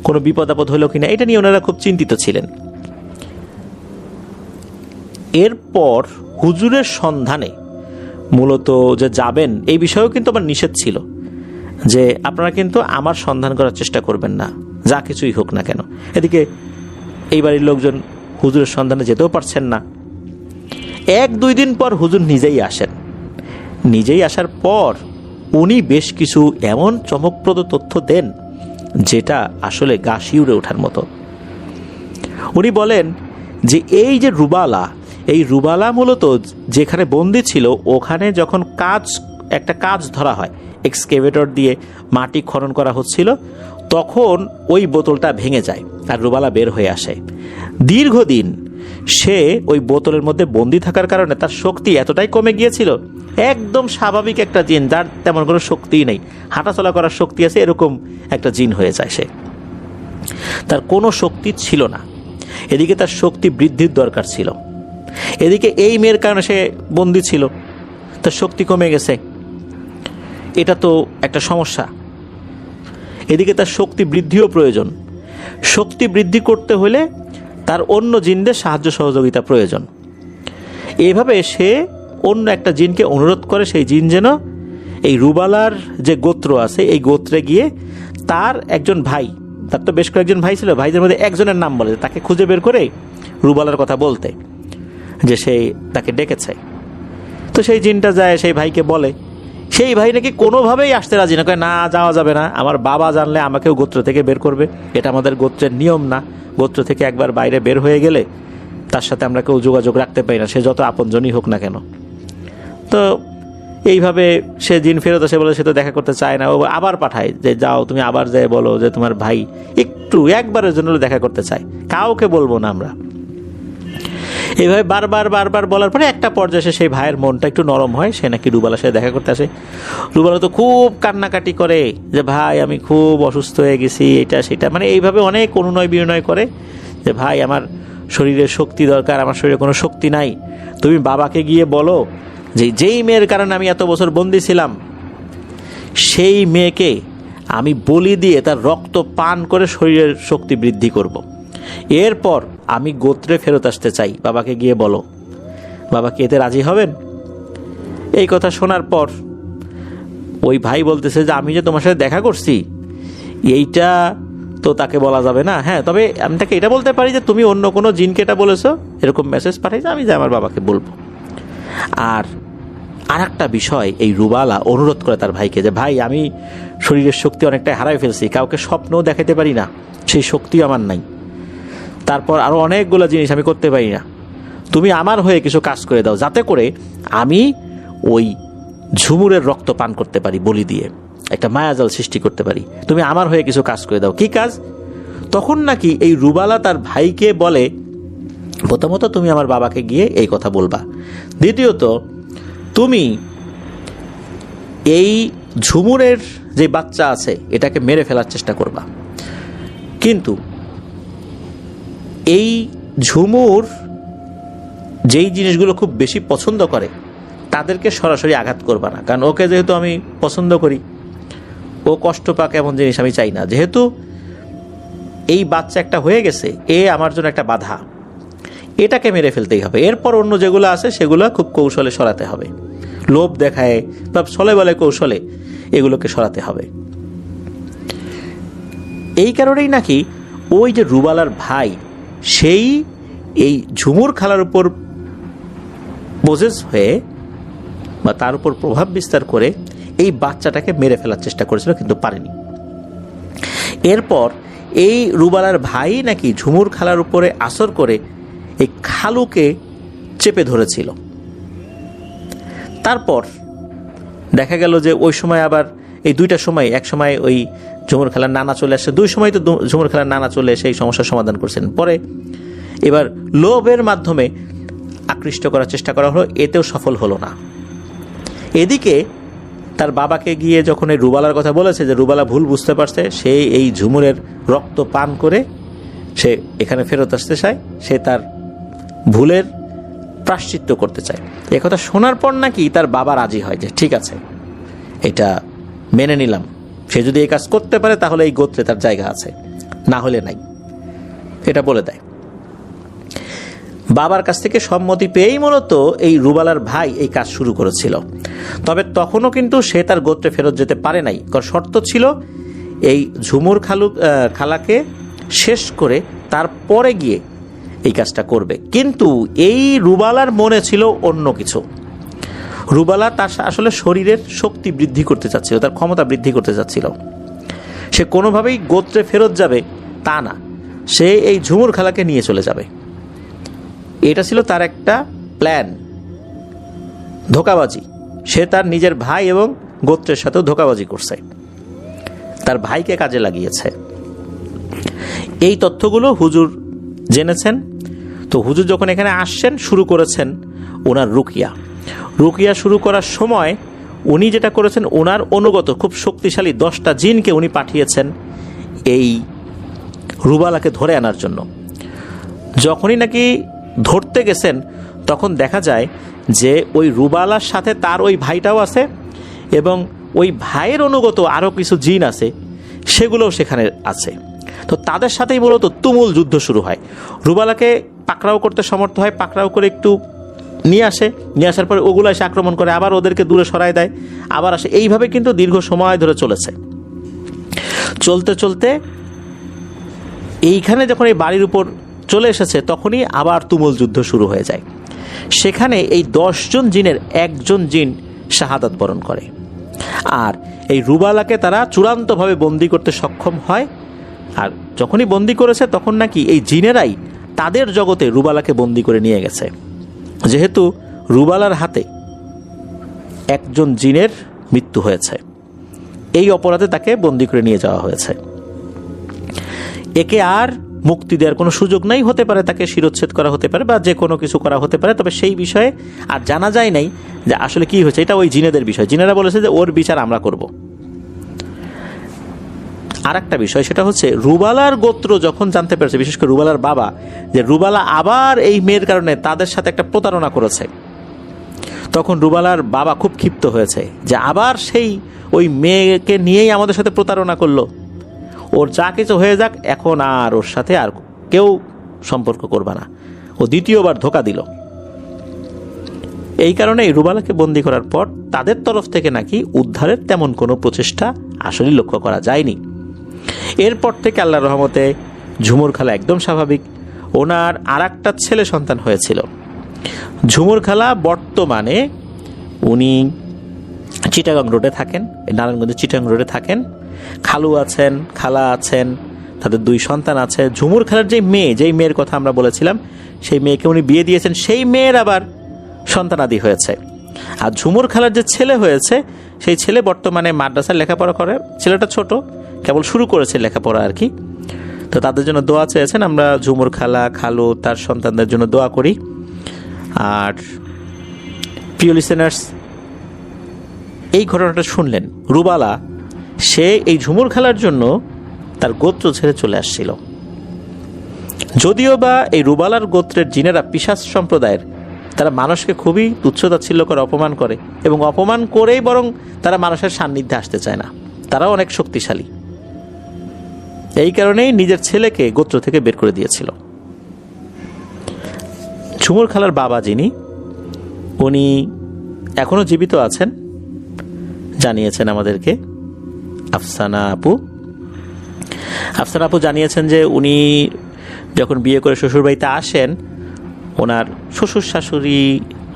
কোনো বিপদ আপদ হলো কিনা, এটা নিয়ে ওনারা খুব চিন্তিত ছিলেন। এরপর হুজুরের সন্ধানে মূলত যে যাবেন, এই বিষয়েও কিন্তু আমার নিষেধ ছিল যে আপনারা কিন্তু আমার সন্ধান করার চেষ্টা করবেন না, যা কিছুই হোক না কেন। এদিকে এই বাড়ির লোকজন হুজুরের সন্ধানে যেতেও পারছেন না। 1-2 দিন পর হুজুর নিজেই আসেন। নিজেই আসার পর উনি বেশ কিছু এমন চমকপ্রদ তথ্য দেন যেটা আসলে গা শিউরে ওঠার মতো। উনি বলেন যে এই যে রুবালা, এই রুবালা মূলত যেখানে বন্দি ছিল, ওখানে যখন একটা কাজ ধরা হয়, এক্সকেভেটর দিয়ে মাটি খনন করা হচ্ছিল, তখন ওই বোতলটা ভেঙে যায় আর রুবালা বের হয়ে আসে। দীর্ঘদিন সে ওই বোতলের মধ্যে বন্দি থাকার কারণে তার শক্তি এতটাই কমে গিয়েছিল, একদম স্বাভাবিক একটা জিন, যার তেমন কোনো শক্তিই নেই, হাঁটাচলা করার শক্তি আছে এরকম একটা জিন হয়ে যায় সে। তার কোনো শক্তি ছিল না। এদিকে তার শক্তি বৃদ্ধির দরকার ছিল, এদিকে এই মেয়ের কারণে সে বন্দি ছিল, তার শক্তি কমে গেছে, এটা তো একটা সমস্যা। এদিকে তার শক্তি বৃদ্ধিও প্রয়োজন, শক্তি বৃদ্ধি করতে হলে তার অন্য জিনদের সাহায্য সহযোগিতা প্রয়োজন। এইভাবে সে অন্য একটা জিনকে অনুরোধ করে সেই জিন যেন এই রুবালার যে গোত্র আছে এই গোত্রে গিয়ে তার একজন ভাই, তার তো বেশ কয়েকজন ভাই ছিল, ভাইদের মধ্যে একজনের নাম বলে তাকে খুঁজে বের করে রুবালার কথা বলতে, যে সে তাকে ডেকেছে। তো সেই জিনটা যায় সেই ভাইকে বলে, সেই ভাই নাকি কোনোভাবেই আসতে রাজি না, কয় না যাওয়া যাবে না, আমার বাবা জানলে আমাকেও গোত্র থেকে বের করবে, এটা আমাদের গোত্রের নিয়ম না, গোত্র থেকে একবার বাইরে বের হয়ে গেলে তার সাথে আমরা কেউ যোগাযোগ রাখতে পারি না, সে যত আপনজনই হোক না কেন। তো এইভাবে সে জিন ফেরত আসে, বলে সে তো দেখা করতে চায় না, ও আবার পাঠায় যে যাও তুমি আবার যেয়ে বলো যে তোমার ভাই একটু একবারের জন্য দেখা করতে চায়, কাউকে বলবো না আমরা। এইভাবে বারবার বলার পরে একটা পর্যায়ে সেই ভাইয়ের মনটা একটু নরম হয়, সে নাকি রুবালার সাথে দেখা করতে আসে। রুবালা তো খুব কান্নাকাটি করে যে ভাই আমি খুব অসুস্থ হয়ে গেছি, এটা সেটা, মানে এইভাবে অনেক অনুনয় বিনয় করে যে ভাই আমার শরীরের শক্তি দরকার, আমার শরীরে কোনো শক্তি নাই, তুমি বাবাকে গিয়ে বলো যে যেই মেয়ের কারণে আমি এত বছর বন্দি ছিলাম সেই মেয়েকে আমি বলি দিয়ে তার রক্ত পান করে শরীরের শক্তি বৃদ্ধি করব। এরপর আমি গোত্রে ফেরত আসতে চাই, বাবাকে গিয়ে বলো। বাবা কি এতে রাজি হবেন? এই কথা শোনার পর ওই ভাই বলতেছে যে আমি যে তোমার সাথে দেখা করছি এইটা তো তাকে বলা যাবে না, হ্যাঁ তবে আমি তাকে এটা বলতে পারি যে তুমি অন্য কোনো জিনকে এটা বলেছো, এরকম মেসেজ পাঠাইছে, আমি যে আমার বাবাকে বলবো। আর একটা বিষয়, এই রুবালা অনুরোধ করে তার ভাইকে যে ভাই আমি শরীরের শক্তি অনেকটাই হারাই ফেলছি, কাউকে স্বপ্নও দেখাতে পারি না, সেই শক্তি আমার নাই, তারপর আরও অনেকগুলো জিনিস আমি করতে পারি না, তুমি আমার হয়ে কিছু কাজ করে দাও যাতে করে আমি ওই ঝুমুরের রক্ত পান করতে পারি, বলি দিয়ে একটা মায়াজাল সৃষ্টি করতে পারি, তুমি আমার হয়ে কিছু কাজ করে দাও। কি কাজ? তখন নাকি এই রুবালা তার ভাইকে বলে, প্রথমত তুমি আমার বাবাকে গিয়ে এই কথা বলবা, দ্বিতীয়ত তুমি এই ঝুমুরের যে বাচ্চা আছে এটাকে মেরে ফেলার চেষ্টা করবা, কিন্তু এই ঝুমুর যেই জিনিসগুলো খুব বেশি পছন্দ করে তাদেরকে সরাসরি আঘাত করবা না, কারণ ওকে যেহেতু আমি পছন্দ করি, ও কষ্ট পাক এমন জিনিস আমি চাই না, যেহেতু এই বাচ্চা একটা হয়ে গেছে এ আমার জন্য একটা বাধা, এটাকে মেরে ফেলতেই হবে। এরপর অন্য যেগুলো আছে সেগুলো খুব কৌশলে সরাতে হবে, লোভ দেখায় বা ছলে বলে কৌশলে এগুলোকে সরাতে হবে। এই কারণেই নাকি ওই যে রুবালার ভাই সেই এই ঝুমুর খালার উপর বোঝেস হয়ে বা তার উপর প্রভাব বিস্তার করে এই বাচ্চাটাকে মেরে ফেলার চেষ্টা করেছিল, কিন্তু পারেনি। এরপর এই রুবালার ভাই নাকি ঝুমুর খালার উপরে আসর করে এই খালুকে চেপে ধরেছিল। তারপর দেখা গেল যে ওই সময় আবার এই দুইটা সময়, এক সময় ওই ঝুমুর খালার নানা চলে আসছে, দুই সময় তো ঝুমুর খালার নানা চলে এসে এই সমস্যার সমাধান করছেন। পরে এবার লোভের মাধ্যমে আকৃষ্ট করার চেষ্টা করা হলো, এতেও সফল হলো না। এদিকে তার বাবাকে গিয়ে যখন এই রুবালার কথা বলেছে যে রুবালা ভুল বুঝতে পারছে, সে এই ঝুমুরের রক্ত পান করে সে এখানে ফেরত আসতে চায়, সে তার ভুলের প্রায়শ্চিত্ত করতে চায়। এ কথা শোনার পর নাকি তার বাবা রাজি হয় যে ঠিক আছে এটা মেনে নিলাম, সে যদি এই কাজ করতে পারে তাহলে এই গোত্রে তার জায়গা আছে, না হলে নাই, এটা বলে দেয়। বাবার কাছ থেকে সম্মতি পেয়েই মূলত এই রুবালার ভাই এই কাজ শুরু করেছিল। তবে তখনও কিন্তু সে তার গোত্রে ফেরত যেতে পারে নাই, কারণ শর্ত ছিল এই ঝুমুর খালাকে শেষ করে তারপরে গিয়ে এই কাজটা করবে। কিন্তু এই রুবালার মনে ছিল অন্য কিছু। রুবালা তার আসলে শরীরের শক্তি বৃদ্ধি করতে চাচ্ছিল, তার ক্ষমতা বৃদ্ধি করতে চাচ্ছিল। সে কোনোভাবেই গোত্রে ফেরত যাবে তা না, সে এই ঝুমুর খালাকে নিয়ে চলে যাবে, এটা ছিল তার একটা প্ল্যান, ধোঁকাবাজি। সে তার নিজের ভাই এবং গোত্রের সাথেও ধোঁকাবাজি করছে, তার ভাইকে কাজে লাগিয়েছে। এই তথ্যগুলো হুজুর জেনেছেন। তো হুজুর যখন এখানে আসছেন শুরু করেছেন ওনার রুকিয়া শুরু করার সময় উনি যেটা করেছেন, ওনার অনুগত খুব শক্তিশালী 10টা জিনকে উনি পাঠিয়েছেন এই রুবালাকে ধরে আনার জন্য। যখনই নাকি ধরতে গেছেন তখন দেখা যায় যে ওই রুবালার সাথে তার ওই ভাইটাও আছে এবং ওই ভাইয়ের অনুগত আরও কিছু জিন আছে, সেগুলোও সেখানে আছে। তো তাদের সাথেই মূলত তুমুল যুদ্ধ শুরু হয়। রুবালাকে পাকড়াও করতে সমর্থ হয়, পাকড়াও করে একটু নিয়ে আসার পরে ওগুলো এসে আক্রমণ করে, আবার ওদেরকে দূরে সরায় দেয়, আবার আসে। এইভাবে কিন্তু দীর্ঘ সময় ধরে চলেছে। চলতে চলতে এইখানে যখন এই বাড়ির উপর চলে এসেছে তখনই আবার তুমুল যুদ্ধ শুরু হয়ে যায়। সেখানে এই 10 জন জিনের একজন জিন শাহাদাত বরণ করে, আর এই রুবালাকে তারা চূড়ান্তভাবে বন্দী করতে সক্ষম হয়। আর যখনই বন্দী করেছে তখন নাকি এই জিনেরাই তাদের জগতে রুবালাকে বন্দী করে নিয়ে গেছে। যেহেতু রুবালার হাতে একজন জিনের মৃত্যু হয়েছে, এই অপরাধে তাকে বন্দী করে নিয়ে যাওয়া হয়েছে। একে আর মুক্তি দেওয়ার কোনো সুযোগ নাই। হতে পারে তাকে শিরোচ্ছেদ করা হতে পারে বা যে কোনো কিছু করা হতে পারে, তবে সেই বিষয়ে আর জানা যায় নাই যে আসলে কি হয়েছে। এটা ওই জিনেদের বিষয়। জিনেরা বলেছে যে ওর বিচার আমরা করব। আর একটা বিষয়, সেটা হচ্ছে রুবালার গোত্র যখন জানতে পেরেছে, বিশেষ করে রুবালার বাবা, যে রুবালা আবার এই মেয়ের কারণে তাদের সাথে একটা প্রতারণা করেছে, তখন রুবালার বাবা খুব ক্ষিপ্ত হয়েছে যে আবার সেই ওই মেয়েকে নিয়েই আমাদের সাথে প্রতারণা করলো, ওর যা কিছু হয়ে যাক, এখন আর ওর সাথে আর কেউ সম্পর্ক করবে না। ও দ্বিতীয়বার ধোঁকা দিল। এই কারণে রুবালাকে বন্দী করার পর তাদের তরফ থেকে নাকি উদ্ধারের তেমন কোনো প্রচেষ্টা আসলে লক্ষ্য করা যায়নি। এরপর থেকে আল্লাহর রহমতে ঝুমুর খালা একদম স্বাভাবিক। ওনার আর একটা ছেলে সন্তান হয়েছিল। ঝুমুর খালা বর্তমানে উনি চিটাগাং রোডে থাকেন, নারায়ণগঞ্জের চিটাগাং রোডে থাকেন। খালু আছেন, খালা আছেন, তাদের 2 সন্তান আছে। ঝুমুর খালার যেই মেয়ের কথা আমরা বলেছিলাম, সেই মেয়েকে উনি বিয়ে দিয়েছেন। সেই মেয়ের আবার সন্তানাদি হয়েছে। আর ঝুমুর খালার যে ছেলে হয়েছে, সেই ছেলে বর্তমানে মাদ্রাসায় লেখাপড়া করে। ছেলেটা ছোট, কেবল শুরু করেছে লেখাপড়া আর কি। তো তাদের জন্য দোয়া চেয়েছেন। আমরা ঝুমুর খালা, খালু, তার সন্তানদের জন্য দোয়া করি। আর প্রিয় লিসেনার্স, এই ঘটনাটা শুনলেন, রুবালা সে এই ঝুমুর খালার জন্য তার গোত্র ছেড়ে চলে আসছিল। যদিও বা এই রুবালার গোত্রের জিনেরা পিশাচ সম্প্রদায়ের, তারা মানুষকে খুবই তুচ্ছতাচ্ছিল্য করে, অপমান করে, এবং অপমান করেই বরং তারা মানুষের সান্নিধ্যে আসতে চায় না। তারাও অনেক শক্তিশালী। এই কারণেই নিজের ছেলেকে গোত্র থেকে বের করে দিয়েছিল। ঝুমুর খালার বাবা যিনি, উনি এখনো জীবিত আছেন, জানিয়েছেন আমাদেরকে আফসানা আপু জানিয়েছেন যে উনি যখন বিয়ে করে শ্বশুরবাড়িতে আসেন, ওনার শ্বশুর শাশুড়ি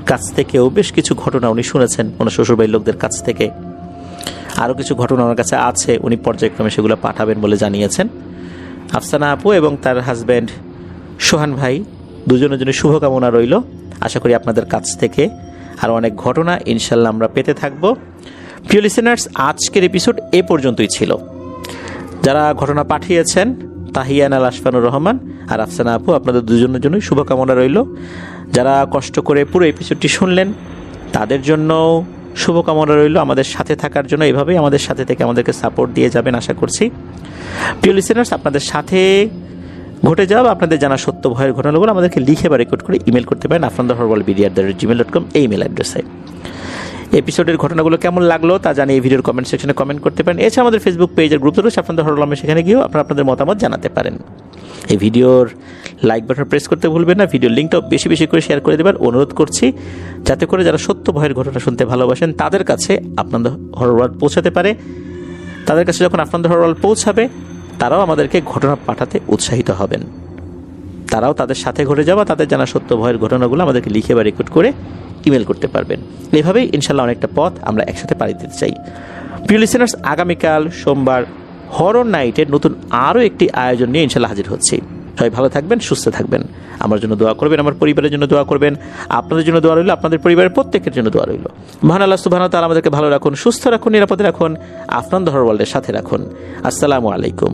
কাছ থেকেও বেশ কিছু ঘটনা উনি শুনেছেন, ওনার শ্বশুরবাড়ির লোকদের কাছ থেকে। আরও কিছু ঘটনা ওনার কাছে আছে, উনি পর্যায়ক্রমে সেগুলো পাঠাবেন বলে জানিয়েছেন। আফসানা আপু এবং তার হাজব্যান্ড সোহান ভাই, দুজনের জন্য শুভকামনা রইল। আশা করি আপনাদের কাছ থেকে আরও অনেক ঘটনা ইনশাল্লাহ আমরা পেতে থাকব। প্রিয় লিসেনার্স, আজকের এপিসোড এ পর্যন্তই ছিল। যারা ঘটনা পাঠিয়েছেন, তাহিয়ান আল আশফানুর রহমান আর আফসানা আপু, আপনাদের দুজনের জন্যই শুভকামনা রইল। যারা কষ্ট করে পুরো এপিসোডটি শুনলেন, তাদের জন্য শুভকামনা রইল আমাদের সাথে থাকার জন্য। এভাবেই আমাদের সাথে থেকে আমাদেরকে সাপোর্ট দিয়ে যাবেন আশা করছি। প্রিয় লিসেনার্স, আপনাদের সাথে ঘটে যাওয়া আপনাদের জানা সত্য ভয়ের ঘটনাগুলো আমাদেরকে লিখে বা রেকর্ড করে ইমেল করতে পারেন afnandarhorwalbd@gmail.com এই ইমেল অ্যাড্রেসে। এপিসোডের ঘটনাগুলো কেমন লাগলো তা জানিয়ে এই ভিডিওর কমেন্ট সেকশনে কমেন্ট করতে পারেন। এছাড়া আমাদের ফেসবুক পেজের গ্রুপ রয়েছে আপনাদের হরলামে, সেখানে গিয়েও আপনাদের মতামত জানাতে পারেন। এই ভিডিওর লাইক বাটন প্রেস করতে ভুলবেন না। ভিডিওর লিঙ্কটাও বেশি বেশি করে শেয়ার করে দেবেন অনুরোধ করছি, যাতে করে যারা সত্য ভয়ের ঘটনা শুনতে ভালোবাসেন তাদের কাছে আপনাদের হরর ওয়ার্ল্ড পৌঁছাতে পারে। তাদের কাছে যখন আপনাদের হরর ওয়ার্ল্ড পৌঁছাবে, তারাও আমাদেরকে ঘটনা পাঠাতে উৎসাহিত হবেন। তারাও তাদের সাথে ঘটে যাওয়া তাদের জানা সত্য ভয়ের ঘটনাগুলো আমাদেরকে লিখে বা রেকর্ড করে ইমেল করতে পারবেন। এভাবেই ইনশাল্লাহ অনেকটা পথ আমরা একসাথে পাড়ি দিতে চাই। প্রিয় লিসেনার্স, আগামীকাল সোমবার হরর নাইটের নতুন আরও একটি আয়োজন নিয়ে ইনশাল্লাহ হাজির হচ্ছি। সবাই ভালো থাকবেন, সুস্থ থাকবেন। আমার জন্য দোয়া করবেন, আমার পরিবারের জন্য দোয়া করবেন। আপনাদের জন্য দোয়া রইল, আপনাদের পরিবারের প্রত্যেকের জন্য দোয়া রইল। মহান আল্লাহ সুবহানাহু ওয়া তাআলা আমাদেরকে ভালো রাখুন, সুস্থ রাখুন, নিরাপদে রাখুন, আফনান দ্য হরর ওয়ার্ল্ডের সাথে রাখুন। আসসালামু আলাইকুম।